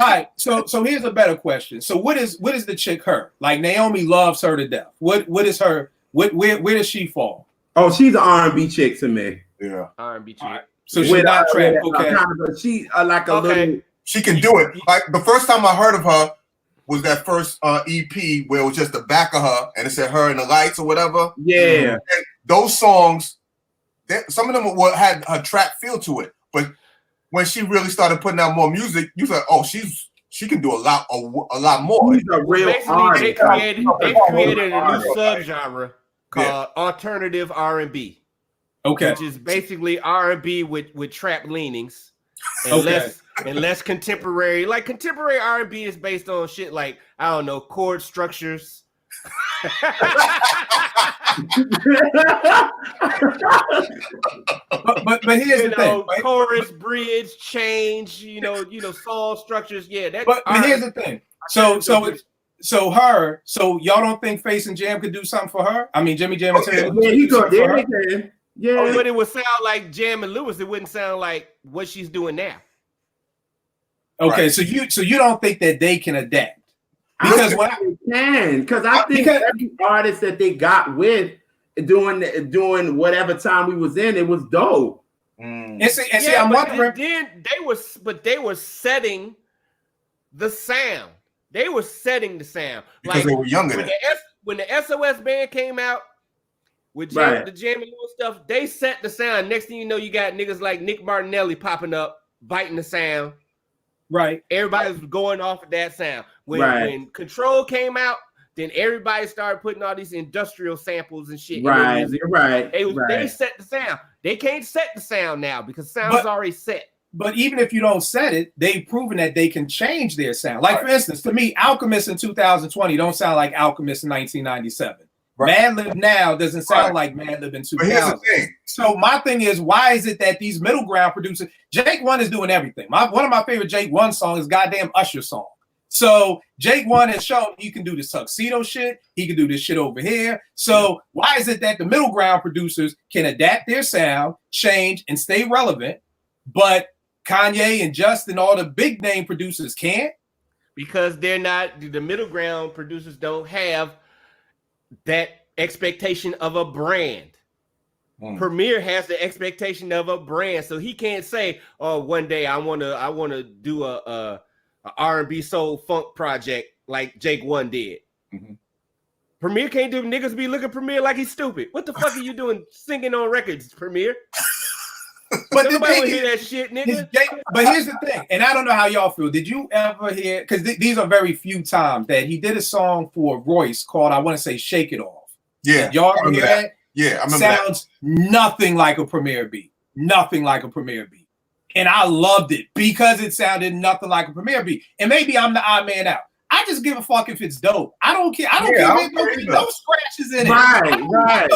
All right. So here's a better question. So what is the chick her? Like Naomi loves her to death. What is her? Where does she fall? Oh, she's an R&B chick to me. Yeah. R&B chick. Right. So she's not trap. Okay. She like a little. She can do it. Like the first time I heard of her was that first EP where it was just the back of her and it said her and the lights or whatever. Yeah. And those songs, some of them had a trap feel to it. But when she really started putting out more music, you said, "Oh, she can do a lot more." She's a real basically, artist. they created a new subgenre called alternative R&B. Okay. Which is basically R&B with trap leanings and less contemporary. Like contemporary R&B is based on shit like, I don't know, chord structures. but here's the thing, right? Chorus, bridge, change, song structures. Yeah, but here's the thing. So y'all don't think Face and Jam could do something for her? I mean, Jimmy Jam and Taylor. Yeah, he could. Yeah, but it would sound like Jam and Lewis. It wouldn't sound like what she's doing now. Okay, right. So you don't think that they can adapt? Because I think every artist that they got with doing whatever time we was in, it was dope. And see, I'm wondering. They were setting the sound. They were setting the sound because they were younger. When the SOS band came out with the Jam and Lewis stuff, they set the sound. Next thing you know, you got niggas like Nick Martinelli popping up, biting the sound. Right. Everybody's going off of that sound. When Control came out, then everybody started putting all these industrial samples and shit in their music. They set the sound. They can't set the sound now because the sound's already set. But even if you don't set it, they've proven that they can change their sound. Like, for instance, to me, Alchemist in 2020 don't sound like Alchemist in 1997. Right. Madlib now doesn't sound like Madlib in 2000. But here's the thing. So my thing is, why is it that these middle ground producers, Jake One is doing everything. One of my favorite Jake One songs is goddamn Usher song. So Jake One has shown he can do this tuxedo shit. He can do this shit over here. So why is it that the middle ground producers can adapt their sound, change, and stay relevant, but Kanye and Justin, all the big name producers can't? Because they're not, the middle ground producers don't have that expectation of a brand. Premier has the expectation of a brand, so he can't say, "Oh, one day I want to do a R&B soul funk project like Jake One did." Premier can't do. Niggas be looking Premier like he's stupid. What the fuck are you doing singing on records, Premier? But nobody will hear that shit, nigga. But here's the thing, and I don't know how y'all feel. Did you ever hear? Because these are very few times that he did a song for Royce called, I want to say, "Shake It Off." Yeah, did y'all hear that? Yeah, I remember. Sounds nothing like a Premier beat. Nothing like a Premier beat, and I loved it because it sounded nothing like a Premier beat. And maybe I'm the odd man out. I just give a fuck if it's dope. I don't care. I don't care if there's no scratches in it. Right.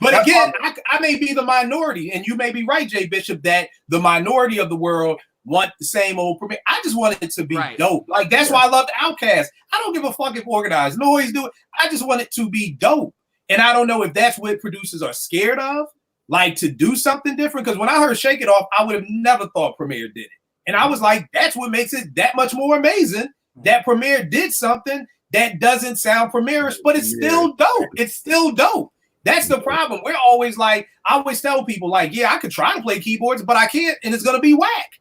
But again, I may be the minority, and you may be right, Jay Bishop, that the minority of the world want the same old Premier. I just want it to be dope. Like, that's why I love the Outkast. I don't give a fuck if Organized Noise do it. I just want it to be dope. And I don't know if that's what producers are scared of, like to do something different. Because when I heard Shake It Off, I would have never thought Premier did it. And I was like, that's what makes it that much more amazing that Premier did something that doesn't sound Premierish, but it's still dope. It's still dope. That's the problem. We're always like, I always tell people like, yeah, I could try to play keyboards, but I can't, and it's gonna be whack.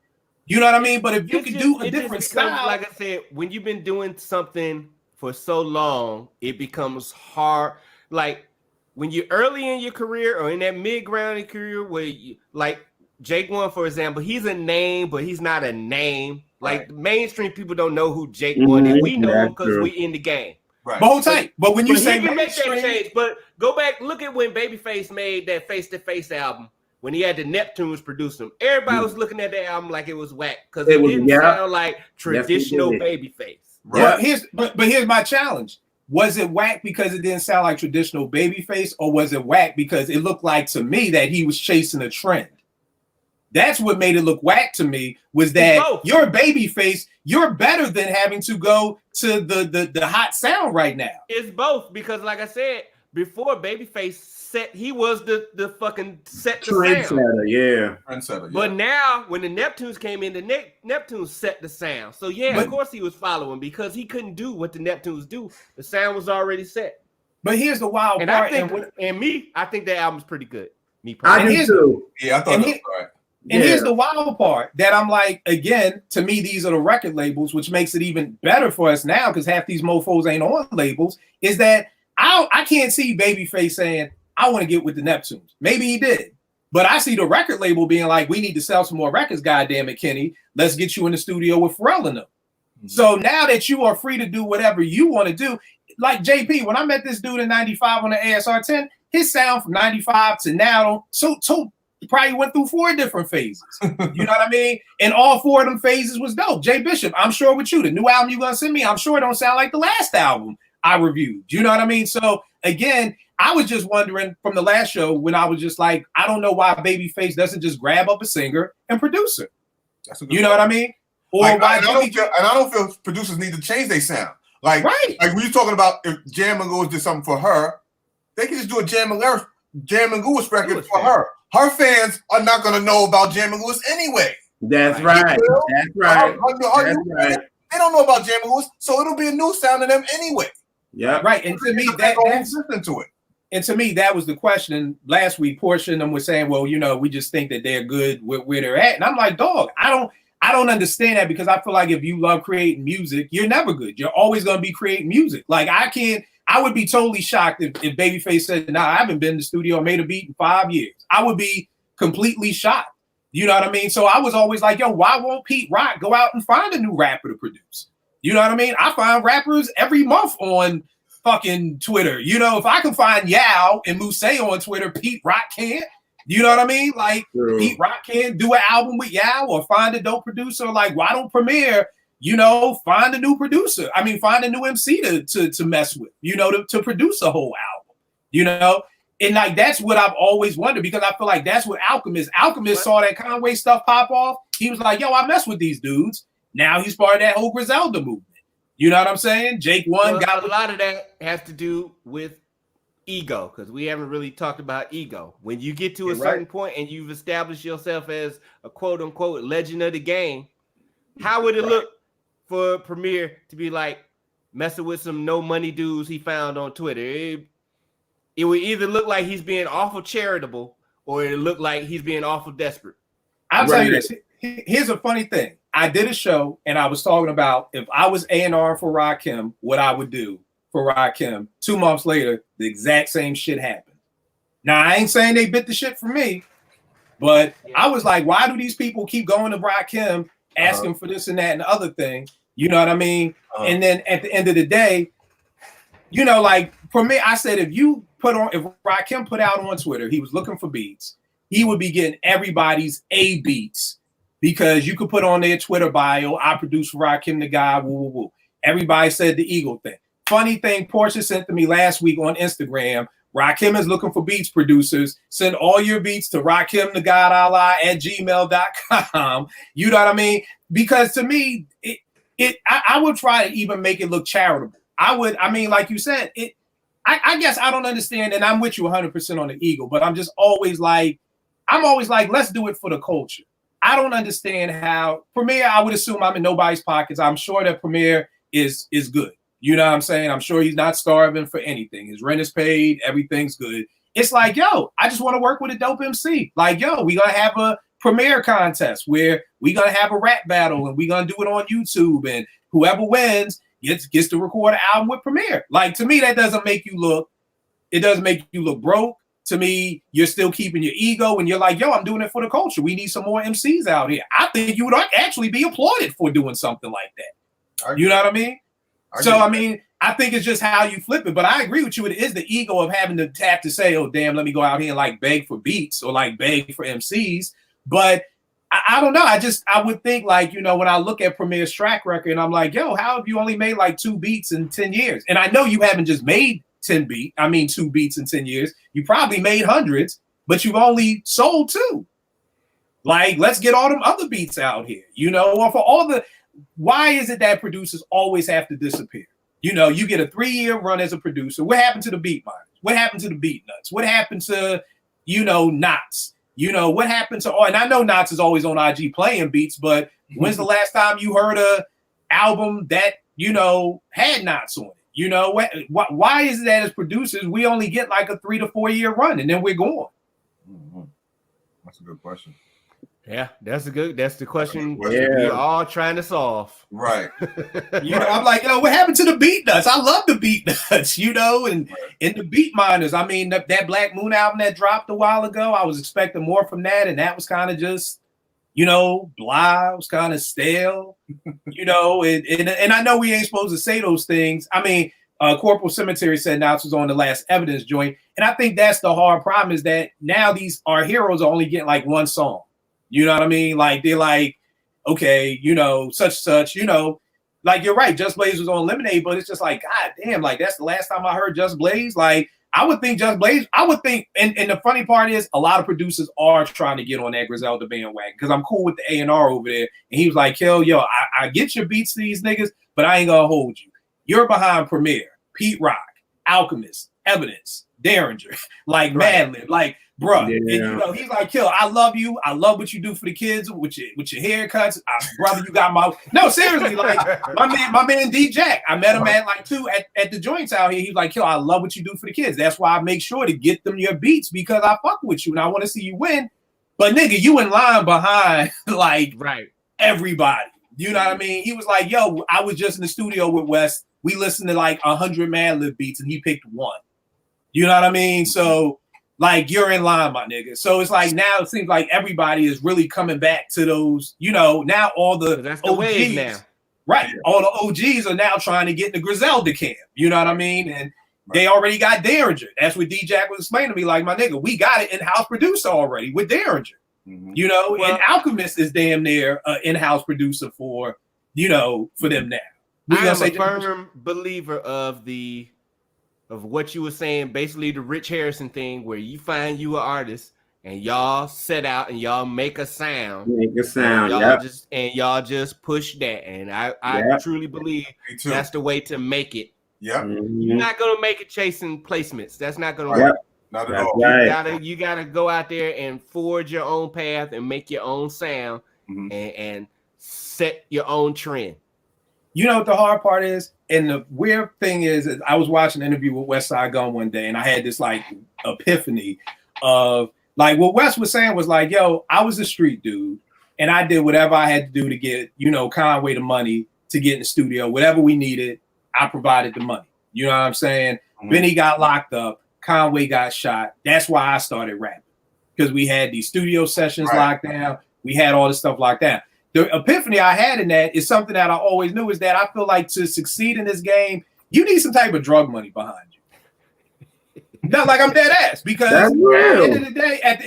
You know what I mean? But if you can do a different style, like I said, when you've been doing something for so long, it becomes hard. Like when you're early in your career or in that mid-ground in your career, where you, like Jake One, for example, he's a name, but he's not a name. Like mainstream people don't know who Jake One is. We know him because we in the game. Right. But hold tight. But when you say he can make that change, but go back, look at when Babyface made that Face to Face album when he had the Neptunes produce him. Everybody was looking at that album like it was whack because it didn't sound like traditional Babyface. Right. But here's my challenge. Was it whack because it didn't sound like traditional Babyface, or was it whack because it looked like to me that he was chasing a trend? That's what made it look whack to me, was that you're Babyface, you're better than having to go to the hot sound right now. It's both, because like I said, before Babyface set, he was the fucking set the trendsetter, yeah. Trendsetter, yeah. But now when the Neptunes came in, the Neptunes set the sound. So yeah, of course he was following because he couldn't do what the Neptunes do. The sound was already set. But here's the wild part. I think that album's pretty good. Me personally. I do too. Yeah, I thought that was right. And here's the wild part that I'm like, again, to me, these are the record labels, which makes it even better for us now because half these mofos ain't on labels, is that I can't see Babyface saying, I want to get with the Neptunes. Maybe he did. But I see the record label being like, we need to sell some more records, goddammit, Kenny. Let's get you in the studio with Pharrell and them. Mm-hmm. So now that you are free to do whatever you want to do, like JP, when I met this dude in 95 on the ASR 10, his sound from 95 to now, so he probably went through 4 different phases. You know what I mean? And all 4 of them phases was dope. Jay Bishop, I'm sure with you, the new album you're going to send me, I'm sure it don't sound like the last album I reviewed. You know what I mean? So again, I was just wondering from the last show when I was just like, I don't know why Babyface doesn't just grab up a singer and produce it. You know what I mean? Or like, why and I don't feel producers need to change their sound. Like, right. Like when you're talking about if Jam and Lewis did something for her, they can just do a Jam and Lewis record for her. Her fans are not going to know about Jam and Lewis anyway. That's right. That's right. They don't know about Jam and Lewis, so it'll be a new sound to them anyway. Yeah, right. And to me, that's into it. And to me, that was the question last week. Portia and them was saying, "Well, you know, we just think that they're good where they're at." And I'm like, "Dog, I don't understand that because I feel like if you love creating music, you're never good. You're always going to be creating music. Like I would be totally shocked if Babyface said, "Nah, I haven't been in the studio and made a beat in 5 years." I would be completely shocked. You know what I mean? So I was always like, "Yo, why won't Pete Rock go out and find a new rapper to produce?" You know what I mean? I find rappers every month on fucking Twitter. You know, if I can find Yao and Mousse on Twitter, Pete Rock can't. You know what I mean? Like Pete Rock can't do an album with Yao or find a dope producer. Like, why don't Premier, you know, find a new producer? I mean, find a new MC to mess with, you know, to produce a whole album, you know? And like, that's what I've always wondered because I feel like that's what Alchemist saw that Conway stuff pop off. He was like, yo, I mess with these dudes. Now he's part of that whole Griselda movement. You know what I'm saying? Jake One got a lot of that has to do with ego because we haven't really talked about ego. When you get to a certain point and you've established yourself as a quote unquote legend of the game, how would it look for Premier to be like messing with some no money dudes he found on Twitter? It would either look like he's being awful charitable or it look like he's being awful desperate. I'll tell you this. Here's a funny thing. I did a show and I was talking about if I was A&R for Rakim, what I would do for Rakim. 2 months later, the exact same shit happened. Now, I ain't saying they bit the shit for me, but I was like, why do these people keep going to Rakim asking for this and that and the other thing? You know what I mean? And then at the end of the day, you know, like for me, I said, if Rakim put out on Twitter, he was looking for beats, he would be getting everybody's A beats. Because you could put on their Twitter bio, I produce Rakim the guy, woo, woo, woo. Everybody said the Eagle thing. Funny thing, Portia sent to me last week on Instagram, Rakim is looking for beats producers. Send all your beats to rakimthegod@gmail.com. You know what I mean? Because to me, I would try to even make it look charitable. I mean, like you said, I guess I don't understand, and I'm with you 100% on the ego, but I'm always like, let's do it for the culture. I don't understand how Premier. I would assume I'm in nobody's pockets. I'm sure that Premier is good. You know what I'm saying? I'm sure he's not starving for anything. His rent is paid. Everything's good. It's like, yo, I just want to work with a dope MC. Like, yo, we gonna have a Premiere contest where we gonna have a rap battle and we gonna do it on YouTube, and whoever wins gets to record an album with Premiere. Like, to me, that doesn't make you look. It doesn't make you look broke. To me, you're still keeping your ego, and you're like, yo, I'm doing it for the culture. We need some more MCs out here. I think you would actually be applauded for doing something like that. You know what I mean? I think it's just how you flip it. But I agree with you. It is the ego of having to have to say, oh, damn, let me go out here and like beg for beats or like beg for MCs. But I don't know. I would think, like, you know, when I look at Premier's track record and I'm like, yo, how have you only made like 2 beats in 10 years? And I know you haven't just made 2 beats in 10 years. You probably made hundreds, but you've only sold 2. Like, let's get all them other beats out here, you know, or for all the, why is it that producers always have to disappear? You know, you get a 3-year run as a producer. What happened to the beat miners? What happened to the beat nuts? What happened to, you know, Knots? You know, what happened to, and I know Knots is always on IG playing beats, but when's the last time you heard a album that, you know, had Knots on it? You know, why is it that as producers, we only get like a 3 to 4 year run and then we're gone? Mm-hmm. That's a good question. Yeah, that's the question we're all trying to solve. Right. You know, I'm like, yo, what happened to the beat nuts? I love the beat nuts, you know, and the beat miners. I mean, that Black Moon album that dropped a while ago, I was expecting more from that, and that was kind of just, you know, blah. It was kind of stale, you know, and I know we ain't supposed to say those things. I mean, Corporal Cemetery said Knots was on the Last Evidence joint, and I think that's the hard problem, is that now our heroes are only getting like 1 song. You know what I mean? Like, they're like, okay, you know, such, you know, like, you're right. Just Blaze was on Lemonade, but it's just like, God damn, like, that's the last time I heard Just Blaze. Like, I would think Just Blaze, and the funny part is a lot of producers are trying to get on that Griselda bandwagon, because I'm cool with the A&R over there. And he was like, Kel, yo, I get your beats to these niggas, but I ain't gonna hold you. You're behind Premier, Pete Rock, Alchemist, Evidence, Derringer, like Madlib, like, bro, and, you know, he's like, Kill, I love you. I love what you do for the kids with your haircuts. Brother, you got my no, seriously, like my man D Jack. I met him at like 2 at the joints out here. He's like, Kill, I love what you do for the kids. That's why I make sure to get them your beats, because I fuck with you and I want to see you win. But nigga, you in line behind like everybody. You know what I mean? He was like, yo, I was just in the studio with Wes. We listened to like 100 Madlib beats and he picked 1. You know what I mean? So, like, you're in line, my nigga. So it's like, now it seems like everybody is really coming back to those, you know, now all the OGs now. Right. All the OGs are now trying to get in the Griselda camp. You know what I mean? And they already got Derringer. That's what D-Jack was explaining to me. Like, my nigga, we got an in-house producer already with Derringer. Mm-hmm. You know, and Alchemist is damn near an in-house producer for, you know, for them now. I am a firm believer of what you were saying, basically the Rich Harrison thing, where you find you an artist and y'all set out and y'all make a sound. Y'all just push that. And I truly believe that's the way to make it. Yeah. You're not gonna make it chasing placements. That's not gonna work. Not at all. You gotta go out there and forge your own path and make your own sound and set your own trend. You know what the hard part is? And the weird thing is I was watching an interview with West Side Gun one day, and I had this like epiphany of like what Wes was saying was like, yo, I was a street dude and I did whatever I had to do to get, you know, Conway the money to get in the studio. Whatever we needed, I provided the money. You know what I'm saying? Benny got locked up. Conway got shot. That's why I started rapping, because we had these studio sessions locked down. We had all this stuff locked down. The epiphany I had in that is something that I always knew, is that I feel like to succeed in this game, you need some type of drug money behind you. Not like I'm dead ass, because at the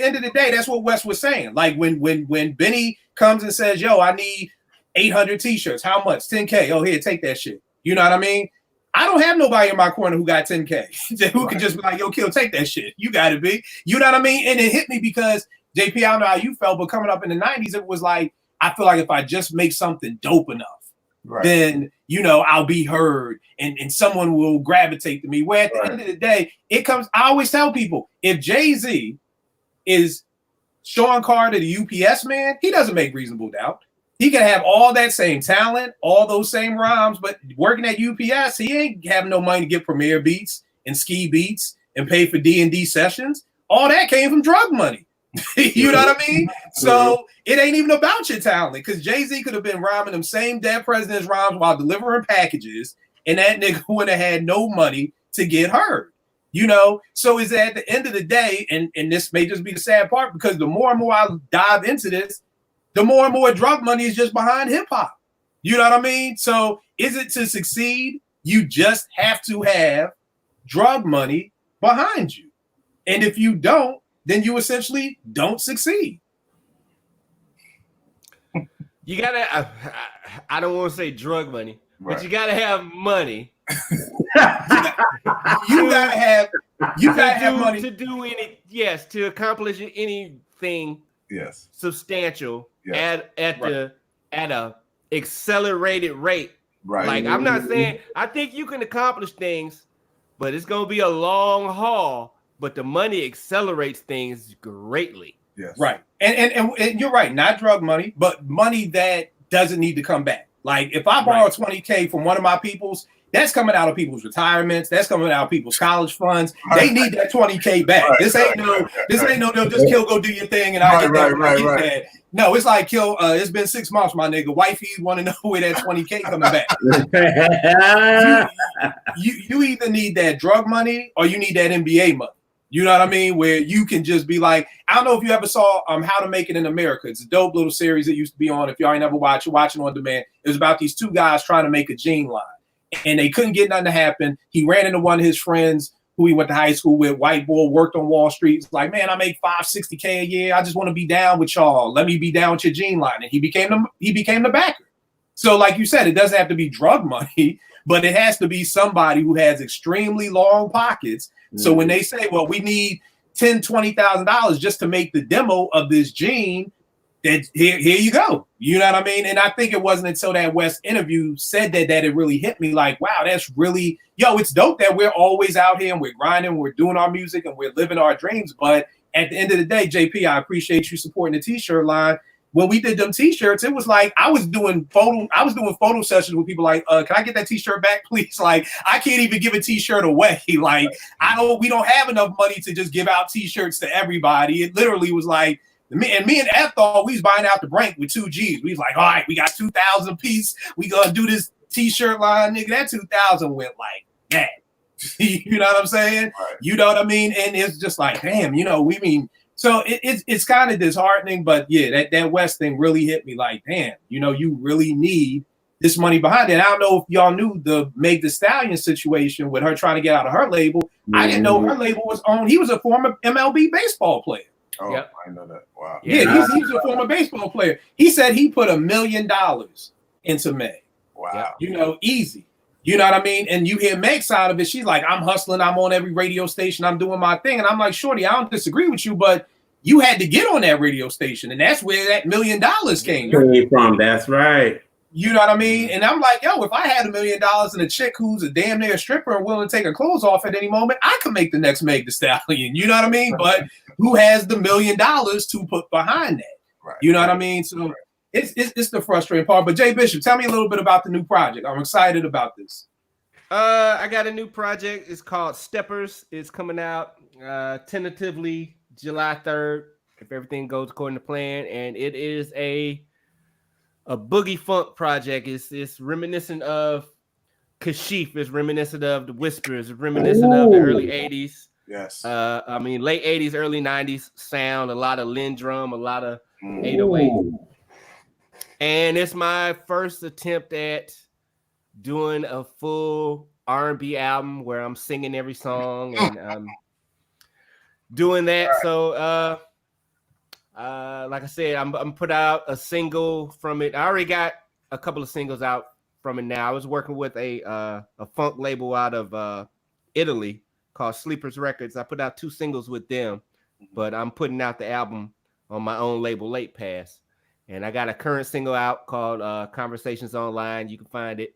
end of the day, that's what Wes was saying. Like when Benny comes and says, yo, I need 800 t-shirts. How much? 10K. Oh, here, take that shit. You know what I mean? I don't have nobody in my corner who got 10K who can just be like, yo, Kill, take that shit. You got to be. You know what I mean? And it hit me because, JP, I don't know how you felt, but coming up in the 90s, it was like, I feel like if I just make something dope enough, then I'll be heard and someone will gravitate to me. Where at the end of the day, I always tell people, if Jay-Z is Sean Carter, the UPS man, he doesn't make Reasonable Doubt. He can have all that same talent, all those same rhymes, but working at UPS, he ain't having no money to get Premier Beats and Ski Beats and pay for D&D sessions. All that came from drug money. You know what I mean? So it ain't even about your talent, because Jay-Z could have been rhyming them same Dead President's rhymes while delivering packages, and that nigga would have had no money to get heard. So is at the end of the day, and this may just be the sad part, because the more and more I dive into this, the more and more drug money is just behind hip hop. You know what I mean? So is it to succeed? You just have to have drug money behind you. And if you don't, then you essentially don't succeed. You gotta, I don't want to say drug money, but you gotta have money. You gotta have money to do to accomplish anything substantial at a accelerated rate. Right. Like, I'm not saying, I think you can accomplish things, but it's gonna be a long haul. But the money accelerates things greatly. Yes. Right. And you're right, not drug money, but money that doesn't need to come back. Like, if I borrow $20K from one of my peoples, that's coming out of people's retirements. That's coming out of people's college funds. They need that $20K back. This ain't no, just kill, go do your thing, and I get that. No, it's like, kill. It's been 6 months, my nigga. Wifey want to know where that $20K coming back. you either need that drug money or you need that NBA money. You know what I mean? Where you can just be like, I don't know if you ever saw How to Make It in America. It's a dope little series that used to be on. If y'all ain't ever watched, you're watching on demand. It was about these two guys trying to make a jean line, and they couldn't get nothing to happen. He ran into one of his friends who he went to high school with, white boy, worked on Wall Street. He's like, man, I make $560K a year. I just want to be down with y'all. Let me be down with your jean line. And he became the backer. So like you said, it doesn't have to be drug money, but it has to be somebody who has extremely long pockets. So when they say, well, we need $10,000, $20,000 just to make the demo of this gene, that here you go. You know what I mean? And I think it wasn't until that West interview said that it really hit me like, wow, that's really, it's dope that we're always out here and we're grinding, we're doing our music and we're living our dreams. But at the end of the day, JP, I appreciate you supporting the t-shirt line. When we did them t-shirts, it was like I was doing photo sessions with people like, can I get that t-shirt back, please? Like, I can't even give a t-shirt away. Like, we don't have enough money to just give out t-shirts to everybody. It literally was like, me and F thought we was buying out the brink with 2 G's. We was like, all right, we got 2,000 a piece. We gonna do this t-shirt line, nigga. That 2,000 went like that. You know what I'm saying? Right. You know what I mean? And it's just like, damn, so it's kind of disheartening, but yeah, that West thing really hit me like, damn, you really need this money behind it. I don't know if y'all knew the Meg Thee Stallion situation with her trying to get out of her label. Mm-hmm. I didn't know her label was owned. He was a former MLB baseball player. Oh, yep. I know that. Wow. Yeah, he's a former baseball player. He said he put $1 million into Meg. Wow. Easy. You know what I mean? And you hear Meg's side of it. She's like, I'm hustling. I'm on every radio station. I'm doing my thing. And I'm like, shorty, I don't disagree with you, but you had to get on that radio station. And that's where that $1 million came from. That's right. You know what I mean? And I'm like, yo, if I had $1 million and a chick who's a damn near stripper and willing to take her clothes off at any moment, I could make the next Meg Thee Stallion. You know what I mean? But who has the $1 million to put behind that? Right. You know what I mean? So it's the frustrating part. But Jay Bishop, tell me a little bit about the new project. I'm excited about this. I got a new project. It's called Steppers. It's coming out tentatively July 3rd, if everything goes according to plan. And it is a boogie funk project. It's reminiscent of Kashif. It's reminiscent of the Whispers. It's reminiscent of the early 80s. Yes. Late 80s, early 90s sound. A lot of Lindrum, a lot of 808. And it's my first attempt at doing a full R&B album where I'm singing every song and doing that. Right. So, like I said, I'm put out a single from it. I already got a couple of singles out from it now. I was working with a funk label out of Italy called Sleepers Records. I put out 2 singles with them, but I'm putting out the album on my own label, Late Pass. And I got a current single out called Conversations Online. You can find it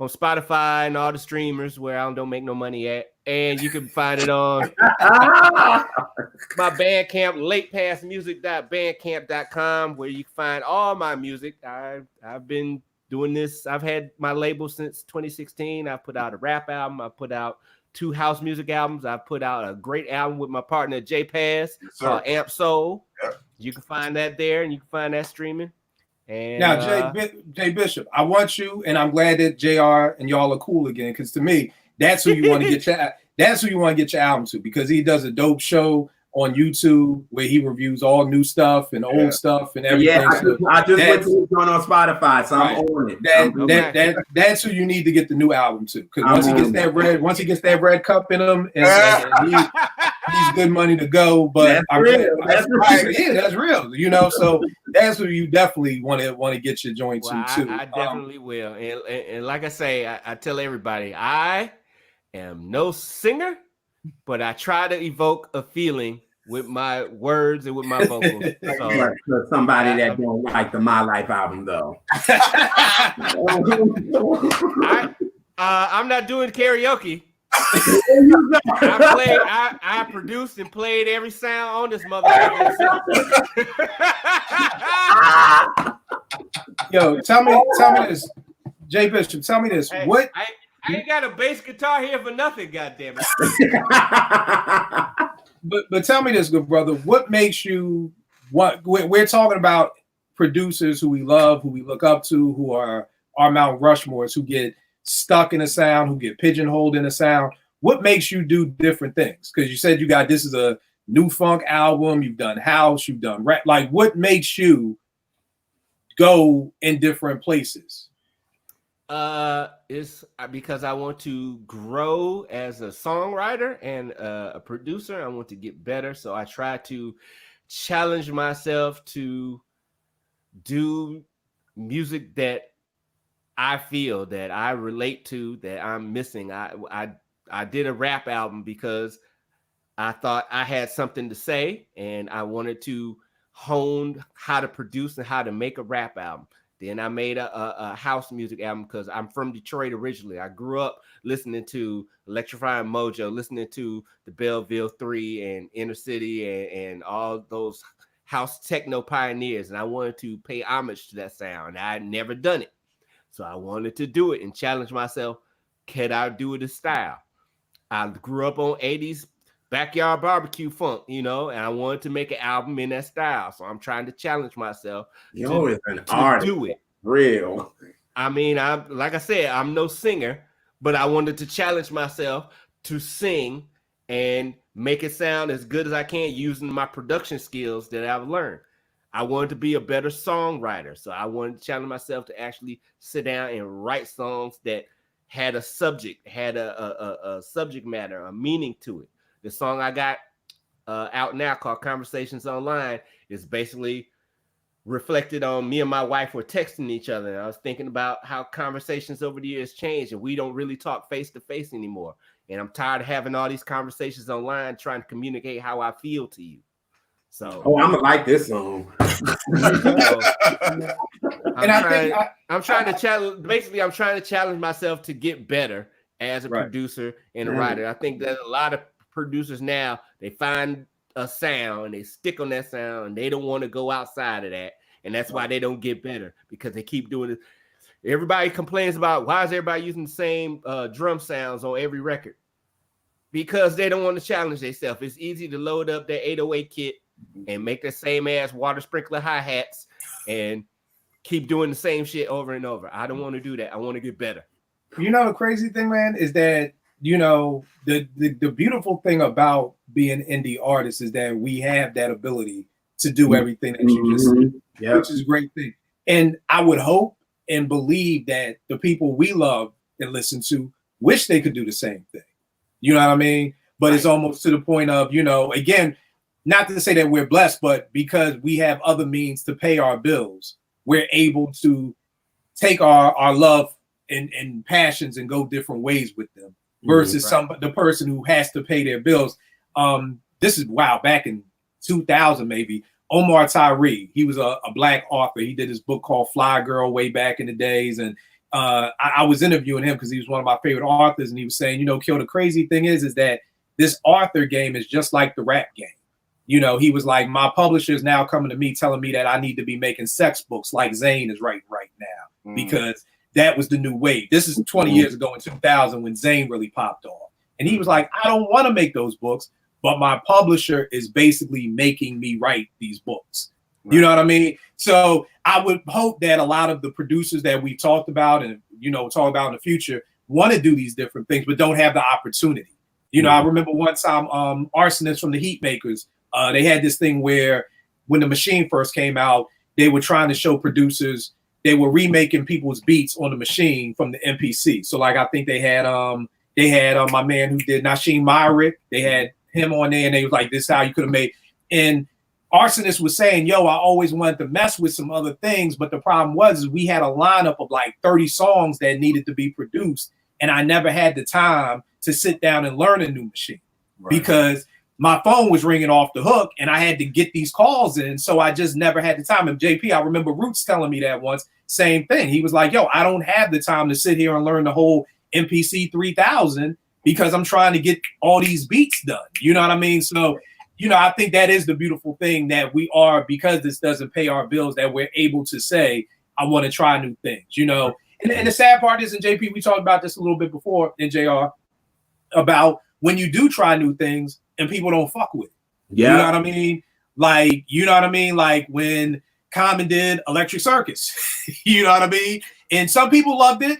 on Spotify and all the streamers where I don't make no money at. And you can find it on my Bandcamp, latepastmusic.bandcamp.com, where you can find all my music. I've been doing this. I've had my label since 2016. I put out a rap album. I put out 2 house music albums. I put out a great album with my partner J Paz called Amp Soul. Yep. You can find that there, and you can find that streaming. And now, Jay Bishop, I want you, and I'm glad that JR and y'all are cool again, because to me, that's who you want to get your album to, because he does a dope show on YouTube where he reviews all new stuff and old stuff and everything. Yeah, I just went to his on Spotify, so I'm on it. That's who you need to get the new album to, because once he gets that red cup in him, and he's good money to go. But that's real. You know, so that's who you definitely want to get your joint to too. I definitely will. And like I say, I tell everybody, I am no singer, but I try to evoke a feeling with my words and with my vocals. So, for somebody that don't like the My Life album, though. I'm not doing karaoke. I produced and played every sound on this motherfucker. Yo, tell me this, Jay Bishop. Tell me this. Hey, what? I ain't got a bass guitar here for nothing. Goddamn it. But tell me this, good brother. What makes you? What we're talking about? Producers who we love, who we look up to, who are our Mount Rushmores, who get stuck in a sound, who get pigeonholed in a sound. What makes you do different things? Because you said this is a new funk album. You've done house. You've done rap. Like, what makes you go in different places? It's because I want to grow as a songwriter and a producer. I want to get better, so I try to challenge myself to do music that I feel that I relate to, that I'm missing. I did a rap album because I thought I had something to say, and I wanted to hone how to produce and how to make a rap album. Then I made a house music album because I'm from Detroit originally. I grew up listening to Electrifying Mojo, listening to the Belleville 3 and Inner City and all those house techno pioneers. And I wanted to pay homage to that sound. I had never done it. So I wanted to do it and challenge myself. Can I do it in style? I grew up on 80s backyard barbecue funk, you know, and I wanted to make an album in that style. So I'm trying to challenge myself to do it. Real. I mean, like I said, I'm no singer, but I wanted to challenge myself to sing and make it sound as good as I can using my production skills that I've learned. I wanted to be a better songwriter. So I wanted to challenge myself to actually sit down and write songs that had a subject, had a subject matter, a meaning to it. The song I got out now called Conversations Online is basically reflected on me and my wife were texting each other. And I was thinking about how conversations over the years changed and we don't really talk face to face anymore. And I'm tired of having all these conversations online trying to communicate how I feel to you. So I'm gonna like this song. I'm trying to challenge myself to get better as a producer and a writer. I think that a lot of producers now, they find a sound and they stick on that sound and they don't want to go outside of that, and that's why they don't get better, because they keep doing it. Everybody complains about why is everybody using the same drum sounds on every record, because they don't want to challenge themselves. It's easy to load up their 808 kit and make the same ass water sprinkler hi-hats and keep doing the same shit over and over. I don't want to do that. I want to get better. You know, the crazy thing, man, is that, you know, the beautiful thing about being indie artists is that we have that ability to do everything that you just said, which is a great thing. And I would hope and believe that the people we love and listen to wish they could do the same thing. You know what I mean? But it's almost to the point of, you know, again, not to say that we're blessed, but because we have other means to pay our bills, we're able to take our love and passions and go different ways with them. Versus the person who has to pay their bills. This is back in 2000 maybe, Omar Tyree. He was a black author. He did this book called Fly Girl way back in the days. And I was interviewing him because he was one of my favorite authors. And he was saying, you know, Kill, the crazy thing is that this author game is just like the rap game. You know, he was like, my publisher is now coming to me telling me that I need to be making sex books like Zayn is writing right now, because that was the new wave. This is 20 years ago in 2000 when Zayn really popped off. And he was like, I don't want to make those books, but my publisher is basically making me write these books. Right. You know what I mean? So I would hope that a lot of the producers that we talked about and, you know, talk about in the future want to do these different things, but don't have the opportunity. You know, I remember one time Arsonists from the Heatmakers, they had this thing where when the machine first came out, they were trying to show producers, they were remaking people's beats on the machine from the MPC. So like, I think they had my man who did Nasheem Myrick, they had him on there and they was like, this is how you could have made. And Arsonist was saying, yo, I always wanted to mess with some other things. But the problem was is we had a lineup of like 30 songs that needed to be produced. And I never had the time to sit down and learn a new machine because my phone was ringing off the hook and I had to get these calls in. So I just never had the time. And JP, I remember Roots telling me that once, same thing. He was like, yo, I don't have the time to sit here and learn the whole MPC 3000 because I'm trying to get all these beats done. You know what I mean? So, you know, I think that is the beautiful thing that we are, because this doesn't pay our bills, that we're able to say, I want to try new things, you know? And the sad part is, and JP, we talked about this a little bit before in JR, about when you do try new things and people don't fuck with it. Yeah. You know what I mean? Like, you know what I mean? Like when Common did Electric Circus, you know what I mean? And some people loved it.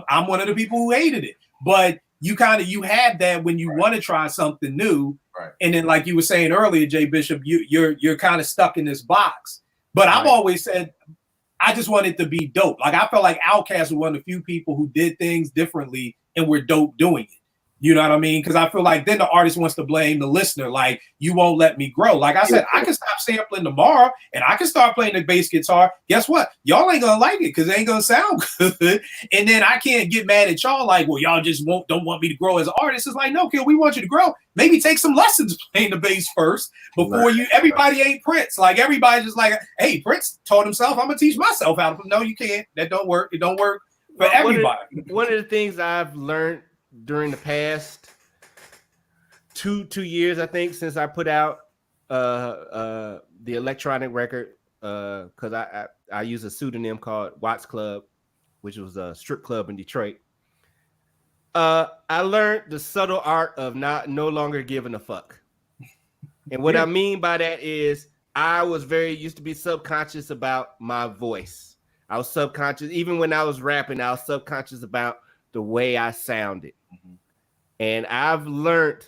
I'm one of the people who hated it. But you have that when you want to try something new. Right. And then like you were saying earlier, Jay Bishop, you're kind of stuck in this box. But I've always said, I just want it to be dope. Like I felt like Outkast was one of the few people who did things differently and were dope doing it. You know what I mean? Because I feel like then the artist wants to blame the listener. Like, you won't let me grow. Like I said, I can stop sampling tomorrow and I can start playing the bass guitar. Guess what? Y'all ain't going to like it because it ain't going to sound good. And then I can't get mad at y'all like, well, y'all just don't want me to grow as an artist. It's like, no, kid, we want you to grow. Maybe take some lessons playing the bass first before everybody ain't Prince. Like, everybody's just like, hey, Prince taught himself. I'm going to teach myself how to. No, you can't. That don't work. It don't work for everybody. One of the things I've learned during the past two years, I think, since I put out the electronic record, because I use a pseudonym called Watts Club, which was a strip club in Detroit. I learned the subtle art of no longer giving a fuck. And what I mean by that is I was used to be subconscious about my voice. I was subconscious, even when I was rapping, I was subconscious about the way I sounded. And I've learned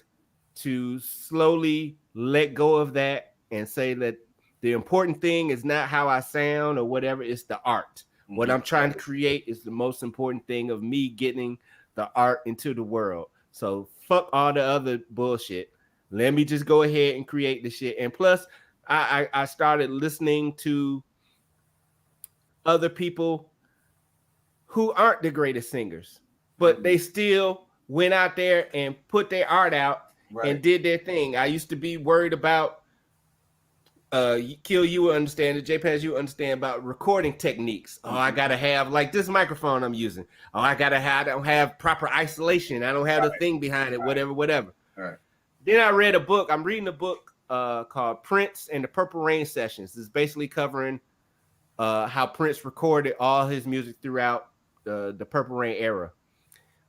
to slowly let go of that and say that the important thing is not how I sound or whatever, it's the art. What I'm trying to create is the most important thing of me getting the art into the world. So fuck all the other bullshit. Let me just go ahead and create the shit. And plus, I started listening to other people who aren't the greatest singers, but they still went out there and put their art out and did their thing. I used to be worried about, Kill, you will understand it, JPaz, you understand about recording techniques. Oh, I gotta have like this microphone I'm using. Oh, I don't have proper isolation. I don't have the thing behind it, whatever. Then I read a book. I'm reading a book called Prince and the Purple Rain Sessions. It's basically covering how Prince recorded all his music throughout the Purple Rain era.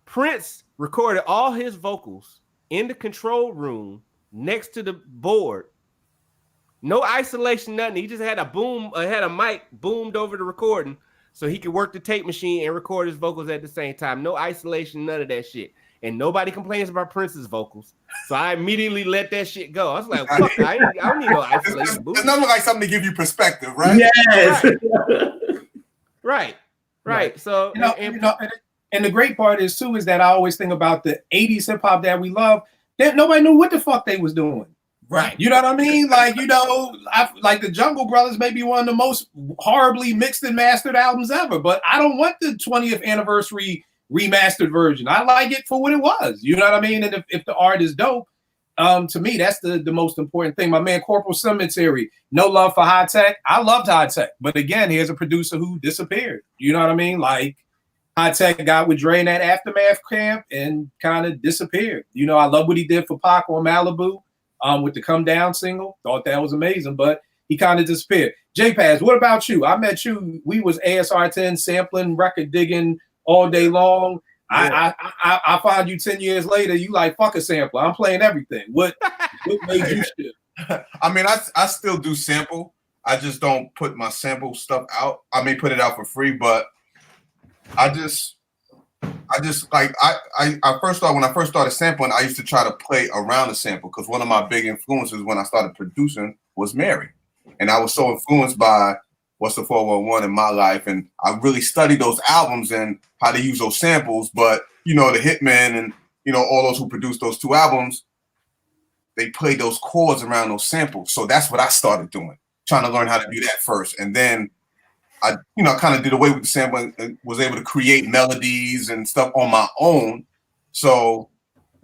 Prince recorded all his vocals in the control room next to the board. No isolation, nothing. He just had a mic boomed over the recording so he could work the tape machine and record his vocals at the same time. No isolation, none of that shit. And nobody complains about Prince's vocals. So I immediately let that shit go. I was like, fuck, I don't need no isolation. It's nothing like something to give you perspective, right? Yes. Right. So, and the great part is too, is that I always think about the 80s hip hop that we love, that nobody knew what the fuck they was doing. Right. You know what I mean? Like, you know, like the Jungle Brothers may be one of the most horribly mixed and mastered albums ever, but I don't want the 20th anniversary remastered version. I like it for what it was. You know what I mean? And if the art is dope, to me, that's the most important thing. My man Corporal Cemetery, no love for High Tech. I loved High Tech, but again, here's a producer who disappeared. You know what I mean? Like High Tech got with Dre in that Aftermath camp and kind of disappeared. You know, I love what he did for Pac on Malibu with the Come Down single. Thought that was amazing, but he kind of disappeared. J-Paz, what about you? I met you. We was ASR 10 sampling, record digging all day long. Yeah. I find you 10 years later, you like, fuck a sampler. I'm playing everything. What made you shift? I mean, I still do sample. I just don't put my sample stuff out. I may put it out for free, but I just like I first thought when I first started sampling, I used to try to play around the sample because one of my big influences when I started producing was Mary. And I was so influenced by What's the 411 in my life. And I really studied those albums and how to use those samples. But, you know, the Hitmen and, you know, all those who produced those two albums, they played those chords around those samples. So that's what I started doing, trying to learn how to do that first. And then I, you know, kind of did away with the sample and was able to create melodies and stuff on my own. So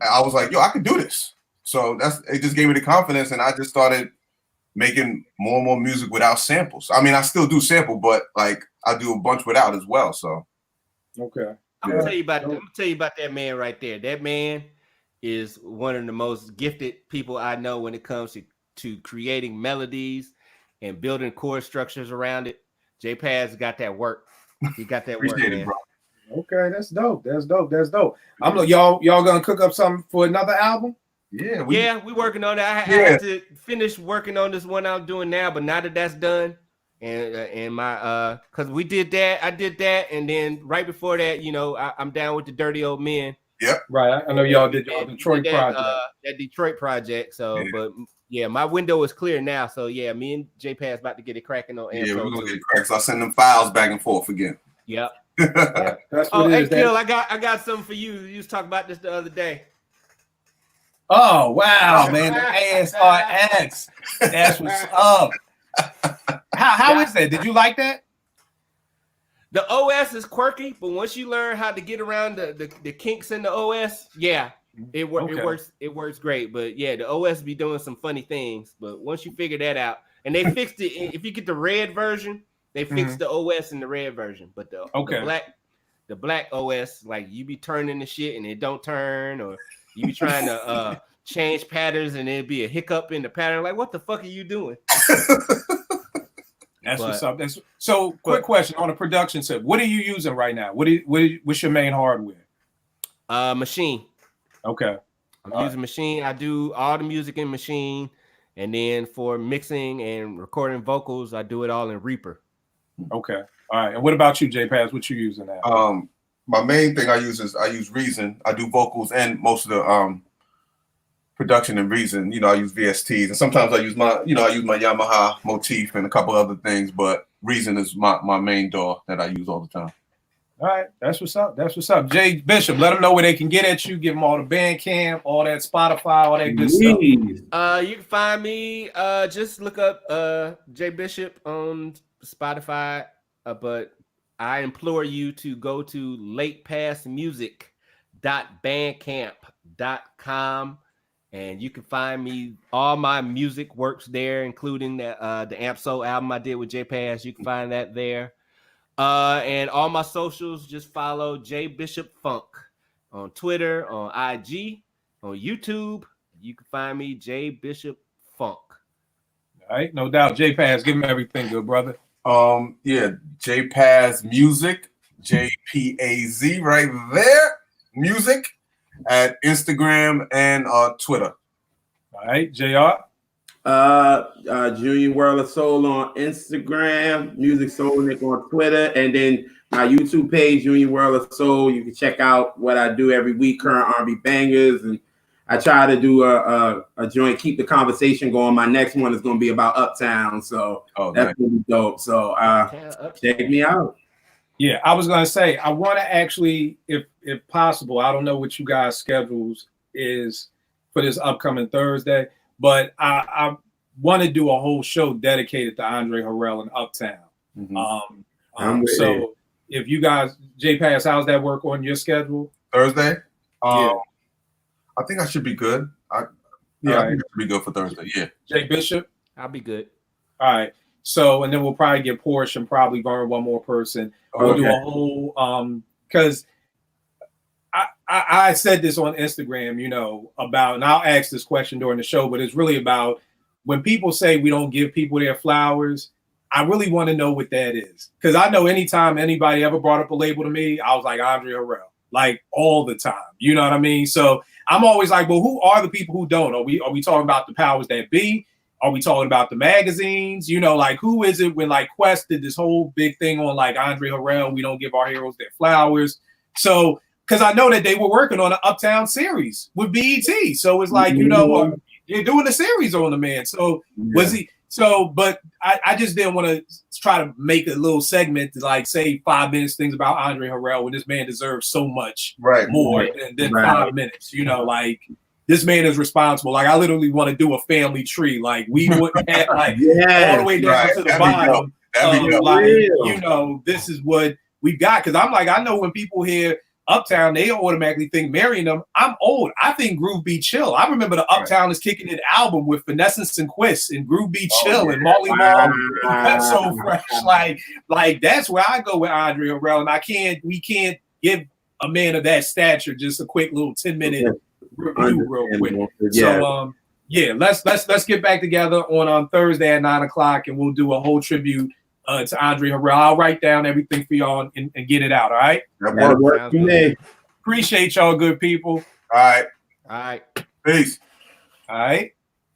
I was like, yo, I could do this. So it just gave me the confidence. And I just started making more and more music without samples. I mean, I still do sample, but like I do a bunch without as well. So, okay, I'm gonna tell you about that man right there. That man is one of the most gifted people I know when it comes to creating melodies and building chord structures around it. J-Paz got that work. He got that work, man. Bro. Okay, that's dope. That's dope. That's dope. I'm like, y'all gonna cook up something for another album? Yeah, we working on that. I had to finish working on this one I'm doing now, but now that that's done, and my because we did that, I did that, and then right before that, you know, I'm down with the Dirty Old Men. Yep, right. I know y'all did your Detroit project. That Detroit project. So, but yeah, my window is clear now. So yeah, me and J-Paz about to get it cracking on. Yeah, we're gonna get it cracked. So I'll send them files back and forth again. Yep. Yeah. That's what it is. Hey, Gil, I got something for you. You was talking about this the other day. Oh wow, man, the ASRX. That's what's up. How is that? Did you like that? The OS is quirky, but once you learn how to get around the kinks in the OS, yeah, it works great. But yeah, the OS be doing some funny things. But once you figure that out, and they fixed it. If you get the red version, they fixed the OS in the red version. But the black OS, like you be turning the shit and it don't turn, or you be trying to change patterns and it'd be a hiccup in the pattern. Like, what the fuck are you doing? What's up. So, quick question on the production set. What are you using right now? What's your main hardware? Machine. Okay. I'm using Machine. I do all the music in Machine. And then for mixing and recording vocals, I do it all in Reaper. Okay. All right. And what about you, J-Paz? What you using now? My main thing I use Reason. I do vocals and most of the production in Reason. You know, I use VSTs, and sometimes I use my Yamaha motif and a couple other things. But Reason is my main DAW that I use all the time. All right, that's what's up. That's what's up. Jay Bishop, let them know where they can get at you. Give them all the Bandcamp, all that Spotify, all that good stuff. You can find me. Just look up Jay Bishop on Spotify. But I implore you to go to latepastmusic.bandcamp.com, and you can find me. All my music works there, including the Amp Soul album I did with J-Paz. You can find that there. And all my socials, just follow J Bishop Funk on Twitter, on IG, on YouTube. You can find me J Bishop Funk. All right, no doubt. J-Paz, give him everything, good brother. Yeah, J-Paz Music, JPAZ right there, music at Instagram and Twitter. All right, JR. Junior World of Soul on Instagram, Music Soul Nick on Twitter, and then my YouTube page, Junior World of Soul. You can check out what I do every week, current R&B bangers, and I try to do a joint, keep the conversation going. My next one is going to be about Uptown, so that's really dope. So check me out. Yeah, I was gonna say I want to actually, if possible, I don't know what you guys' schedules is for this upcoming Thursday, but I want to do a whole show dedicated to Andre Harrell and Uptown. So if you guys, J-Paz, how's that work on your schedule? Thursday? Yeah. I think I should be good. Yeah, I think that should be good for Thursday. Yeah. Jay Bishop. I'll be good. All right. So, and then we'll probably get Porsche and probably burn one more person. We'll do a whole because I said this on Instagram, you know, about, and I'll ask this question during the show, but it's really about when people say we don't give people their flowers. I really want to know what that is, because I know anytime anybody ever brought up a label to me, I was like Andre Harrell, like all the time. You know what I mean? So I'm always like, well, who are the people who don't? Are we talking about the powers that be? Are we talking about the magazines? You know, like who is it when like Quest did this whole big thing on like Andre Harrell, we don't give our heroes their flowers. So, because I know that they were working on an Uptown series with BET. So it's like, you know, they're doing a series on the man. So was he? So, but I just didn't want to try to make a little segment to like say 5 minutes things about Andre Harrell when this man deserves so much more than 5 minutes. You know, like this man is responsible. Like I literally want to do a family tree. Like we wouldn't have like all the way down to the bottom. Like, you know, this is what we've got. Because I'm like, I know when people hear Uptown, they automatically think marrying them. I'm old. I think Groove Be Chill. I remember the Uptown is Kicking It album with Finesse and Sinquist and Groove Be Chill and Molly Mall. That's so fresh. Like that's where I go with Andre Harrell. And we can't give a man of that stature just a quick little 10-minute review real quick. So let's get back together on Thursday at 9:00 and we'll do a whole tribute to Andre Harrell. I'll write down everything for y'all and get it out. All right. That works for me. Appreciate y'all, good people. All right. All right. Peace. All right.